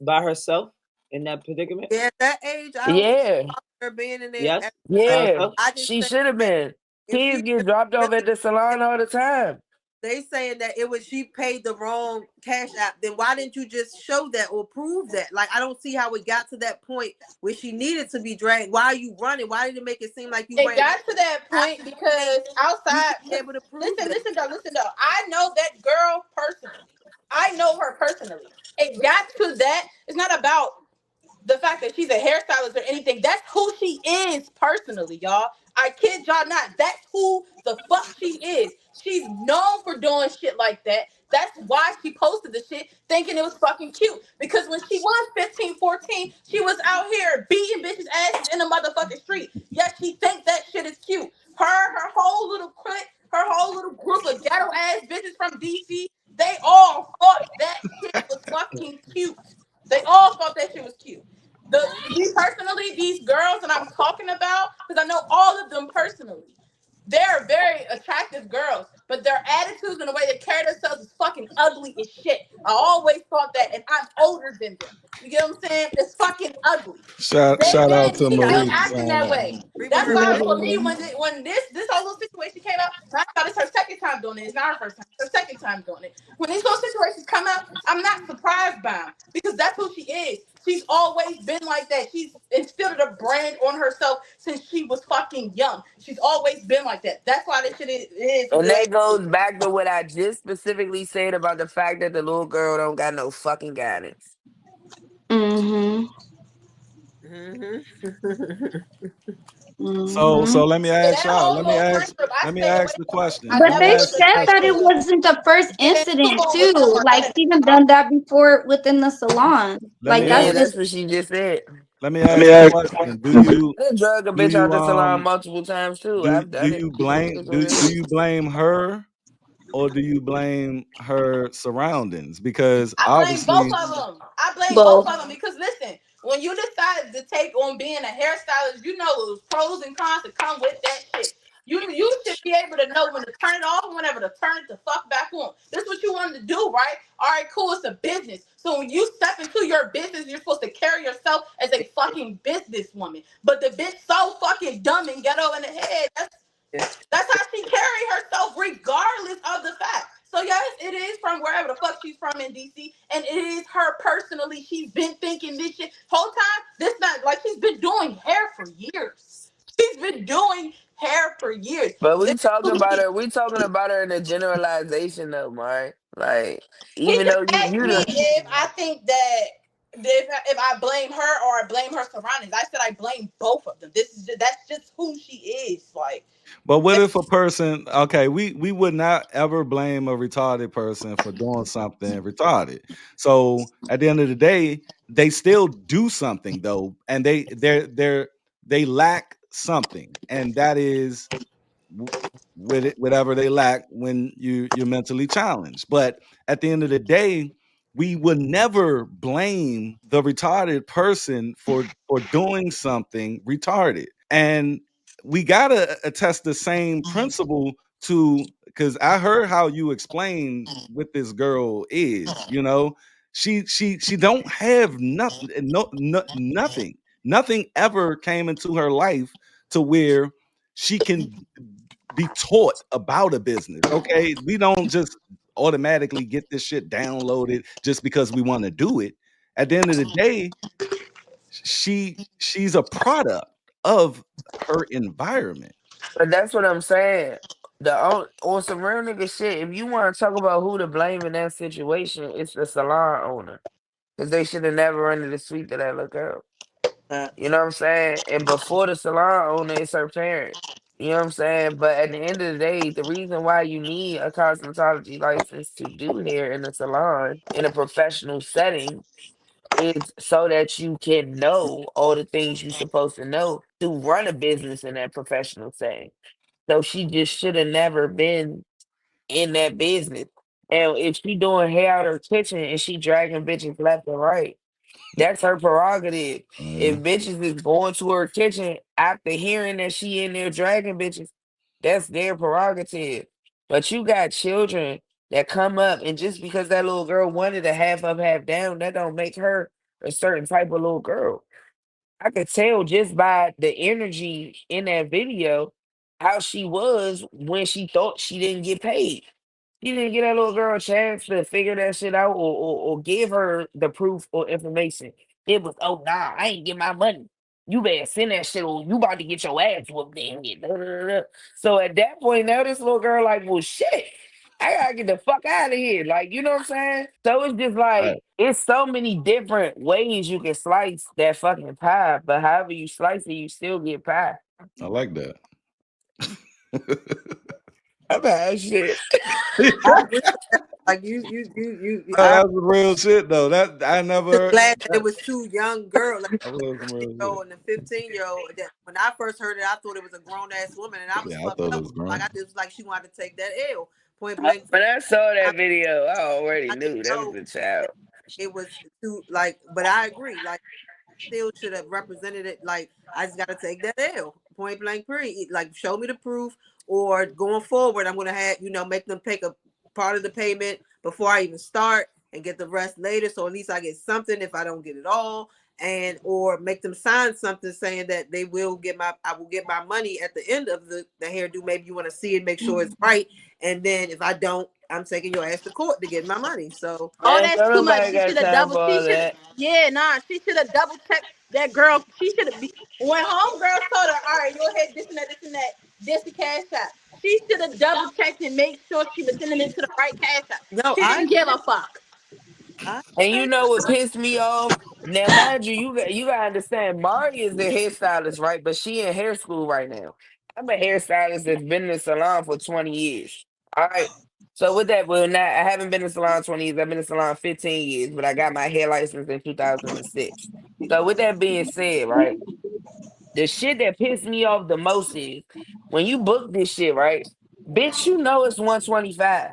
by herself in that predicament? yeah, at that age, I don't see Yeah. her being in there Yes, every by night. Yeah. herself. I just She think should have that been. if Kids she get dropped off really at the salon all the time. they saying that it was she paid the wrong cash app, then why didn't you just show that or prove that? Like I don't see how it got to that point where she needed to be dragged. Why are you running? Why did it make it seem like you It ran got to that after point you paid? because You outside, should be able to prove listen, that. listen though. I know that girl personally. I know her personally. It got to that. It's not about the fact that she's a hairstylist or anything. That's who she is personally, y'all. I kid y'all not. That's who the fuck she is. She's known for doing shit like that. That's why she posted the shit thinking it was fucking cute. Because when she was 15, 14, she was out here beating bitches' asses in the motherfucking street. Yet she think that shit is cute. Her whole little clique, her whole little group of ghetto ass bitches from DC, they all thought that shit was fucking cute. They all thought that shit was cute. Me personally, these girls that I'm talking about, because I know all of them personally, they're very attractive girls. but their attitudes and the way they carry themselves is fucking ugly as shit. I always thought that, and I'm older than them. You get what I'm saying? It's fucking ugly. They Shout out men to need to I be Marie for acting saying that that. way. agree with That's her why there. for me, when this whole little situation came out, I thought it's her second time doing it. It's not her first time. It's her second time doing it. When these little situations come out, I'm not surprised by them because that's who she is. She's always been like that. She's instilled a brand on herself since she was fucking young. She's always been like that. That's why this shit is And the way that it goes is. back to what I just specifically said about the fact that the little girl don't got no fucking guidance. Mhm. So Mhm. let me Yeah, ask that y'all. whole little friend group, I Let me stay away ask the from them. question. I But Let me never they was ask the the said type that question. it to wasn't the first get into incident it with too. Like none she of even them. done that before within the salon. Let Like me that's Yeah, ask just that's what she just said. let me ask the question. I done drug a Do bitch out you the salon multiple times too. I've do done it. you So blame it is what it do is. you blame her or do you blame her surroundings? Because I blame both obviously, of them. I blame both both. of them because listen, when you decided to take on being a hairstylist, you know it was pros and cons that come with that shit. You should be able to know when to turn it off and whenever to turn it the fuck back on. This is what you wanted to do, right? All right, cool. It's a business. So when you step into your business, you're supposed to carry yourself as a fucking businesswoman. But the bitch so fucking dumb and ghetto in the head. That's how she carry herself, regardless of the fact. So yes, it is from wherever the fuck she's from in DC, and it is her personally. She's been thinking this shit whole time. This not like she's been doing hair for years. She's been doing hair for years. But This we is talking who about she. her. We talking about her in a generalization though, Mari. Like He even just though asked you me the if I think that if I blame her or I blame her surroundings. I said I blame both of them. That's just who she is. Like but what if a person, okay, we would not ever blame a retarded person for doing something retarded. So at the end of the day, they still do something though, and they lack something, and that is w- with it, whatever they lack when you're mentally challenged. But at the end of the day, we would never blame the retarded person for doing something retarded. And we gotta attest the same principle to, because I heard how you explain what this girl is. You know, she don't have nothing, nothing, nothing ever came into her life to where she can be taught about a business. Okay, we don't just automatically get this shit downloaded just because we want to do it. At the end of the day, she's a product of her environment. but that's what I'm saying. On some real nigga shit, if you want to talk about who to blame in that situation, it's the salon owner. Because they should have never rented the suite to that look out. You know what I'm saying? And before the salon owner, it's her parent. You know what I'm saying? But at the end of the day, the reason why you need a cosmetology license to do hair in a salon in a professional setting is so that you can know all the things you're supposed to know to run a business in that professional setting. So she just should have never been in that business. And if she doing hair out her kitchen and she dragging bitches left and right, that's her prerogative. If Mhm. bitches is going to her kitchen after hearing that she in there dragging bitches, that's their prerogative. But you got children that come up, and just because that little girl wanted a half up, half down, that don't make her a certain type of little girl. I could tell just by the energy in that video how she was when she thought she didn't get paid. She didn't get that little girl a chance to figure that shit out or give her the proof or information. It was, oh nah, I ain't get my money. You better send that shit or you about to get your ass whooped in here. Da, da, da, da. So at that point now this little girl like, well shit. I gotta get the fuck out of here. Like, you know what I'm saying? So it's just Right. like it's so many different ways you can slice that fucking pie, but however you slice it, you still get pie. I like that. I'm bad shit. I agree with that. Like you No, I that's some real shit though. That I just never. glad that it was two young girls, like That was some real year shit. old and a 15-year-old. That when I first heard it, I thought it was a grown ass woman, and I was Yeah, I fucked thought it up. was Like grown. I just was like she wanted to take that L, point blank. When I saw I, that video, I already I didn't knew that was know a child. that it was too like. But I agree. Like still should have represented it. Like I just got to take that L. point blank period. Like, show me the proof, or going forward, I'm gonna have make them take a part of the payment before I even start and get the rest later. So at least I get something if I don't get it all, and or make them sign something saying that I will get my money at the end of the hairdo. Maybe you want to see it, make sure it's right, and then if I don't, I'm taking your ass to court to get my money. So Oh, Man, that's don't too much. nobody She got should have time double. for She all should have. that. Yeah, nah. She should have double checked that girl. She should have be when homegirls told her, "All right, you'll hit this and that, this and that, this the cash app." She should have double checked and made sure she was sending it to the right cash app. no, She didn't give a fuck. I And you know what pissed me off? Now, mind you, you gotta understand, Mari is the hairstylist, right? But she in hair school right now. I'm a hairstylist that's been in the salon for 20 years. All right. So with that, well, now I haven't been in the salon 20 years. I've been in the salon 15 years, but I got my hair license in 2006. So with that being said, right, the shit that pissed me off the most is when you book this shit, right? Bitch, you know it's 125.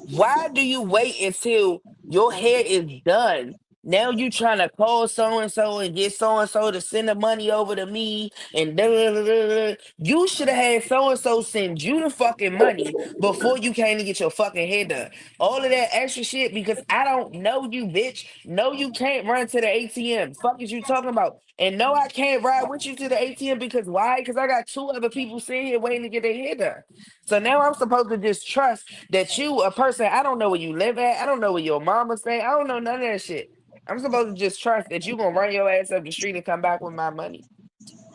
Why do you wait until your hair is done? Now you trying to call so and get so and so to send the money over to me and da, da, da, da, da. You should have had so and so send you the fucking money before you came to get your fucking hair done. All of that extra shit because I don't know you, bitch. No, you can't run to the ATM. Fuck is you talking about? And no, I can't ride with you to the ATM because why? Because I got two other people sitting here waiting to get their hair done. So now I'm supposed to just trust that you, a person, I don't know where you live at. I don't know where your mama stay. I don't know none of that shit. I'm supposed to just trust that you gonna run your ass up the street and come back with my money.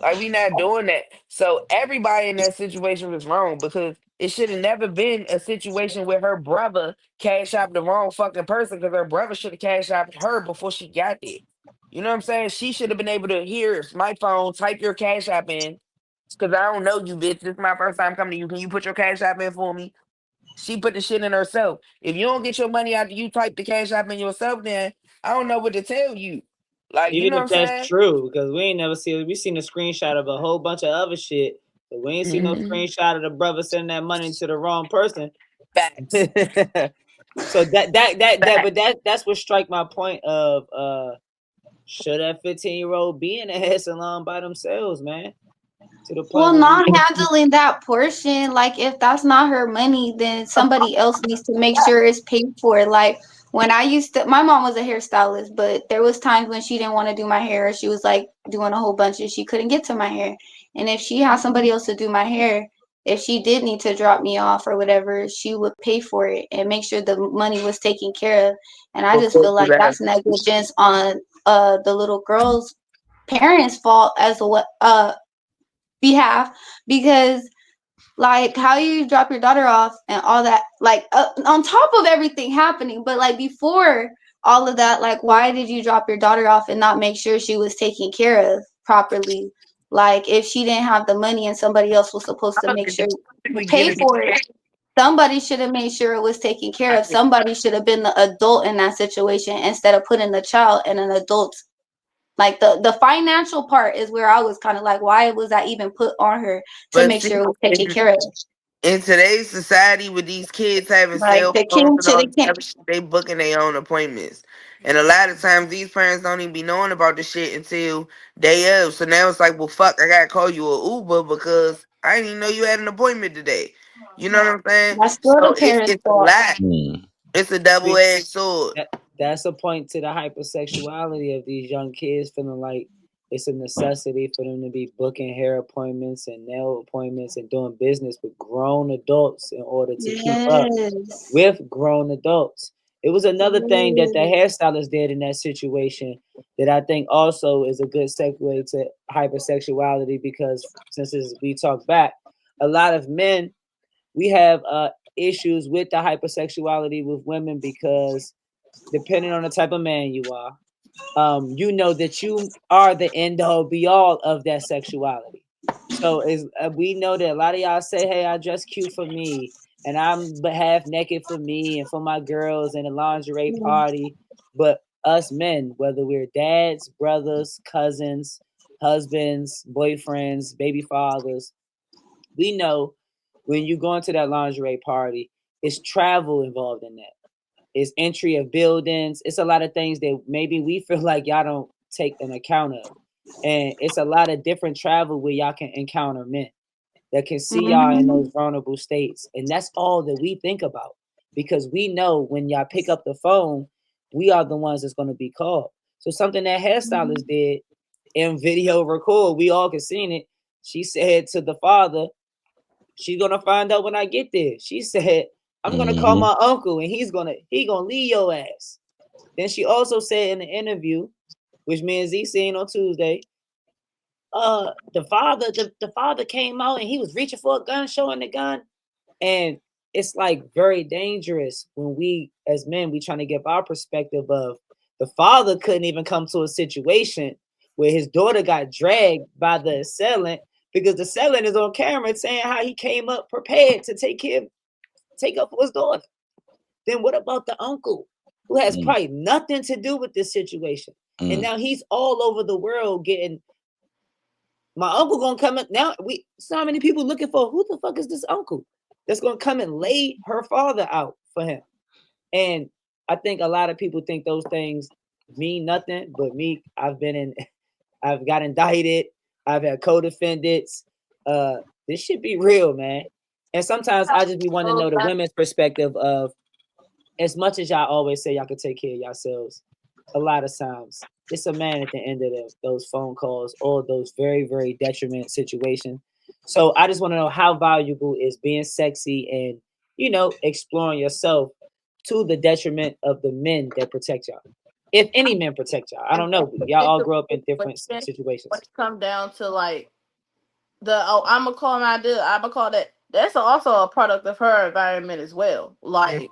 Like we not doing that. So everybody in that situation was wrong because it should have never been a situation where her brother cash out the wrong fucking person because her brother should have cash out her before she got there. You know what I'm saying? She should have been able to hear my phone, type your cash app in. Cause I don't know you, bitch. This is my first time coming to you. Can you put your cash app in for me? She put the shit in herself. If you don't get your money after you type the cash app in yourself, then I don't know what to tell you. Like, you Even know what if I'm that's saying? true, because we ain't never seen we seen a screenshot of a whole bunch of other shit, but we ain't seen no Hmm. screenshot of the brother sending that money to the wrong person. Facts. So that but Facts. that's what strike my point of should that 15-year-old be in a hair salon by themselves, man? To the point Well, where not we handling that portion. Like, if that's not her money, then somebody else needs to make sure it's paid for. Like, when I used to, my mom was a hairstylist, but there was times when she didn't want to do my hair. She was like doing a whole bunch and she couldn't get to my hair. And if she had somebody else to do my hair, if she did need to drop me off or whatever, she would pay for it and make sure the money was taken care of. And I Of just course feel you like have. that's negligence on the little girl's parents' fault as well behalf, because like how you drop your daughter off and all that, like on top of everything happening, but like before all of that, like why did you drop your daughter off and not make sure she was taken care of properly? Like, if she didn't have the money and somebody else was supposed to make sure We get pay for it, it. somebody should have made sure it was taken care of. Somebody should have been the adult in that situation instead of putting the child in an adult's. Like, the financial part is where I was kind of like, why was that even put on her to But make see, sure it was taken care of? in today's society with these kids having Like, cell the phones king and should all have this came. other shit, they booking their own appointments. And a lot of times these parents don't even be knowing about the shit until day of. So now it's like, well, fuck, I gotta call you a Uber because I didn't even know you had an appointment today. You know what I'm saying? That's still So the parents' it's a fault. lot. It's a double see, edged sword. that's a point to the hypersexuality of these young kids feeling like it's a necessity for them to be booking hair appointments and nail appointments and doing business with grown adults in order to keep up Yes. with grown adults. It was another thing that the Yes. hairstylist did in that situation that I think also is a good segue to hypersexuality, because we talk back, a lot of men, we have issues with the hypersexuality with women because depending on the type of man you are, you know that you are the end all be all of that sexuality. So is we know that a lot of y'all say, "Hey, I dress cute for me, and I'm half naked for me and for my girls in a lingerie party." But us men, whether we're dads, brothers, cousins, husbands, boyfriends, baby fathers, we know when you go into that lingerie party, it's travel involved in that. It's entry of buildings. It's a lot of things that maybe we feel like y'all don't take an account of. And it's a lot of different travel where y'all can encounter men that can see y'all in Mm-hmm. those vulnerable states. And that's all that we think about because we know when y'all pick up the phone, we are the ones that's going to be called. So something that hairstylist did in video record, we all can see it. She said to the father, she's gonna find out when I get there. She said, I'm gonna call Hmm. my uncle and he gonna leave your ass. Then she also said in the interview, which me and Z seen on Tuesday, the father came out and he was reaching for a gun, showing the gun. And it's like very dangerous when we as men we trying to give our perspective of the father couldn't even come to a situation where his daughter got dragged by the assailant because the assailant is on camera saying how he came up prepared to take up for his daughter. Then what about the uncle who has Mm, probably nothing to do with this situation? And mm, now he's all over the world getting my uncle gonna come in now. We so many people looking for who the fuck is this uncle that's gonna come and lay her father out for him. And I think a lot of people think those things mean nothing, but me, I've got indicted, I've had co-defendants. This should be real, man. And sometimes I just be wanting to know the women's perspective of as much as y'all always say y'all can take care of yourselves, a lot of times it's a man at the end of those phone calls or those very, very detriment situations. So I just want to know how valuable is being sexy and, exploring yourself to the detriment of the men that protect y'all. If any men protect y'all, I don't know. Y'all all grow up in But different then when situations. it come down to like I'm gonna call my idea, I'm gonna call that. That's also a product of her environment as well. Like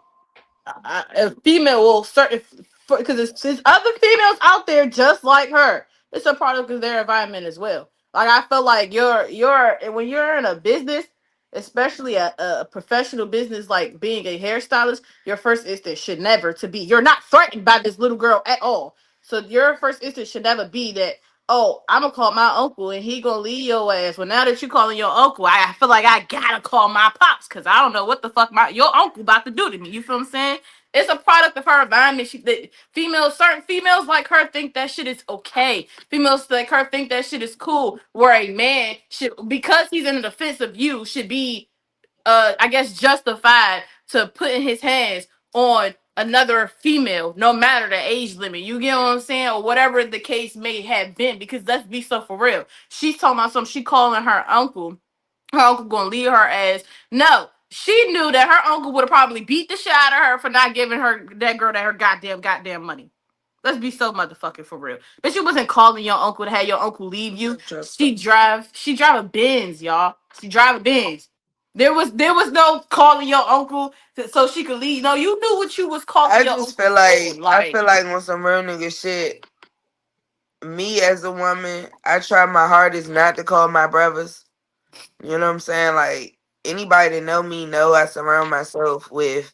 a female will certain because there's other females out there just like her. It's a product of their environment as well. Like I feel like you're when you're in a business, especially a professional business like being a hairstylist, your first instinct should never to be you're not threatened by this little girl at all. So your first instinct should never be that, oh, I'm gonna call my uncle and he gonna leave your ass. Well, now that you calling your uncle, I feel like I gotta call my pops because I don't know what the fuck your uncle about to do to me. You feel what I'm saying? It's a product of her environment. Certain females like her think that shit is okay. Females like her think that shit is cool. Where a man should, because he's in the defense of you, should be, I guess, justified to putting his hands on another female, no matter the age limit. You get what I'm saying, or whatever the case may have been. Because let's be so for real. She's talking about something. She calling her uncle gonna leave her ass. No, she knew that her uncle would have probably beat the shit out of her for not giving her that girl that her goddamn money. Let's be so motherfucking for real. But she wasn't calling your uncle to have your uncle leave you. She drive a Benz, y'all. She drive a Benz. There was no calling your uncle so she could leave. No, you knew what you was calling I your just uncle feel for. like I Like feel like on some real nigga shit, me as a woman, I try my hardest not to call my brothers. You know what I'm saying? Like anybody that know me know I surround myself with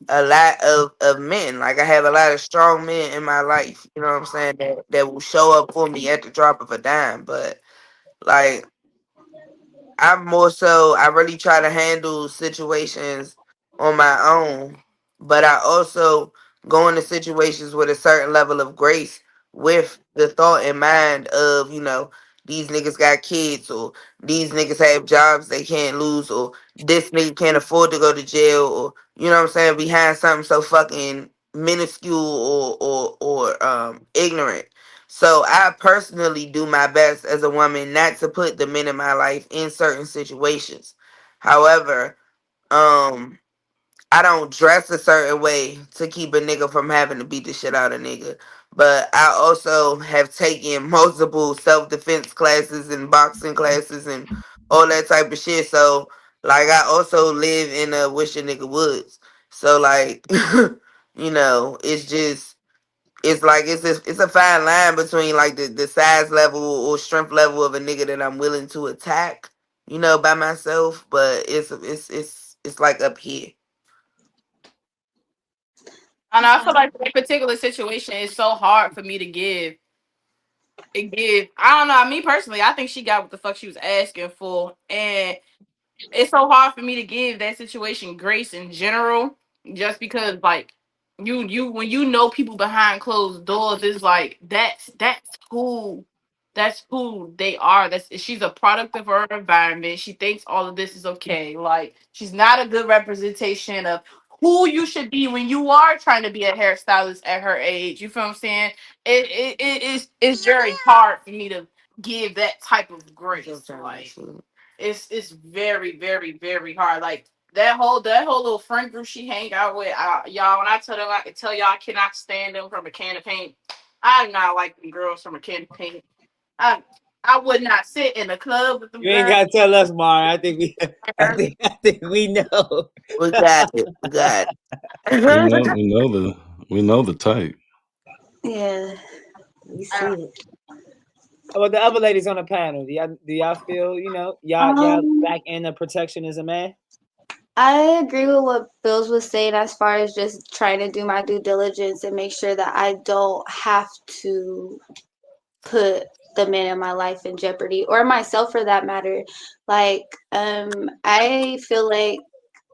a lot of men. Like I have a lot of strong men in my life. You know what I'm saying? That will show up for me at the drop of a dime. But like I'm more so I really try to handle situations on my own, but I also go into situations with a certain level of grace with the thought in mind of, these niggas got kids or these niggas have jobs they can't lose or this nigga can't afford to go to jail or you know what I'm saying, behind something so fucking minuscule or ignorant. So I personally do my best as a woman not to put the men in my life in certain situations. However, um, I don't dress a certain way to keep a nigga from having to beat the shit out of nigga. But I also have taken multiple self defense classes and boxing classes and all that type of shit. So like I also live in a wish a nigga woods. So like it's just it's like it's a fine line between like the size level or strength level of a nigga that I'm willing to attack, by myself, but it's like up here. and I feel like that particular situation is so hard for me to give. I don't know. Me personally, I think she got what the fuck she was asking for, and it's so hard for me to give that situation grace in general, just because like you when you know people behind closed doors, it's like that's cool. that's who they are. That's she's a product of her environment. She thinks all of this is okay. Like she's not a good representation of who you should be when you are trying to be a hairstylist at her age. You feel what I'm saying? It is it's very hard for me to give that type of grace. Like it's very very hard. Like that whole little friend group she hang out with, y'all. When I tell them, I can tell y'all I cannot stand them from a can of paint. I do not like them girls from a can of paint. I I would not sit in a club with them You ain't girls. gotta tell us, Mar. I think we, I think we know. We got it. We got We it. know we know the type. Yeah, we see it. How about the other ladies on the panel? Do y'all feel y'all Um, back in the protection as a man? I agree with what Bills was saying as far as just trying to do my due diligence and make sure that I don't have to put the men in my life in jeopardy or myself for that matter. Like, I feel like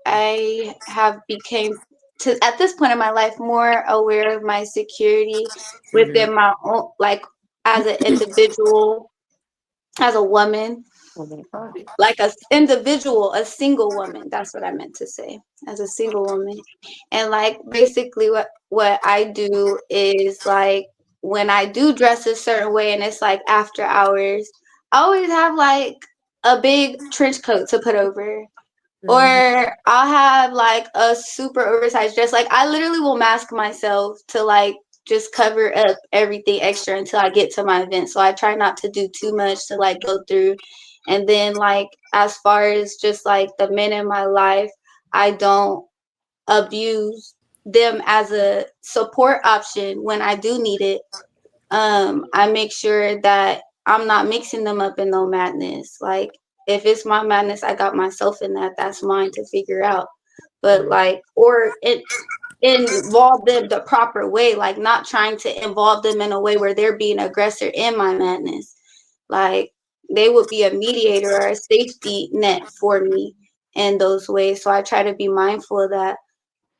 I have became to at this point in my life more aware of my security Mhm. within my own, like as an individual, as a woman, like a individual, a single woman. That's what I meant to say. As a single woman, and like basically what I do is like when I do dress a certain way and it's like after hours, I always have like a big trench coat to put over, or Mhm. I'll have like a super oversized dress. Like I literally will mask myself to like just cover up everything extra until I get to my event. So I try not to do too much to like go through. And then like as far as just like the men in my life, I don't abuse them as a support option when I do need it. I make sure that I'm not mixing them up in no madness. Like if it's my madness, I got myself in that. That's mine to figure out. But like, or it involve them the proper way, like not trying to involve them in a way where they're being aggressor in my madness. Like they would be a mediator or a safety net for me in those ways. So I try to be mindful of that.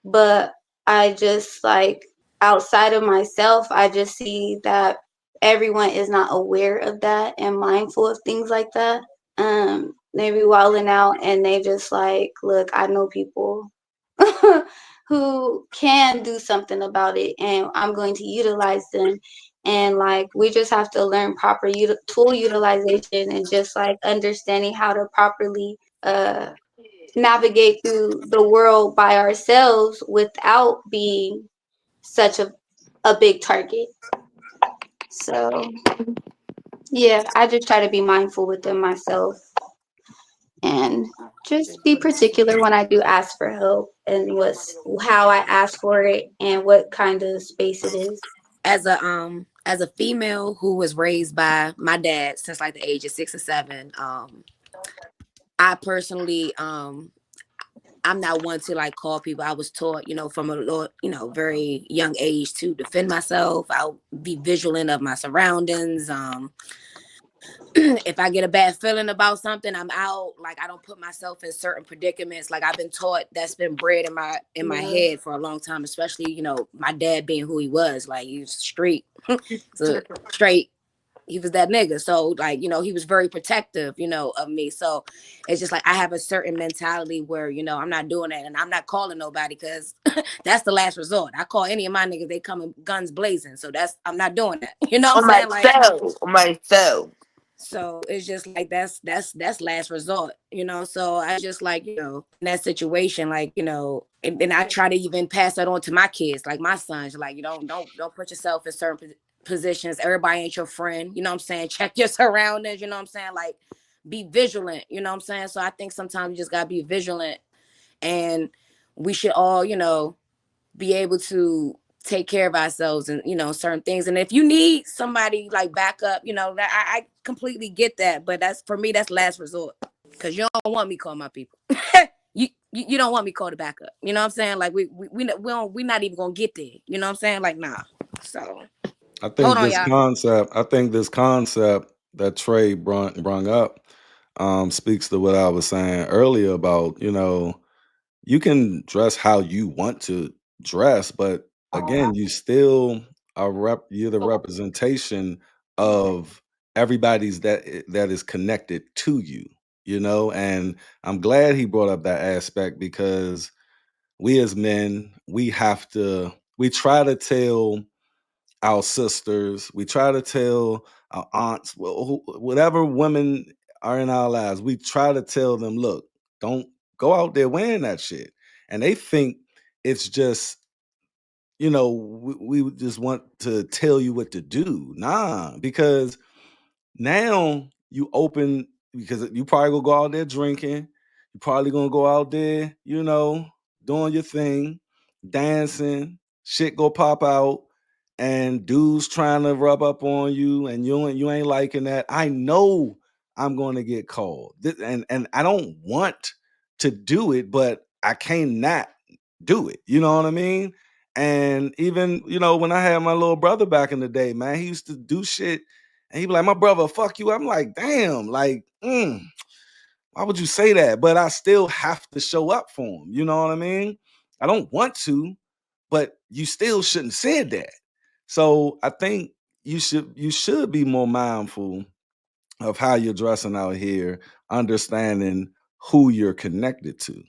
But I just like outside of myself, I just see that everyone is not aware of that and mindful of things like that. They be wilding out and they just like, look, I know people who can do something about it and I'm going to utilize them. And like we just have to learn proper tool utilization and just like understanding how to properly navigate through the world by ourselves without being such a big target. So yeah, I just try to be mindful within myself and just be particular when I do ask for help and what's how I ask for it and what kind of space it is. As a female who was raised by my dad since like the age of 6 or 7, I personally I'm not one to like call people. I was taught, from a little, very young age to defend myself. I'll be vigilant of my surroundings. If I get a bad feeling about something, I'm out. Like I don't put myself in certain predicaments. Like I've been taught, that's been bred in my Yeah. head for a long time, especially, my dad being who he was. Like he was street. So straight, he was that nigga. So like, he was very protective, of me. So it's just like I have a certain mentality where, I'm not doing that and I'm not calling nobody because that's the last resort. I call any of my niggas, they come in guns blazing. So I'm not doing that. You know what I'm On saying? Like, myself. On myself. so it's just like that's last resort, So I just like, in that situation, like, and I try to even pass that on to my kids, like my sons, like, don't put yourself in certain positions. Everybody ain't your friend, you know what I'm saying? Check your surroundings, you know what I'm saying? Like be vigilant, you know what I'm saying? So I think sometimes you just gotta be vigilant and we should all, be able to take care of ourselves and certain things. And if you need somebody like backup, that I completely get that, but that's for me, that's last resort because you don't want me call my people. You don't want me call the backup, you know what I'm saying? Like we not even gonna get there, you know what I'm saying? Like nah. So hold on, y'all. I think this concept that Trey brung up speaks to what I was saying earlier about, you can dress how you want to dress, but again, you still you're the representation of everybody's that is connected to you, you know. And I'm glad he brought up that aspect because we as men, we try to tell our sisters, we try to tell our aunts, whatever women are in our lives, we try to tell them, look, don't go out there wearing that shit. And they think it's just, we just want to tell you what to do. Nah, because now you open, because you probably gonna go out there drinking. You probably gonna go out there, doing your thing, dancing. Shit go pop out, and dudes trying to rub up on you, and you ain't liking that. I know I'm going to get called, and I don't want to do it, but I can't not do it. You know what I mean? And even when I had my little brother back in the day, man, he used to do shit and he'd be like, my brother, fuck you. I'm like, damn, like, why would you say that? But I still have to show up for him. You know what I mean? I don't want to, but you still shouldn't say that. So I think you should be more mindful of how you're dressing out here, understanding who you're connected to.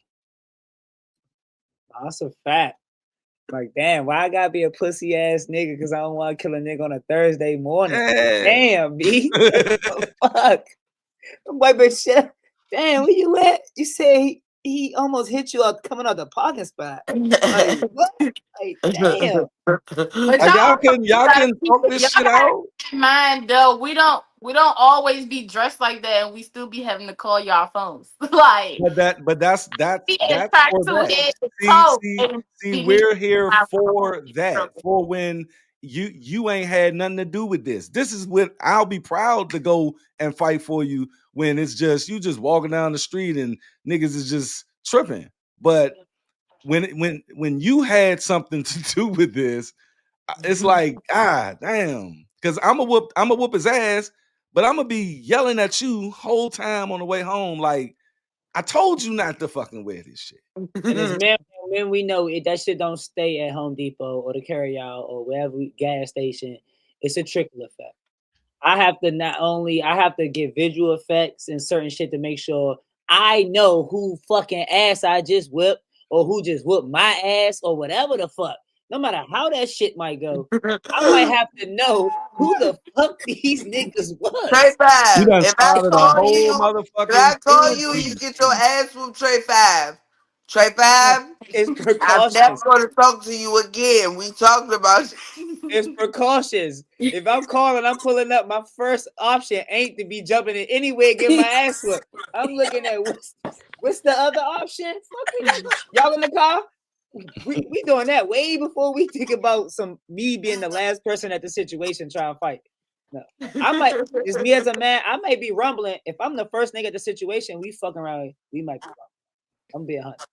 That's a fact. Like, damn, why I gotta be a pussy ass nigga because I don't want to kill a nigga on a Thursday morning? Yeah. Damn, B. What the fuck? White bitch shit. Damn, where you at? You say he almost hit you up coming out the parking spot. Like, what? Like, damn. But Y'all y'all, y'all gotta can keep talk it. this Y'all shit gotta out. keep in mind though. We don't always be dressed like that, and we still be having to call y'all phones. Like But that's that's be in that's for tracksuit that. and See, coat, see, and see, we need we're here our for phone. that. For when you ain't had nothing to do with this. This is what I'll be proud to go and fight for you when it's just you just walking down the street and niggas is just tripping. But when you had something to do with this, it's like, God damn. Cause I'm a whoop his ass, but I'm gonna be yelling at you whole time on the way home, like, I told you not to fucking wear this shit. And as men, when we know it, that shit don't stay at Home Depot or the carry out or wherever gas station. It's a trickle effect. I have to get visual effects and certain shit to make sure I know who fucking ass I just whipped or who just whipped my ass or whatever the fuck. No matter how that shit might go, I might have to know who the fuck these niggas Trey was. You Five. done If I started a call whole you, if I motherfucking call think you, you piece. get your ass whooped. Trey Five. Trey No, Five. it's I'm never precautions. going to talk to you again. We talked about. It's precautions. If I'm calling, I'm pulling up. My first option ain't to be jumping in anywhere, get my ass whooped. I'm looking at what's the other option? Fuck, we got y'all in the car. We doing that way before we think about me being the last person at the situation trying to fight. No, I might. It's me as a man. I might be rumbling. If I'm the first nigga at the situation, we fucking around. We might be rumbling. I'm being honest.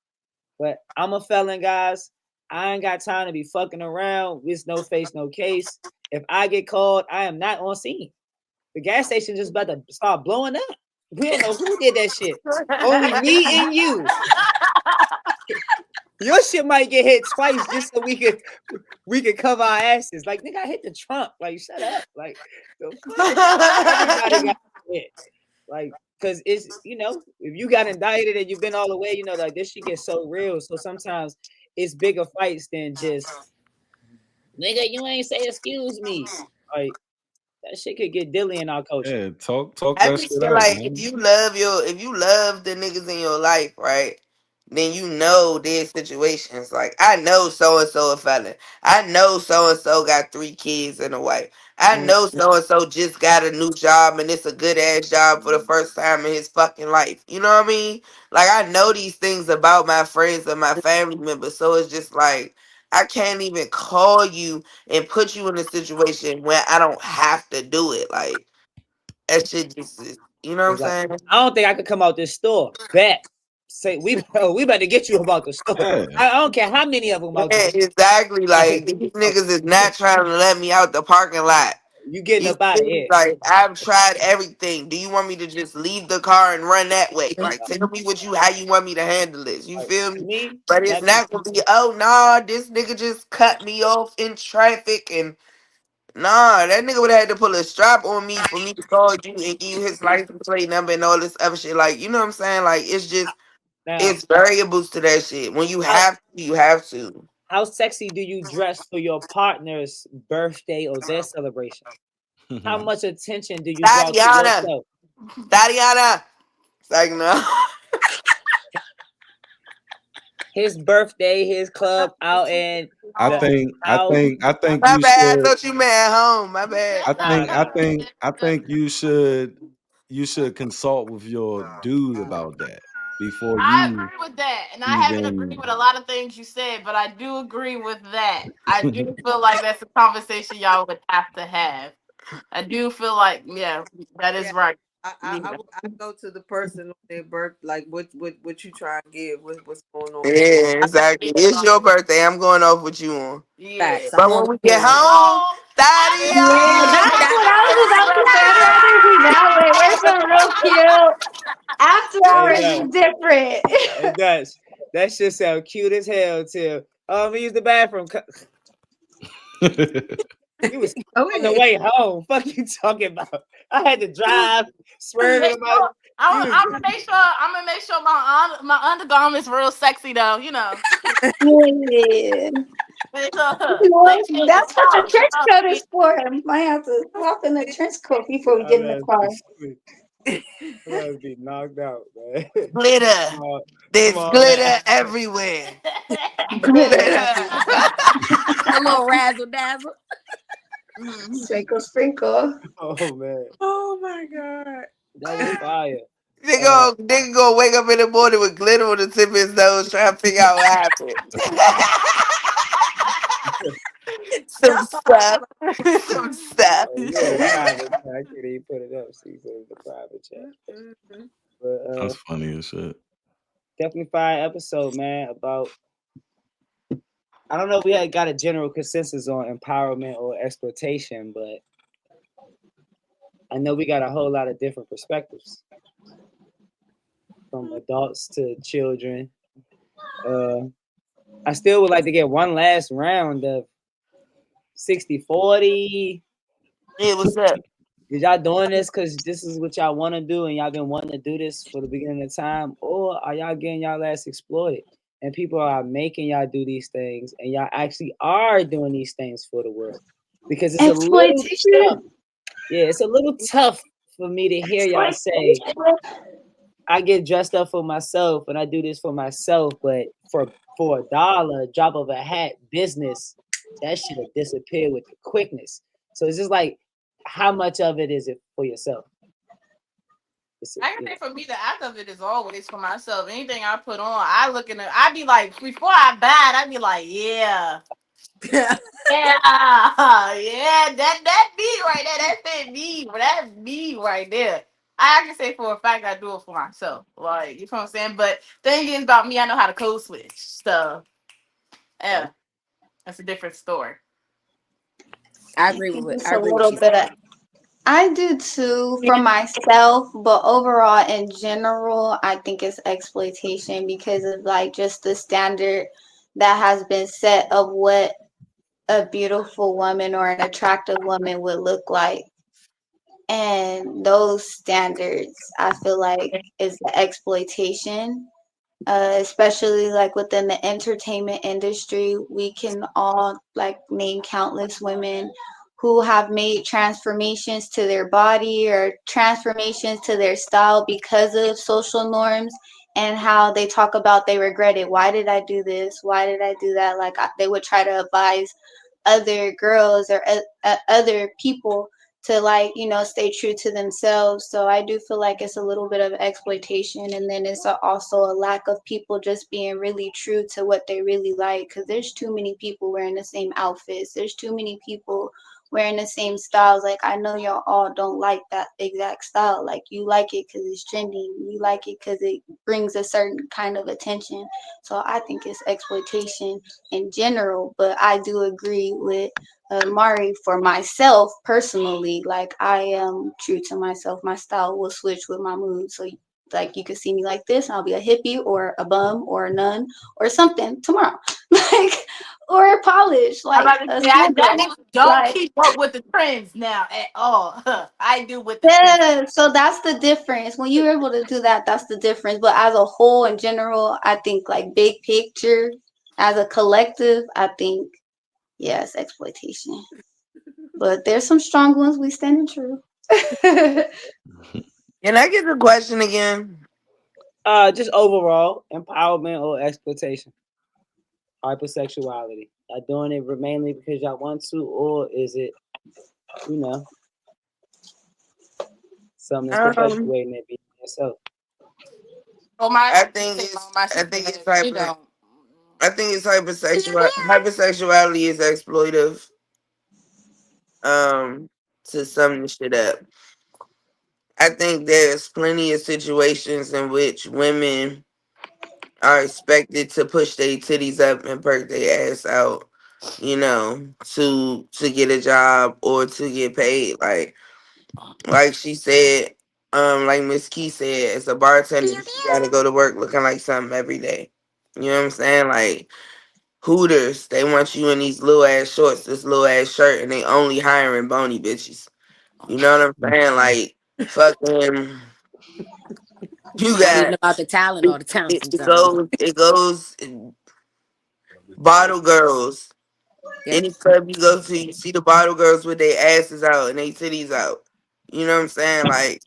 But I'm a felon, guys. I ain't got time to be fucking around with no face, no case. If I get called, I am not on scene. The gas station just about to start blowing up. We don't know who did that shit. Only me and you. Your shit might get hit twice just so we could cover our asses. Like, nigga, I hit the trunk. Like, shut up. Like, the fuck? Everybody got hit. Like, cause it's if you got indicted and you've been all the way, like this shit gets so real. So sometimes it's bigger fights than just nigga, you ain't say excuse me. Like that shit could get dilly in our culture. Yeah, talk I that just shit feel out, like man. if you love the niggas in your life, right? Then you know there's situations like I know so and so a felon. I know so and so got 3 kids and a wife. I Mm, know so and so just got a new job and it's a good ass job for the first time in his fucking life. You know what I mean? Like I know these things about my friends and my family members, so it's just like I can't even call you and put you in a situation where I don't have to do it. Like that shit just is, you know it's what like I'm saying? I don't think I could come out this store. Bet. Say we better get you about the store. Yeah. I don't care how many of them out Yeah, there. exactly. Like Like these niggas is not trying to let me out the parking lot. you getting You up out of feel me? here. Like I've tried everything. Do you want me to just leave the car and run that way? Like tell me how you want me to handle this. You Like, feel to me? me, But it's that makes not gonna be, oh no, this nigga just cut me off in traffic and Nah, that nigga would have had to pull a strap on me for me to call you and give you his license plate number and all this other shit. Like, you know what I'm saying? Like, it's just, Now, it's variables to that shit. When you how have to, you have to. how sexy do you dress for your partner's birthday or their celebration? How much attention do you draw to Tatiana, yourself? Tatiana. It's like, no. His birthday, his club out in I the think I house. think I think My you bad. I should thought you meant at home. My bad. Nah, nah. I think you should consult with your dude about that before I you agree with that, and I haven't agreed even. with a lot of things you said, but I do agree with that. I do feel like that's a conversation y'all would have to have. I do feel like, yeah, that is Yeah, right. I Yeah. would I go to the person on their birth, like what you try and give, what's going on. Yeah, I exactly. agree with It's all your that. birthday. I'm going off with you on. Yeah. Facts. I'm But on when we you get on. home, I Tatiana. Yeah, that's what I was about to say. I'd rather do that way. Wear some real cute. After Hey, hours no. is different. It does. That shit sound cute as hell too. Let me use the bathroom. We was Go on the ahead. way home. Fuck you talking about? I had to drive, swerving make in my. sure, You was I'm gonna make sure. I'm gonna make sure my undergarments real sexy though. You know, Yeah. make Well, sure it's that's what the polished. You trench know what coat I is for. Might have to swap in the trench coat before we I get in the must car. be sleep. I must be knocked out, man. Glitter. Come on, come There's on, man. glitter everywhere. Glitter Glitter. everywhere. A little razzle dazzle. Sprinkle, sprinkle. Oh man, Oh my god. that was fire. Nigga go wake up in the morning with glitter on the tip of his nose trying to figure out what happened. Some stuff. Some stuff. Oh, you in a private chat. I can't even put it up. See, so it's a private chat. Mhm. But That's funny as shit. definitely fire episode, man. About I don't know if we had got a general consensus on empowerment or exploitation, but I know we got a whole lot of different perspectives from adults to children. Uh, I still would like to get one last round of 60-40. Yeah, what's up? Is y'all doing this because this is what y'all want to do and y'all been wanting to do this for the beginning of time? Or are y'all getting y'all ass exploited? And people are making y'all do these things and y'all actually are doing these things for the world? Because it's a little tough. Exploitation. Yeah, it's a little tough for me to hear y'all say, Exploitation. I get dressed up for myself and I do this for myself, but for $1, drop of a hat, business, that should have disappeared with the quickness. So it's just like, how much of it is it for yourself? I can say for me, the act of it is always for myself. Anything I put on, I look in it. I be like, before I buy it, I be like, yeah, Yeah. yeah, yeah. That me right there. That's it, me. That's me right there. I can say for a fact I do it for myself. Like, you know what I'm saying? But thing is about me, I know how to code switch. So yeah, that's a different story. I I agree think with it's I a agree with little you. bit of I do too for myself, but overall in general, I think it's exploitation because of like just the standard that has been set of what a beautiful woman or an attractive woman would look like. And those standards, I feel like, is the exploitation, especially like within the entertainment industry. We can all like name countless women who have made transformations to their body or transformations to their style because of social norms and how they talk about they regret it. Why did I do this? Why did I do that? Like they would try to advise other girls or other people to like stay true to themselves. So I do feel like it's a little bit of exploitation, and then it's also a lack of people just being really true to what they really like, because there's too many people wearing the same outfits, there's too many people wearing the same styles. Like I know y'all all don't like that exact style, like you like it because it's trendy, you like it because it brings a certain kind of attention. So I think it's exploitation in general, but I do agree with Mari. For myself personally, like I am true to myself. My style will switch with my mood. So like you could see me like this and I'll be a hippie or a bum or a nun or something tomorrow. Like or polish I'm like about to a say that sandal. nigga don't Like keep up with the trends now at all. I do with the trends. yeah, so that's the difference. When you're able to do that, that's the difference. But as a whole, in general, I think like big picture, as a collective, I think yes, exploitation. But there's some strong ones we standing true. Can I get the question again? Just overall empowerment or exploitation, hypersexuality. Y'all doing it mainly because y'all want to, or is it, you know, something that's Um, perpetuating it being yourself? Oh my, I think say it's my I sister, think it's she hyper. don't. I think it's hypersexual. Hypersexuality is exploitive. To sum the shit up, I think there's plenty of situations in which women are expected to push their titties up and perk their ass out, to get a job or to get paid. Like she said, like Miss Key said, as a bartender, you gotta go to work looking like something every day. You know what I'm saying? Like Hooters, they want you in these little ass shorts, this little ass shirt, and they only hiring bony bitches. You know what I'm saying? Like fucking, you Not even got about the talent it, or the talent it, it sometimes. goes it goes bottle girls. Yep. Any club you go to, you see the bottle girls with their asses out and their titties out. You know what I'm saying? Like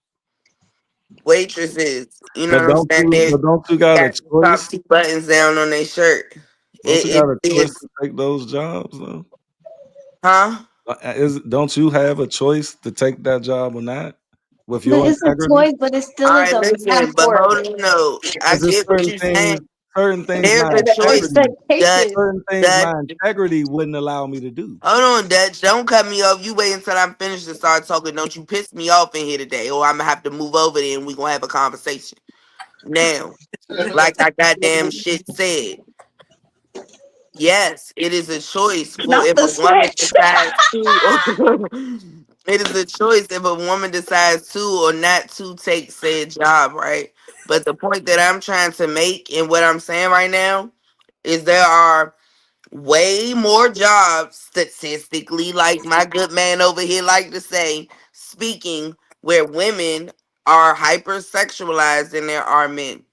waitresses. You know But what I'm saying? They don't you got a got the top choice? two buttons down on their shirt. Don't you got It a choice is, to take those jobs though? huh? Is don't you have a choice to take that job or not with But your it's a integrity? choice, but it's All still a right, demand listen, but for hold it. on, no. I Because there's get what you're saying. certain things There's my a The choice integrity, that expectation. certain things that my integrity wouldn't allow me to do. hold on, Dutch. Don't cut me off. You wait until I'm finished to start talking. Don't you piss me off in here today, or I'm gonna have to move over there and we gonna have a conversation. Now, like I goddamn shit said, yes, it is a choice for Not if the a woman switch. decides to. It is a choice if a woman decides to or not to take said job, right? But the point that I'm trying to make and what I'm saying right now is there are way more jobs statistically, like my good man over here like to say, speaking, where women are hypersexualized than there are men.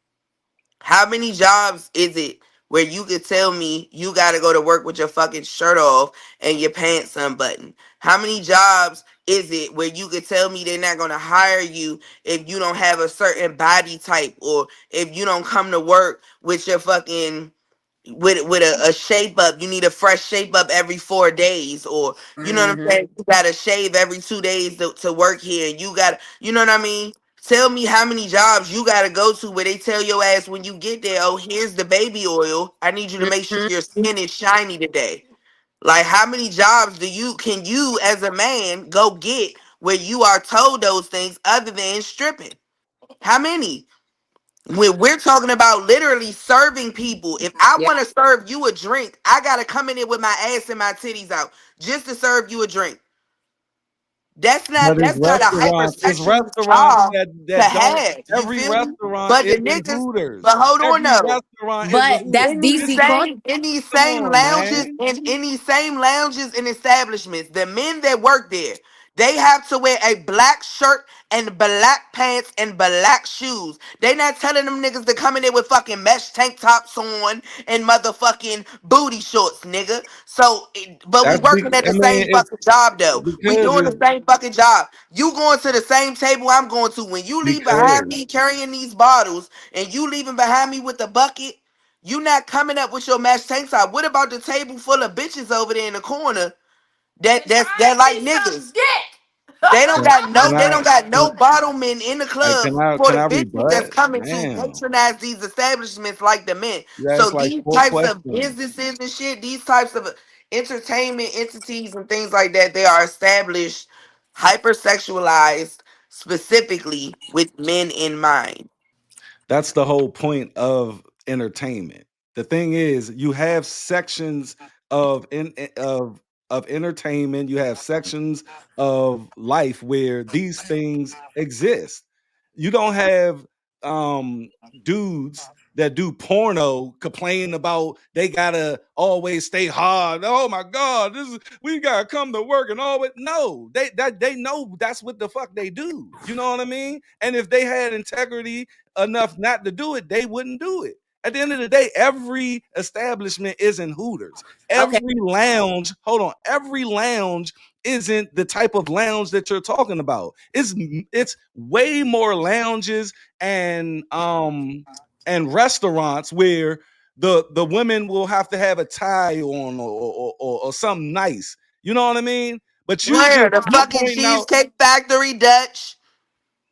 How many jobs is it where you could tell me you got to go to work with your fucking shirt off and your pants unbuttoned? How many jobs is it where you could tell me they're not going to hire you if you don't have a certain body type, or if you don't come to work with your fucking with a shape up? You need a fresh shape up every 4 days, or you know what I'm Hmm. saying, you gotta shave every 2 days to work here, and you got, you know what I mean? Tell me how many jobs you gotta go to where they tell your ass when you get there, oh, here's the baby oil, I need you to make sure Hmm. your skin is shiny today. Like how many jobs can you as a man go get where you are told those things other than stripping? How many? When we're talking about literally serving people, if I Yep. want to serve you a drink, I gotta come in there with my ass and my titties out just to serve you a drink. That's But not that's not a it's hypersexual restaurants job to that don't. have. You Every feel me? restaurant But the isn't niggas, Hooters. but hold on Every though. restaurant isn't But Hooters. that's In these DC culture. same in these Come same on, lounges man. and in these same lounges and establishments, the men that work there, they have to wear a black shirt and black pants and black shoes. They not telling them niggas to come in there with fucking mesh tank tops on and motherfucking booty shorts, nigga. So, but we That's working at I the mean, same fucking job though. We because doing the same fucking job. You going to the same table I'm going to. When you leave behind because me carrying these bottles and you leaving behind me with the bucket, you not coming up with your match tank top. What about the table full of bitches over there in the corner that like niggas? They don't got no bottle men in the club for can the I bitches that's rebut? coming to Damn, patronize these establishments like the men. you So asked like these four types of questions. businesses and shit, these types of entertainment entities and things like that, they are established, hypersexualized, specifically with men in mind. That's the whole point of entertainment. The thing is, you have sections of of entertainment. You have sections of life where these things exist. You don't have um dudes that do porno complain about they gotta always stay hard. Oh my God, we gotta come to work and always no, they know that's what the fuck they do. You know what I mean? And if they had integrity enough not to do it, they wouldn't do it. At the end of the day, every establishment isn't Hooters. Okay. Every lounge, hold on, every lounge isn't the type of lounge that you're talking about. It's way more lounges and restaurants where the women will have to have a tie on or something nice. You know what I mean? But Where the you're fucking pointing out, Cheesecake Factory, Dutch?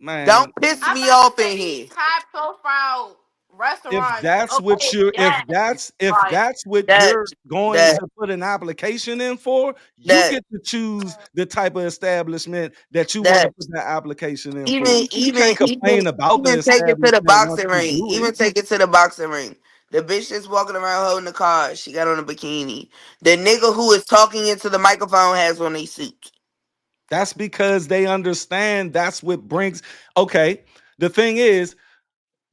man, Don't piss I'm me about to off say in here. these high profile if restaurants. that's what Okay, you're yes, if like that's what Dutch, you're going Dutch, to put an application in for, you Dutch, get to choose the type of establishment that you want to put Dutch. that application in for. Even, You even, can't even, complain about the even take it to the establishment once boxing you ring. do it. Even take it to the boxing ring. The bitch that's walking around holding the card, she got on a bikini. The nigga who is talking into the microphone has on a suit. That's because they understand that's what brings. Okay, the thing is,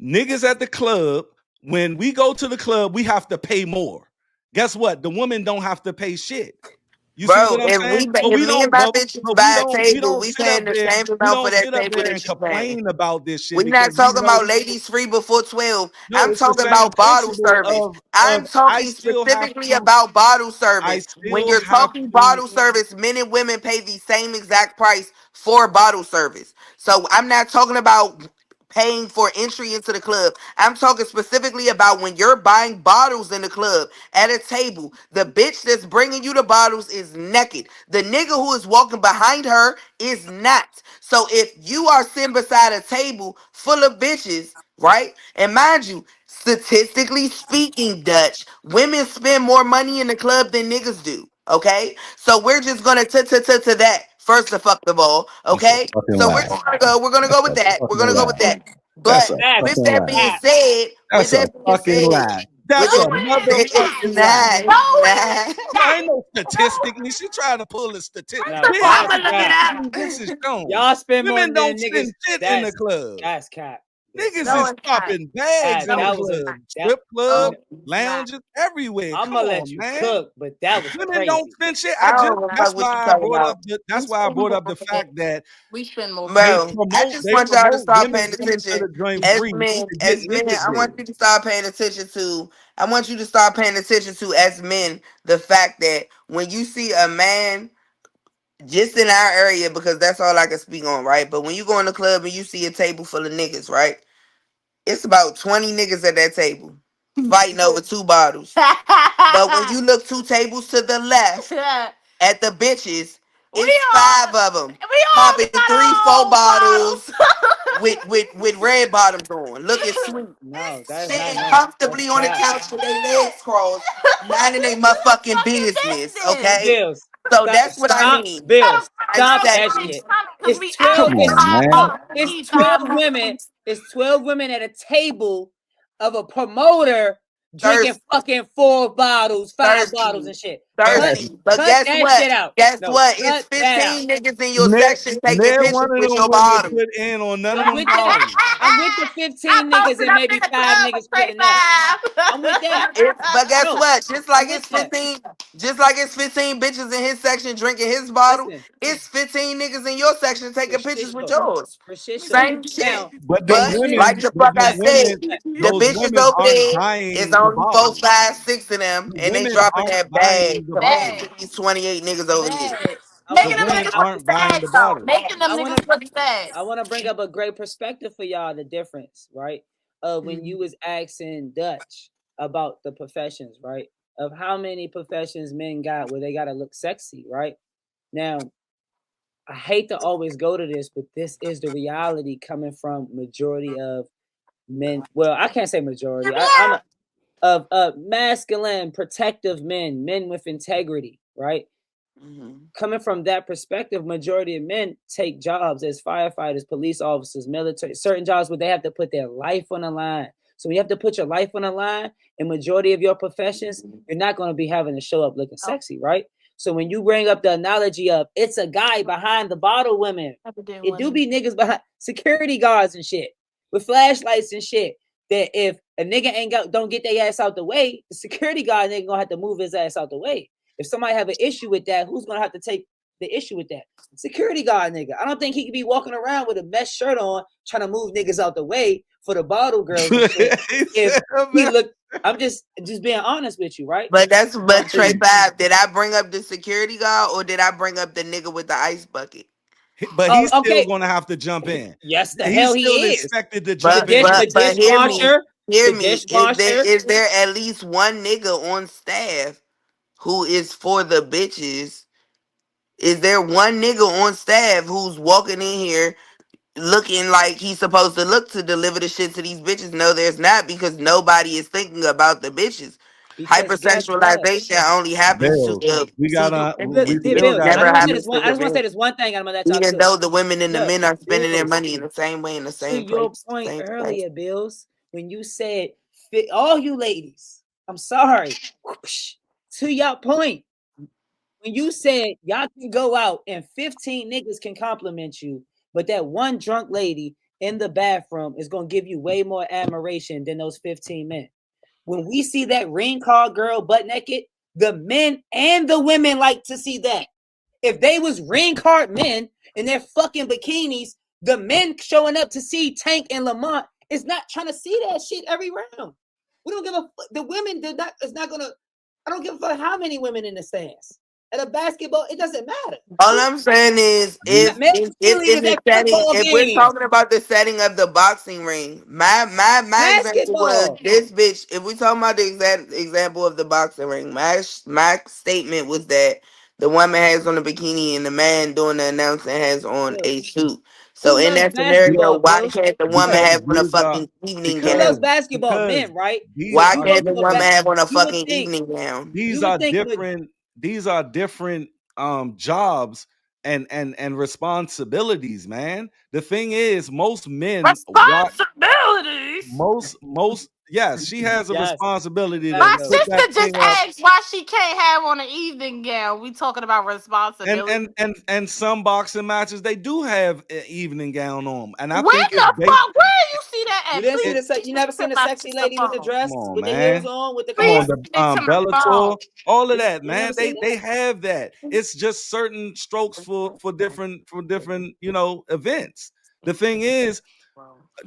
niggas at the club, when we go to the club, we have to pay more. Guess what? The women don't have to pay shit. You see Bro, what I'm saying? But if we me and don't, my bitches but buy a we table, don't we sit up paying the there. same We amount for don't that sit up table there that and she paying. complain about this shit We because not we talking know. about ladies free before 12. No, I'm it's the talking same about bottle principle service. of I'm I talking still have specifically to about bottle I service. When still you're have talking to bottle service, men and women pay the same exact price for bottle service. So I'm not talking about paying for entry into the club. I'm talking specifically about when you're buying bottles in the club at a table. The bitch that's bringing you the bottles is naked. The nigga who is walking behind her is not. So if you are sitting beside a table full of bitches, right? And mind you, statistically speaking, Dutch, women spend more money in the club than niggas do. Okay, so we're just gonna to that first of all. that's a Okay, fucking so we're lie. gonna go. We're gonna That's go with a that. We're fucking gonna go lie. with that. That's But a Facts, with fucking that lie. being facts. said, with That's a that being fucking said, lie. with That's a that, motherfucking it's lie. not. It's not. There ain't no statistically. She trying to pull a statistic. No, Where I'm that's gonna look it cap. up. statistically this is shown? Y'all spend more Women than don't niggas. spend shit in the That's club. that's cap. That's Niggas No, cap. is it's not. popping bags in No, the That it's was a club, that. strip club, no, it's not. lounges, everywhere. I'm Come gonna let on, you man. cook, but that was Women don't crazy. spend shit. I don't give a That's fuck what you why I talking brought about. up that's why I brought up the fact that we spend more money. Bro, I just they want y'all to promote start women paying coming to attention. the joint As free men, to get as men, niggas I want there. you to start paying attention to. I want you to start paying attention to, as men, the fact that when you see a man, just in our area, because that's all I can speak on, right? But when you go in the club and you see a table full of niggas, right? It's about 20 niggas at that table fighting over two bottles. But when you look two tables to the left at the bitches, it's five of them popping three, four bottles with red bottoms on, looking sweet, No, that's not sitting no. That's comfortably on the cap. couch with their legs crossed, minding their motherfucking business. Okay, Bills. so Stop, that's what I stop, mean. Bills. I Stop said, that shit. Because It's we 12. Come out It's on, top man. no. of It's these 12 top. women. It's 12 women at a table of a promoter drinking thirsty, fucking 4 bottles, 5 bottles, thirsty, and shit. Cut, That's thirsty. But cut guess that what? shit out. Guess No, what? It's cut that out. 15 niggas in your section taking Never pictures one of with them your women bottle. put in on none of I'm them with that. bottles. I'm with the I 15 niggas posted and up in maybe the 5 niggas club with putting up. I'm with that. But guess No, what? Just like I'm with it's that. 15, just like it's 15 bitches in his section drinking his bottle, Listen, it's 15 niggas in your section for taking shit pictures with show. yours. For shit show. Same shit. Now, But but them But even like women, the but fuck them I but said, women, but the those bitches women over aren't there is buying the only four, bottles. five, six of them, The and they women dropping aren't that buying bag the compared bottles. to these 28 niggas over here. I The Making wanna them bring women niggas look aren't buying sad the though. bottles. Making them I wanna niggas look sad. I wanna bring up a great perspective for y'all, the difference, right? Of when you was asking Dutch about the professions, right? Of how many professions men got where they gotta look sexy, right? Now, I hate to always go to this, but this is the reality coming from majority of men. Well, I can't say majority. I'm a, of masculine, protective men, men with integrity, right? Mhm. Coming from that perspective, majority of men take jobs as firefighters, police officers, military, certain jobs where they have to put their life on the line. So you have to put your life on the line in majority of your professions, you're not going to be having to show up looking sexy, right? So when you bring up the analogy of it's a guy behind the bottle women, it do be niggas behind security guards and shit with flashlights and shit. that if a nigga don't get their ass out the way, the security guard nigga gonna have to move his ass out the way. If somebody have an issue with that, who's gonna have to take the issue with that? Security guard nigga. I don't think he could be walking around with a mesh shirt on trying to move niggas out the way for the bottle girls and shit. If he look, I'm just being honest with you, right? But So, Trey 5, did I bring up the security guard or did I bring up the nigga with the ice bucket? But he's still okay, going to have to jump in. yes, the He's hell he still is. expected to The jump in. dishwasher, hear the me. dishwasher. Is there at least one nigga on staff who is for the bitches? Is there one nigga on staff who's walking in here looking like he's supposed to look to deliver the shit to these bitches? No, there's not, because nobody is thinking about the bitches. Because guess what? Hypersexualization only happens to Bill, the we female gotta, Look, we bitches. dear still It Bills, I gotta. never just want to say this happens one. to I the just want to say men. this one thing, and I'm gonna let y'all Even cook. though the women and the Look, men are spending their Bills, money in the same way, in the to same your place, point same place. earlier, Bills, when you said all you ladies, I'm sorry. To your point, when you said y'all can go out and 15 niggas can compliment you, but that one drunk lady in the bathroom is gonna give you way more admiration than those 15 men. When we see that ring card girl butt naked, the men and the women like to see that. If they was ring card men in their fucking bikinis, the men showing up to see Tank and Lamont is not trying to see that shit every round. We don't give a fuck. The women did not. It's not gonna. I don't give a fuck how many women in the stands at a basketball. It doesn't matter. All I'm saying is, Male if in cheerleaders the at setting, football if we're games, talking about the setting of the boxing ring, my example was basketball. this bitch. If we talking about the exact example of the boxing ring, my statement was that the woman has on a bikini and the man doing the announcing has on Bills. a suit. So Who in loves that scenario, basketball, why Bills? can't the woman Look, because have on a these are fucking evening who gown? loves basketball? because Men, right? these So Why you are go can't the to a woman different. have on a you would fucking think evening gown? you These would are think with different. These are different jobs and responsibilities, man. The thing is, most men watch. Responsibilities. Most yes, she has a yes, responsibility yes, to My Bills. put that sister just thing up. asked why she can't have on an evening gown. We talking about responsibility. And some boxing matches they do have an evening gown on, and I When think it's the based. fuck? Where you see that You at? didn't see Please It, the you never seen put a my sexy sister lady with the phone. come dress on, with the heels man. on with the Come Please on, car? the speak to my phone. Bellator, all of that, You man. never seen They that? have that. It's just certain strokes for different events. The thing is,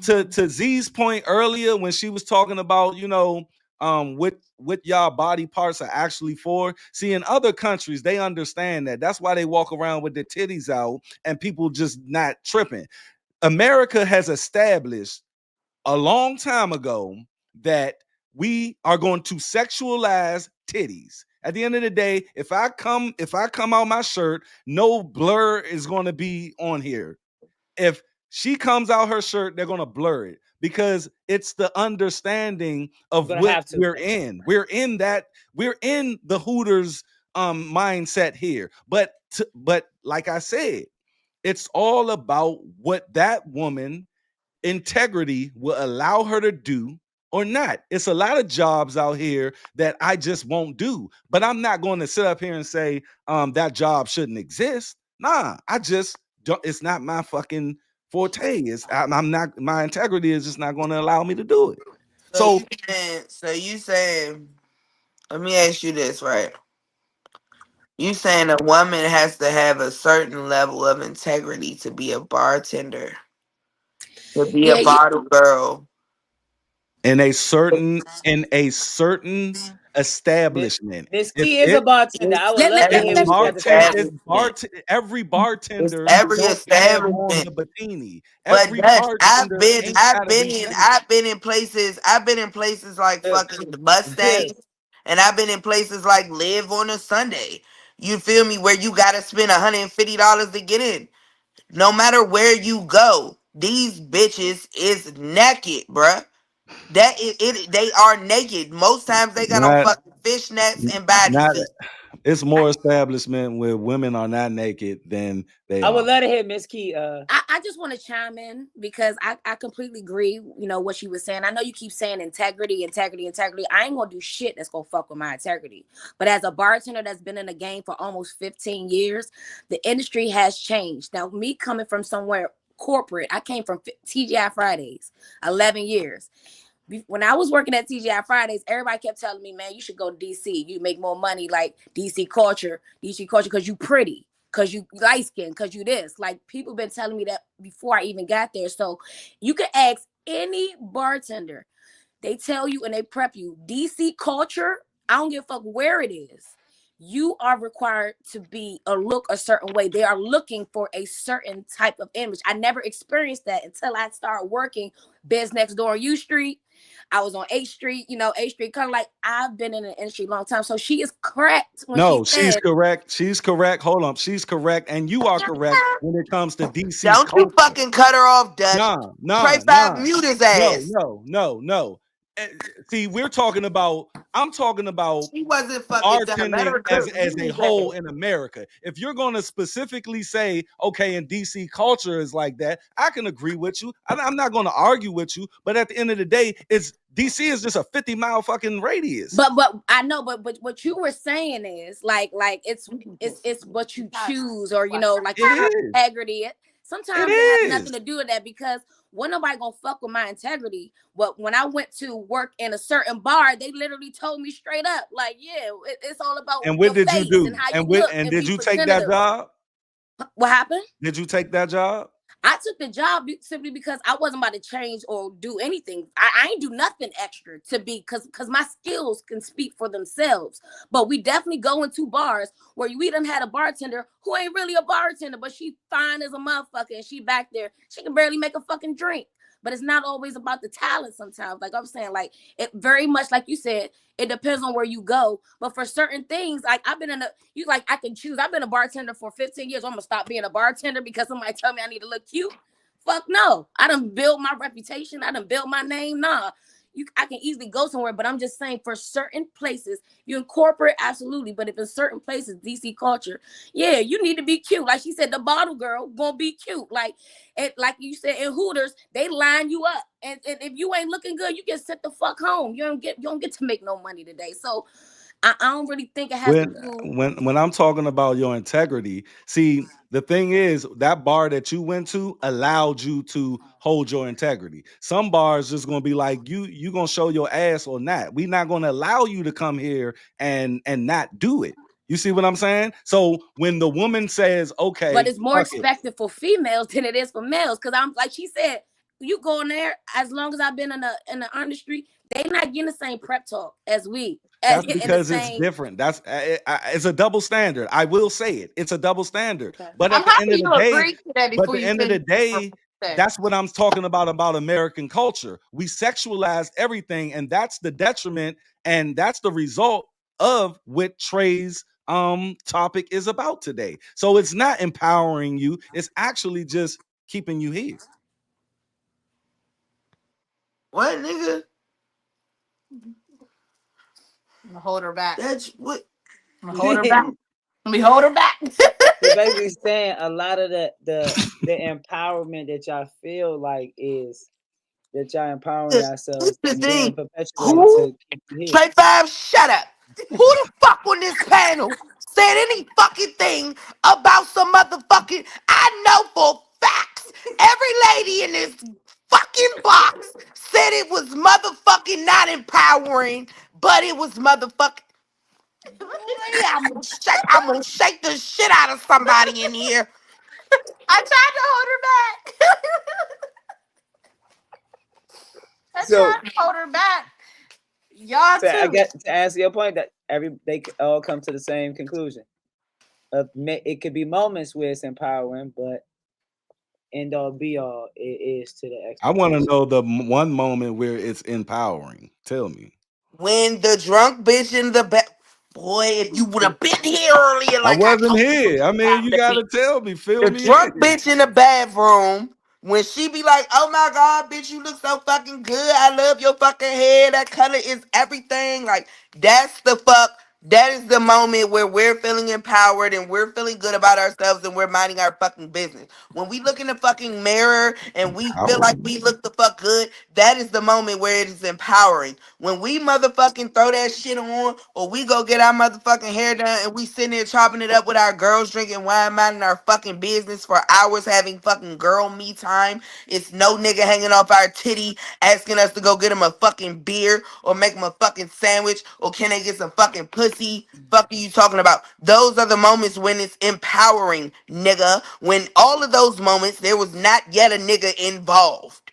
to Z's point earlier when she was talking about what y'all body parts are actually for. See, in other countries they understand that. That's why they walk around with their titties out and people just not tripping. America has established a long time ago that we are going to sexualize titties. At the end of the day, if I come out my shirt, no blur is going to be on here. If she comes out her shirt, they're going to blur it because it's the understanding You're of gonna what have to. we're in. We're in the Hooters mindset here. But like I said, it's all about what that woman integrity will allow her to do or not. It's a lot of jobs out here that I just won't do, but I'm not going to sit up here and say that job shouldn't exist. Nah, I just don't. It's not my fucking forte. I'm not. My integrity is just not going to allow me to do it. So So you saying, let me ask you this, right? You saying a woman has to have a certain level of integrity to be a bartender, to be a Yeah, bottle girl. in a certain Miss establishment, Miss if Key is a it bartender. It's I would let, love let, to let, hear Every let what me she every got say to this say. real bartender, quick. establishment. every It's bartender every don't have on establishment. the bikini. But Every Dutch, I've bartender been, ain't I've got to been be in, naked. I've been in places, I've been in places like Look, fucking the Bills. Mustang, and I've been in places like Live on a Sunday. You feel me? Where you gotta spend $150 to get in. No matter where you go, these bitches is naked, bruh. They are naked. Most times they got on Not, fucking fishnets and not. bodysuits. It's more establishment where women are not naked than they I would are. love to hear Miss Key. I just want to chime in because I completely agree, what she was saying. I know you keep saying integrity, integrity, integrity. I ain't gonna do shit that's gonna fuck with my integrity. But as a bartender that's been in the game for almost 15 years, the industry has changed. Now, me coming from somewhere corporate, I came from TGI Fridays, 11 years. When I was working at TGI Fridays, everybody kept telling me, "Man, you should go to DC. You make more money, like DC culture, because you pretty, because you light skin, because you this." Like people been telling me that before I even got there. So you can ask any bartender. They tell you and they prep you. DC culture, I don't give a fuck where it is. You are required to be or look a certain way. They are looking for a certain type of image. I never experienced that until I started working Biz Next Door on U Street. I was on H Street, H Street, kind of like I've been in the industry a long time. So she is correct when she No, she's said, correct. She's correct. Hold on. She's correct. And you are correct when it comes to DC Don't you culture. fucking cut her off, Dutch. Nah, Trey nah, Five, nah. mute his No, ass. no, no, no. Eh, See, I'm talking about She wasn't fucking done. Let bartending her as cook. as Mute a his whole ass. in America. If you're going to specifically say, okay, in DC culture is like that, I can agree with you. I'm not going to argue with you, but at the end of the day, it's DC is just a 50-mile fucking radius. but I know, but what you were saying is like it's what you choose, or like It your is. integrity. It Sometimes it has is. nothing to do with that, because when nobody gonna fuck with my integrity. But when I went to work in a certain bar, they literally told me straight up, like, yeah, it's all about And what your did you face and do? how you look And and did be you take that presentative. job? What happened? Did you take that job? I took the job simply because I wasn't about to change or do anything. I ain't do nothing extra to be, because my skills can speak for themselves. But we definitely go into bars where we done had a bartender who ain't really a bartender, but she fine as a motherfucker, and she back there. She can barely make a fucking drink. But it's not always about the talent sometimes. Like I'm saying, like it very much like you said, it depends on where you go. But for certain things, like I've been in a I can choose. I've been a bartender for 15 years. I'm gonna stop being a bartender because somebody tell me I need to look cute. Fuck no. I done build my reputation. I done build my name. Nah. I can easily go somewhere, but I'm just saying for certain places, you incorporate absolutely. But if in certain places, DC culture, yeah, you need to be cute. Like she said, the bottle girl gonna be cute. Like you said in Hooters, they line you up, and if you ain't looking good, you get sent the fuck home. You don't get to make no money today. So I don't really think it has to when do. when I'm talking about your integrity, see, the thing is that bar that you went to allowed you to hold your integrity. Some bars just gonna be like, you gonna show your ass or not. We not gonna allow you to come here and not do it. You see what I'm saying? So when the woman says, But okay, it's more fuck it, expected for females than it is for males. Cause I'm like she said, you go in there, as long as I've been in the industry, they not getting the same prep talk as we that's in the because it's same. different. It's a double standard. I will say it. It's a double standard. Okay. But I'm at the end happy of the you day, agreed to that but before the you end of the finished. day, that's what I'm talking about American culture. We sexualize everything, and that's the detriment, and that's the result of what Trey's topic is about today. So it's not empowering you, it's actually just keeping you here. What, nigga? I'm gonna hold her back. That's what. I'm gonna hold her back. Let me hold her back. So basically saying a lot of the empowerment that y'all feel like is that y'all empowering This yourselves the and being thing. perpetuated Who? to keep you here. Trey Five, shut up. Who the fuck on this panel said any fucking thing about some motherfucking? I know for facts every lady in this fucking box said it was motherfucking not empowering, but it was motherfucking. Boy, I'm gonna shake the shit out of somebody in here. I tried to hold her back. I So, tried to hold her back. Y'all so I too. get to answer your point that they all come to the same conclusion. It could be moments where it's empowering, but end all be all it is to the I want to expectation. know the one moment where it's empowering. Tell me. When the drunk bitch in the back, boy, if you would have been here earlier, I like I wasn't told you, here. I mean, you happened to got be to tell me, fill the me drunk in. bitch in the bathroom. When she be like, "Oh my god, bitch, you look so fucking good. I love your fucking hair. That color is everything." Like that's the fuck That is the moment where we're feeling empowered and we're feeling good about ourselves and we're minding our fucking business. When we look in the fucking mirror and we feel like we look the fuck good, that is the moment where it is empowering. When we motherfucking throw that shit on or we go get our motherfucking hair done and we sitting there chopping it up with our girls drinking wine, minding our fucking business for hours having fucking girl me time. It's no nigga hanging off our titty asking us to go get him a fucking beer or make him a fucking sandwich or can they get some fucking pussy? Fuck are you talking about? Those are the moments when it's empowering, nigga. When all of those moments there was not yet a nigga involved.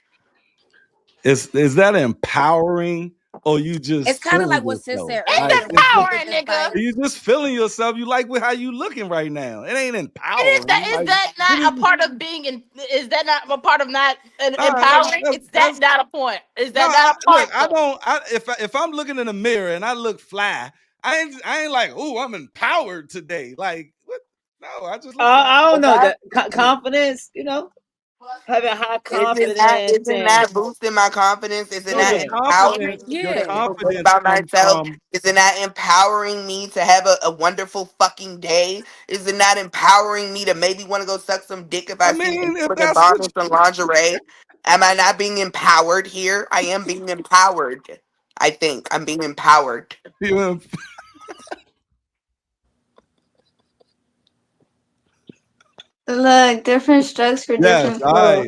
Is that empowering or you It's just kind of feeling like what Sis yourself? said Like It's earlier when she was empowering, just nigga. like, you just feeling yourself. You like how you looking right now. It ain't It is that. empowering. Is Like that what not is a part of being in? Is that not a part of not nah, empowering? Is that that's not a point? Is no. that not a Look, part I though? don't. If I'm looking in the mirror and I look fly, I ain't like, oh, I'm empowered today. Like what? No, I just look fly. I don't But know that that confidence. Having high is confidence it and not boosting my confidence? Is it No, not the empowering confidence, me the to yeah. feel good confidence about comes myself? from. Is it not empowering me to have a wonderful fucking day? Is it not empowering me to maybe want to go suck some dick if I I see a mean, if with a that's bomb what and some lingerie? Am I not being empowered here? I am being empowered. I think I'm being empowered. you, Look, different strokes for yes, different folks.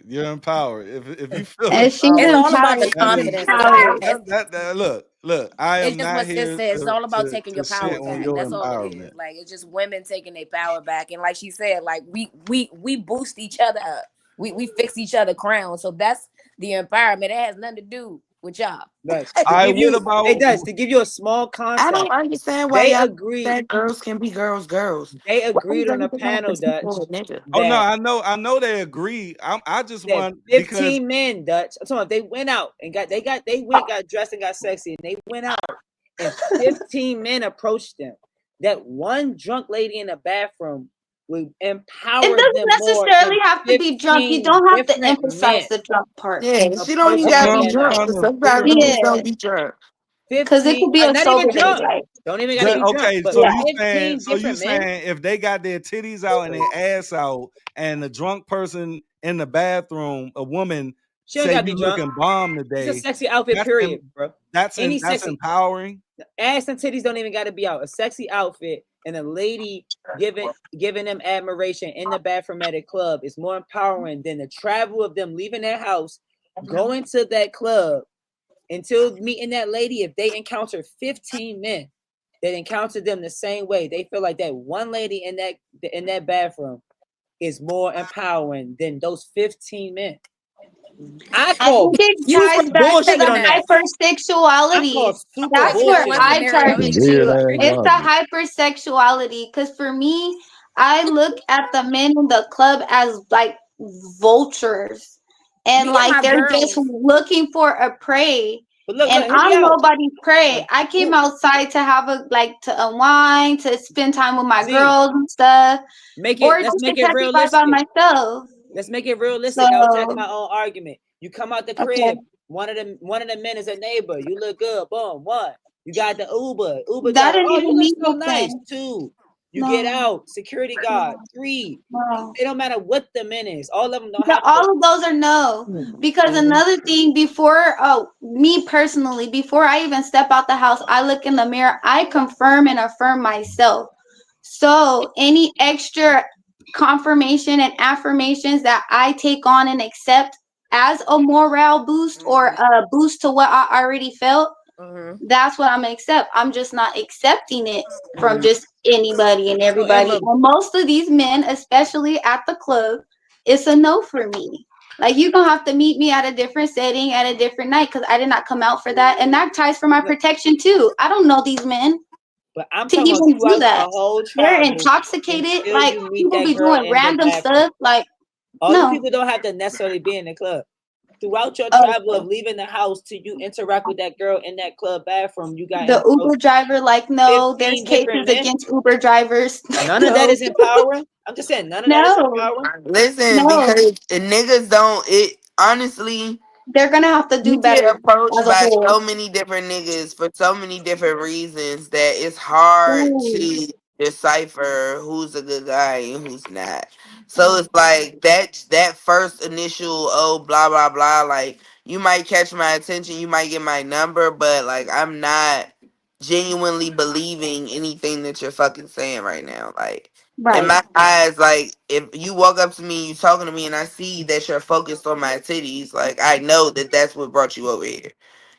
you're empowered. If you feel And she's It's empowered, all about the empowered. that She's is confidence. It's all empowered. look. I it's am just not what Sis here said. It's all about to taking your shit power on back. your That's all it is. empowerment. Like it's just women taking their power back. And like she said, like we boost each other up. We fix each other crowns. So that's the empowerment. It has nothing to do with y'all. Dutch to I give what you about to give you a small I don't concept. understand why They y'all agreed. said girls can be girls. They Why is agreed on a everything have to panel, be for Dutch, a nigga? oh no, that I know they agree. I just that want because 15 men, Dutch. I'm talking about they went out and they went, got dressed and got sexy, and they went out and 15 men approached them. That one drunk lady in the bathroom would It empower them doesn't more necessarily than have to be drunk. You 15 don't have to different emphasize men the drunk part. Yeah, she don't even approaching gotta them be I'm that drunk. night. trying 'Cause to sometimes figure them out. just Yeah, don't be drunk. because it 15, could be a not sober even day, drunk. right? Don't even got to be drunk, Okay, but so Yeah. you saying 15 different men. if they got their titties out and their ass out, and the drunk person in the bathroom, a woman, She don't say got to you be drunk. looking bomb It's a today, sexy outfit, that's period, em- bro. Any that's sexy empowering. ass and titties don't even got to be out. A sexy outfit and a lady giving them admiration in the bathroom at a club is more empowering than the travel of them leaving their house, going to that club until meeting that lady. If they encounter 15 men that encounter them the same way, they feel like that one lady in that bathroom is more empowering than those 15 men. I I call think it You ties super back to bullshit the on that. I hypersexuality. call super If That's you don't where bullshit want on I that. scenario, charge you it just Weird to. agree. ass It's the logic. hypersexuality. Because for me, I look at the men in the club as like vultures. And Me and like my they're just girls, looking for a prey. But look, And hear me I'm out. nobody's prey. I came outside to have a like to unwind, to spend time with my Z, girls and stuff, or let's just to make it catch a vibe by realistic. myself. Let's make it realistic. I'll check So my own argument. You come out the okay, crib, one of the men is a neighbor. You look good, boom, one. You got the Uber that driver. didn't Oh, you even look mean so nice. nothing. Two. You get No, out, security guard. no, Three. no. It don't matter what the men is. All of them don't Yeah, have to. all of those are no. Because Mhm. another thing, before me personally, before I even step out the house, I look in the mirror, I confirm and affirm myself. So any extra confirmation and affirmations that I take on and accept as a morale boost or hmm a boost to what I already felt, hmm that's what I'm gonna accept. I'm just not accepting it from hmm just anybody and So everybody. Emma, And most of these men, especially at the club, it's a no for me. Like you're gonna have to meet me at a different setting at a different night because I did not come out for that. And that ties for my protection too. I don't know these men but I'm to talking about even do throughout the that. whole They're travel intoxicated. until Like you meet people that be girl doing in the random bathroom. stuff. Like, All them no. people don't have to necessarily be in the club. Throughout your travel Okay. of leaving the house till you interact with that girl in that club bathroom, you got The approached Uber driver, like, no, there's 15 different cases men. against Uber drivers. None of that No. is empowering. I'm just saying, none of that is No. empowering. Listen, No. because niggas don't it honestly They're gonna have to do You get better approached as a by whole. so many different niggas for so many different reasons that it's hard Right. to decipher who's a good guy and who's not. So it's like that first initial blah blah blah, like you might catch my attention, you might get my number, but like I'm not genuinely believing anything that you're fucking saying right now. Like in Right. my eyes, like if you walk up to me, you talking to me, and I see that you're focused on my titties, like I know that that's what brought you over here.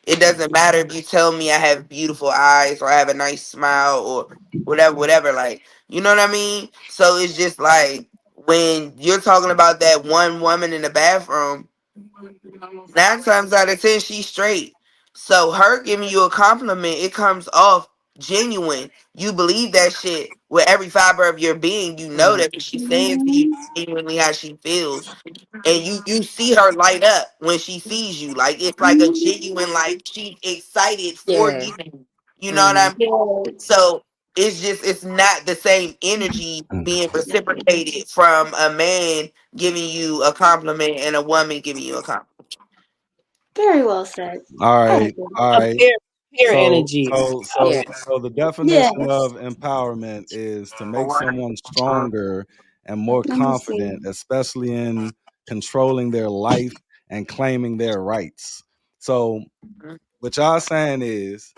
It doesn't matter if you tell me I have beautiful eyes or I have a nice smile or whatever, whatever. Like you know what I mean? So it's just like when you're talking about that one woman in the bathroom, 9 times out of 10 she's straight. So her giving you a compliment, it comes off genuine. You believe that shit with every fiber of your being. You know that she's saying to you Mhm. genuinely how she feels, and you see her light up when she sees you. Like it's like a Mhm. genuine, like she's excited for Yeah. you. You know what Hmm. I mean? Yes. So it's not the same energy being reciprocated from a man giving you a compliment and a woman giving you a compliment. Very well said. All I right, agree. all A right. peer So, energy. so, Yeah. so, so the definition Yes. of empowerment is to make someone stronger and more Let me see. confident, especially in controlling their life and claiming their rights. So, what y'all saying is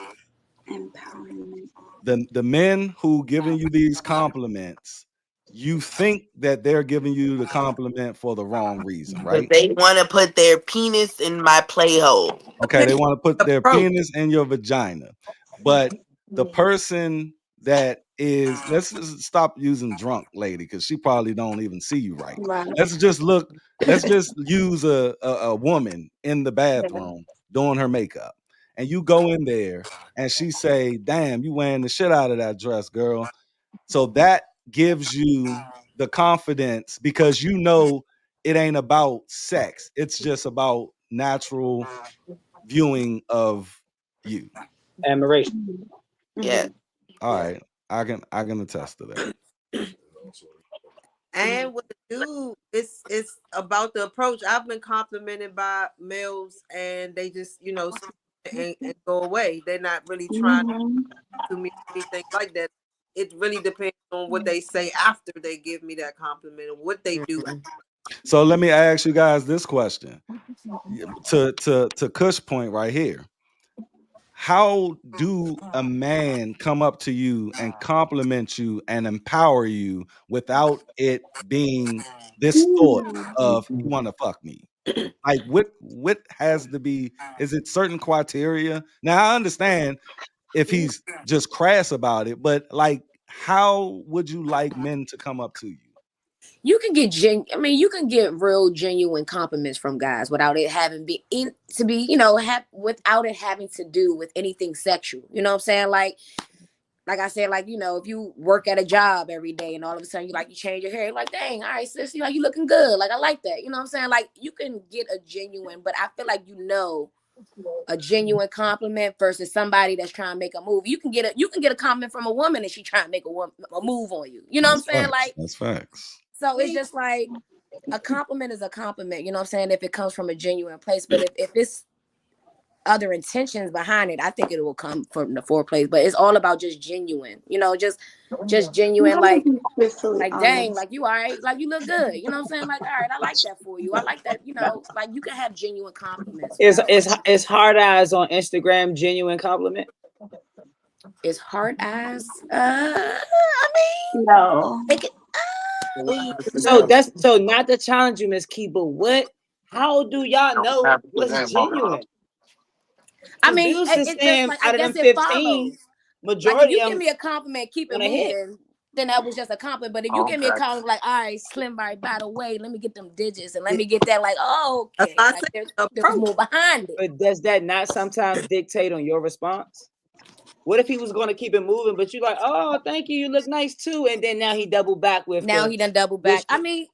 Empowerment. the men who giving you these compliments, you think that they're giving you the compliment for the wrong reason, Because right? they want to put their penis in my play hole. Okay, they Depends want to put on the their approach. penis in your vagina. But the person that is, let's just stop using drunk lady because she probably don't even see you right. Right. Let's just look, let's just use a woman in the Yeah. bathroom doing her makeup. And you go in there and she say, damn, you wearing the shit out of that dress, girl. So that gives you the confidence because you know it ain't about sex. It's just about natural viewing of you. Admiration. Yeah. Mhm. All Yeah. right. I can attest to that. And with the dude, it's about the approach. I've been complimented by males, and they just smile and go away. They're not really trying Mhm. to me or anything like that. It really depends on what they say after they give me that compliment and what they do. Mhm. So let me ask you guys this question. To Cush point right here. How do a man come up to you and compliment you and empower you without it being this thought Mhm. of you want to fuck me? Like what has to be, is it certain criteria? Now I understand if he's just crass about it, but like how would you like men to come up to you? You can get you can get real genuine compliments from guys without it having be in to be, without it having to do with anything sexual. You know what I'm saying? Like I said, like, if you work at a job every day and all of a sudden you change your hair, you're like, dang, all right, sis, you looking good. Like I like that. You know what I'm saying? Like you can get a genuine, but I feel like a genuine compliment versus somebody that's trying to make a move. You can get a compliment from a woman and she trying to make a move on you. You know what I'm That's saying? facts. Like, That's facts. so it's just like a compliment is a compliment, you know what I'm saying, if it comes from a genuine place. But if it's other intentions behind it, I think it will come from the foreplay. But it's all about just genuine, just I'm genuine, gonna be truthfully like dang, honest. like you all right, like you look good, you know what I'm saying? Like, all right, I like that for you. I like that, like you can have genuine compliments Is without is is hard eyes on Instagram genuine compliment? it's hard as I mean No. they could So that's so not to challenge you, Miss Key, but what? How do y'all know what's genuine? I Because mean Bill is it just saying like I out of guess them it 15, follows. Like if majority you of give them me a compliment, keep it gonna hit. moving, then that was just a compliment. But if you give me a compliment like, all right, Slim, by the way, let me get them digits and let me get that, like, oh, That's okay. why I Like say the there's approach. more behind it. But does that not sometimes dictate on your response? What if he was going to keep it moving, but you like, oh, thank you, you look nice too, and then now he doubled back with Now the he done double back. wish. I mean,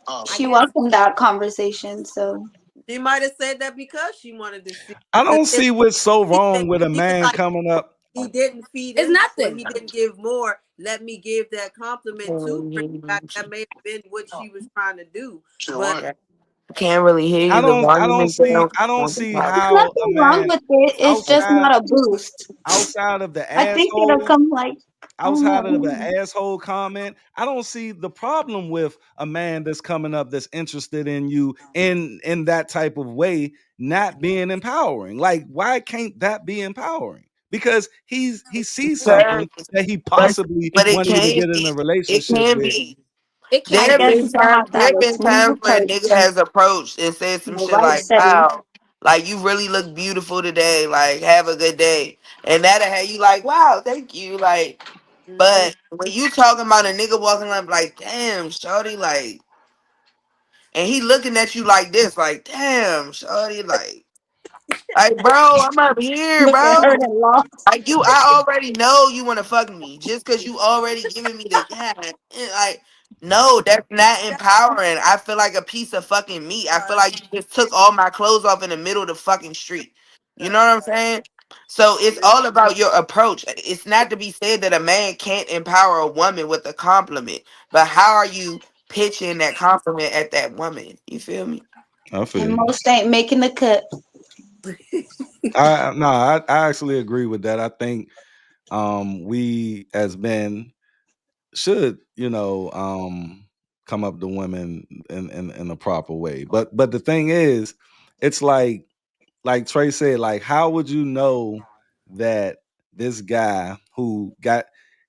I She guess welcomed that conversation, so She might have said that because she wanted to see. I Because don't see what's so he wrong didn't. with a He was man like coming up. he didn't feed it's into it. nothing. He didn't give more. Let me give that compliment to her. That may have been what she was trying to do. But Can't really hear I you. The don't I volume don't is see down. I don't see There's how a nothing wrong man with it. It's just outside not a boost. outside of the I think it'll asshole come like, I don't outside of the know. asshole comment, I don't see the problem with a man that's coming up that's interested in you in that type of way not being empowering. Like, why can't that be empowering? Because he sees something that he But possibly but it wanted you to can get in a be. It relationship can with. be. It There I can have guess be. been you're gonna times. have to There have have a been smooth times where a approach nigga has approached and said in some the shit right like, setting. "Wow, like you really look beautiful today. Like have a good day." And that'll have you like, "Wow, thank you." Like, Mhm. but when you talking about a nigga walking up like, "Damn, shorty," like, and he looking at you like this, like, "Damn, shorty," like, bro, I'm up here, Looking bro. hurt and lost. Like you, I already know you want to fuck me just because you already giving me the yeah. Like, no, that's not empowering. I feel like a piece of fucking meat. I feel like you just took all my clothes off in the middle of the fucking street. You know what I'm saying? So it's all about your approach. It's not to be said that a man can't empower a woman with a compliment, but how are you pitching that compliment at that woman? You feel me? I feel And you. most ain't making the cut. I actually agree with that. I think we as men should, come up to women in a proper way. But the thing is, it's like Trey said, like, how would you know that this guy who got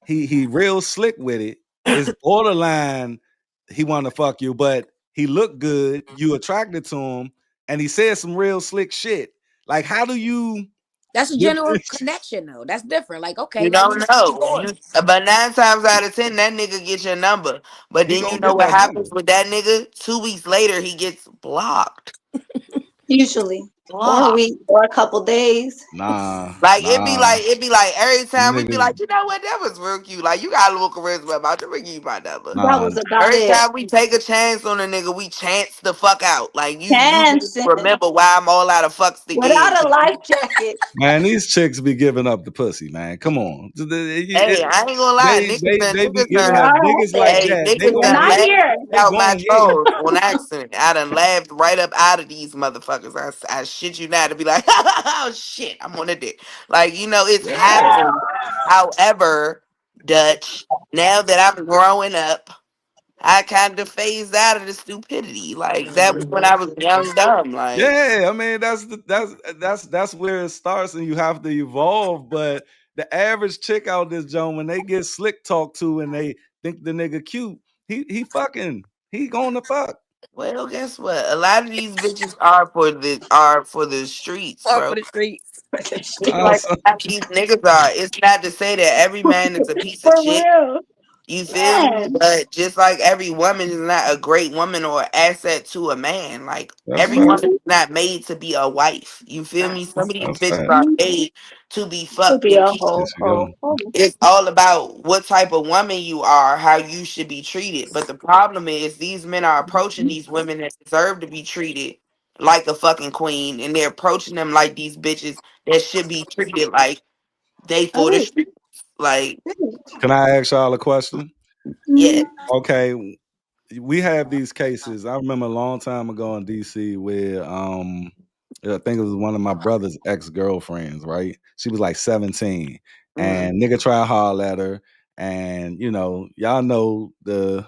he real slick with it is borderline he want to fuck you, but he looked good, you attracted to him, and he said some real slick shit. Like, how do you That's a general differentiate? connection though. That's different. Like, okay, You like don't we know. going. But 9 times out of 10, that nigga get your number. But He then you gonna know get what that happens number. with that nigga? 2 weeks later, he gets blocked. Usually. Or a Blocked. week or a couple days. Like Nah. it be like every time we be Niggas, like, you know what, that was real cute. Like you got a little charisma about to bring you my number. That nah. was about Every it. time we take a chance on a nigga, we chance the fuck out. Like you need to Dancing remember why I'm all out of fucks again. without a life jacket. Man, these chicks be giving up the pussy, man. Come on. Hey, I ain't gonna lie, They be niggas giving done. up Y'all niggas like say, Hey, that. niggas and done not laughed here. They out my going in. trolls on accident. I done laughed right up out of these motherfuckers. I shit you not to be like, oh shit, I'm on a dick. Like, it's Yeah. happened. However, Dutch, now that I'm growing up, I kind of phased out of the stupidity. Like, that was when I was young, dumb. Like, Yeah, I mean that's where it starts, and you have to evolve. But the average chick out this joint, when they get slick talked to and they think the nigga cute, he going to fuck. well, guess what? A lot of these bitches are for the streets, Or for bro. the streets. Just Uh, like so- these niggas are. It's not to say that every man is a piece of For shit. real. You feel me? Man. But just like every woman is not a great woman or an asset to a man, like that's every fact. woman is not made to be a wife. You feel me? Some of these That's bitches fact. are made to be To fucked be and a keep. There whole, you go. It's all about what type of woman you are, how you should be treated. But the problem is these men are approaching these women that deserve to be treated like a fucking queen, and they're approaching them like these bitches that should be treated like they for the streets. Like, Can I ask y'all a question? yeah. Okay, we have these cases. I remember a long time ago in DC where I think it was one of my brother's ex-girlfriends, right? She was like 17 Mm-hmm. and nigga tried to holler at her and y'all know the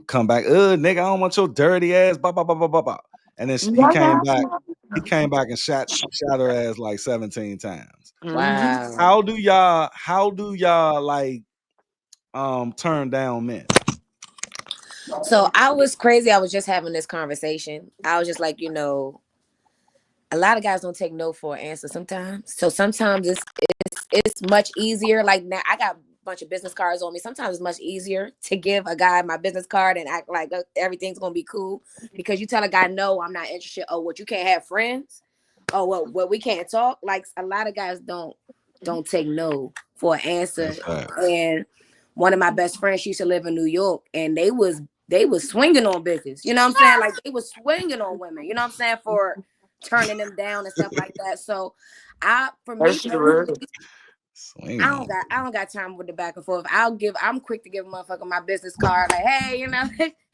come back, nigga, I don't want your dirty ass, blah blah blah blah blah blah. And then he came back and shot her ass like 17 times. Mm-hmm. Wow. How do y'all like turn down men? So I was crazy. I was just having this conversation. I was just like, a lot of guys don't take no for an answer sometimes. So sometimes it's much easier. Like now, I got a bunch of business cards on me. Sometimes it's much easier to give a guy my business card and act like everything's gonna be cool because you tell a guy, no, I'm not interested. Oh, what, you can't have friends? Oh, well, we can't talk. Like a lot of guys don't take no for an answer. That's fact. And one of my best friends, she used to live in New York, and they was swinging on bitches. You know what I'm saying? Like they was swinging on women. You know what I'm saying? For turning them down and stuff like that. So, for me That's personally, true. Swing on. I don't got time with the back and forth. I'm quick to give a motherfucker my business card. Like, hey,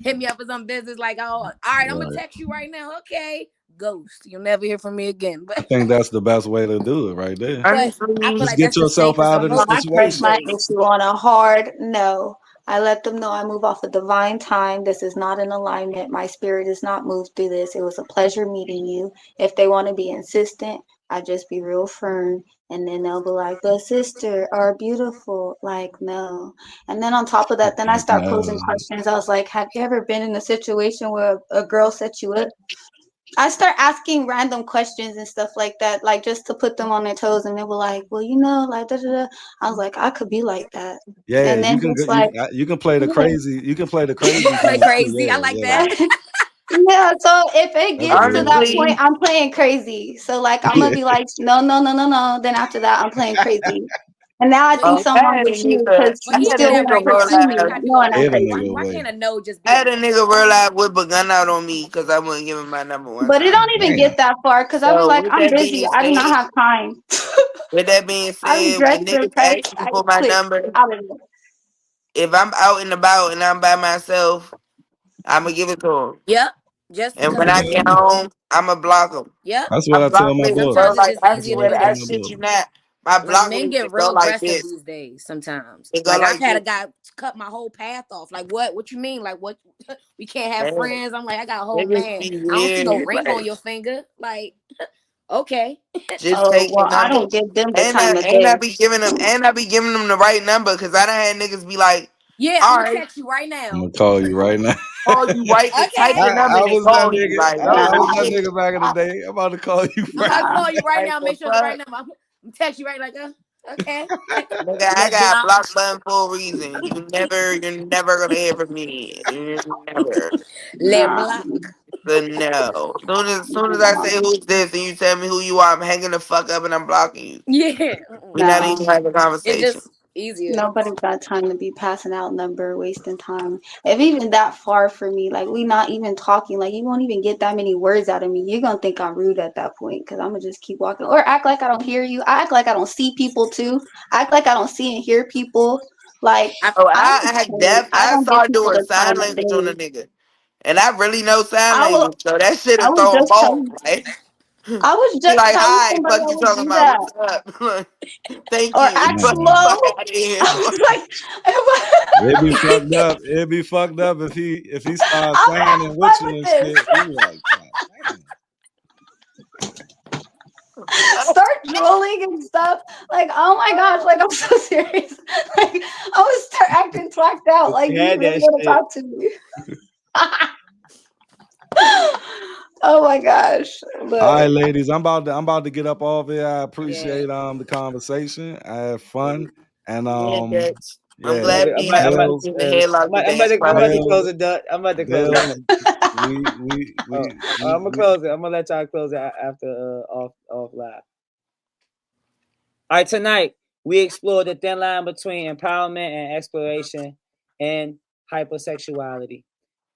hit me up for some business. Like, oh, all right, I'm gonna text you right now. Okay. Ghost. You'll never hear from me again. I think that's the best way to do it right there. But I feel Honestly, Just like get that's the yourself safest out of the No, I approach press these situation. my days. issue on a hard no. I let them know I move off of divine time. This is not an alignment. My spirit is not moved through this. It was a pleasure meeting you. If they want to be insistent, I just be real firm. And then they'll be like, but sister, or beautiful. Like, no. And then on top of that, then I start posing No. questions. I was like, have you ever been in a situation where a girl set you up? I start asking random questions and stuff like that, like just to put them on their toes. And they were like, well, like, da, da, da. I was like, I could be like that. Yeah, And then just like, you can play the yeah. crazy. You can play the crazy Play game too. crazy. I Yeah, like yeah. that. Yeah, so if it That's gets to real. that point, honestly, I'm playing crazy. So like I'm gonna Yeah. be like, no, no, no, no, no. Then after that, I'm playing crazy. And now I Well, think something wrong with you because but you even still I had a that want to nigga right there, roll pursue I me, out. kind of be knowing like, I'm Hit a why, nigga crazy. why away. can't a no just I be a had a no? nigga roll out with a gun out on me because I wouldn't give him my number one But it time. don't even Damn. get that far because I be So like, with I'm that busy. being I do not said, have time. with that being I be said, when dressed in niggas tight. ask me I for my click number, out of it. if I'm out and about and I'm by myself, I'ma give it to him. Yep. Just And because when I I mean, get home, I'ma block him. yep. That's My what I tell block my list daughter. go Sometimes it's like, just I That's easier to what swear I do to tell I that. my shit daughter. you not. My Like block men list get it go real like aggressive this. these days sometimes. It go Like I've like had a this. guy cut my whole path off. Like what you mean? Like what we can't have Man, friends? I'm like, I got a whole niggas man. be I don't see no weird. ring on Like, your finger. Like, okay. just Oh take the well, I number. don't give them the And time I of and day. I be giving them the right number because I done had niggas be like, Yeah, I'm all gonna right, text you right I'm now. gonna call you right now. call you right to type Okay. the number I and was that call you. nigga. Like, I oh was that shit. nigga back in the day. I'm about to call you I'm right about to now. call you right Like now. the Make sure it's the right fuck? number. I'm text you right like, okay. Nigga, I Let got a block. block button for a reason. You're never gonna hear from me. You're never. Let Nah, block. The no. Soon as I nah, say who's this and you tell me who you are, I'm hanging the fuck up and I'm blocking you. Yeah. We're not nah. even having a It's conversation. just easier. Nobody got time to be passing out number, wasting time. If even that far for me, like we not even talking, like you won't even get that many words out of me. You're gonna think I'm rude at that point because I'm gonna just keep walking or act like I don't hear you. I act like I don't see people too. I act like I don't see and hear people. Like I, Oh, I don't care. I I don't give started people doing the sign time of language on a day. nigga. And I really know sign I will. language, so that shit I is was throwing just balls. telling. Like, I was be just like, telling hi, somebody fuck I you would talking do about, that what's up? Thank or you. act Fuck Man, the fuck slow. out of here. I was like, it'd be fucked up. It'd be fucked up if he starts I'm signing having with fun you with and this. shit. You like, God damn. Start drooling and stuff. Like, oh my gosh, like I'm so serious. Like I would start acting twacked out. Like, You do you had really that want to shit. talk to me? Oh my gosh. All right, But ladies, I'm about to get up off here. I yeah. appreciate the conversation. I had fun. And Yeah, Dutch. I'm yeah, glad me and you Dale, in the headlock the dance I'm about to project. close Dale, it. I'm about to close it. Dale, Oh, I'm gonna close it. I'm gonna let y'all close it after off live. All right, tonight we explored the thin line between empowerment and exploration and hypersexuality.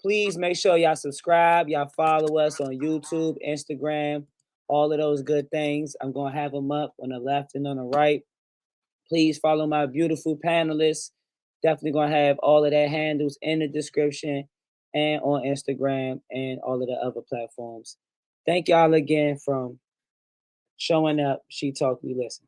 Please make sure y'all subscribe, y'all follow us on YouTube, Instagram, all of those good things. I'm gonna have them up on the left and on the right. Please follow my beautiful panelists. Definitely gonna have all of their handles in the description and on Instagram and all of the other platforms. Thank y'all again from showing up. She Talk, We Listen.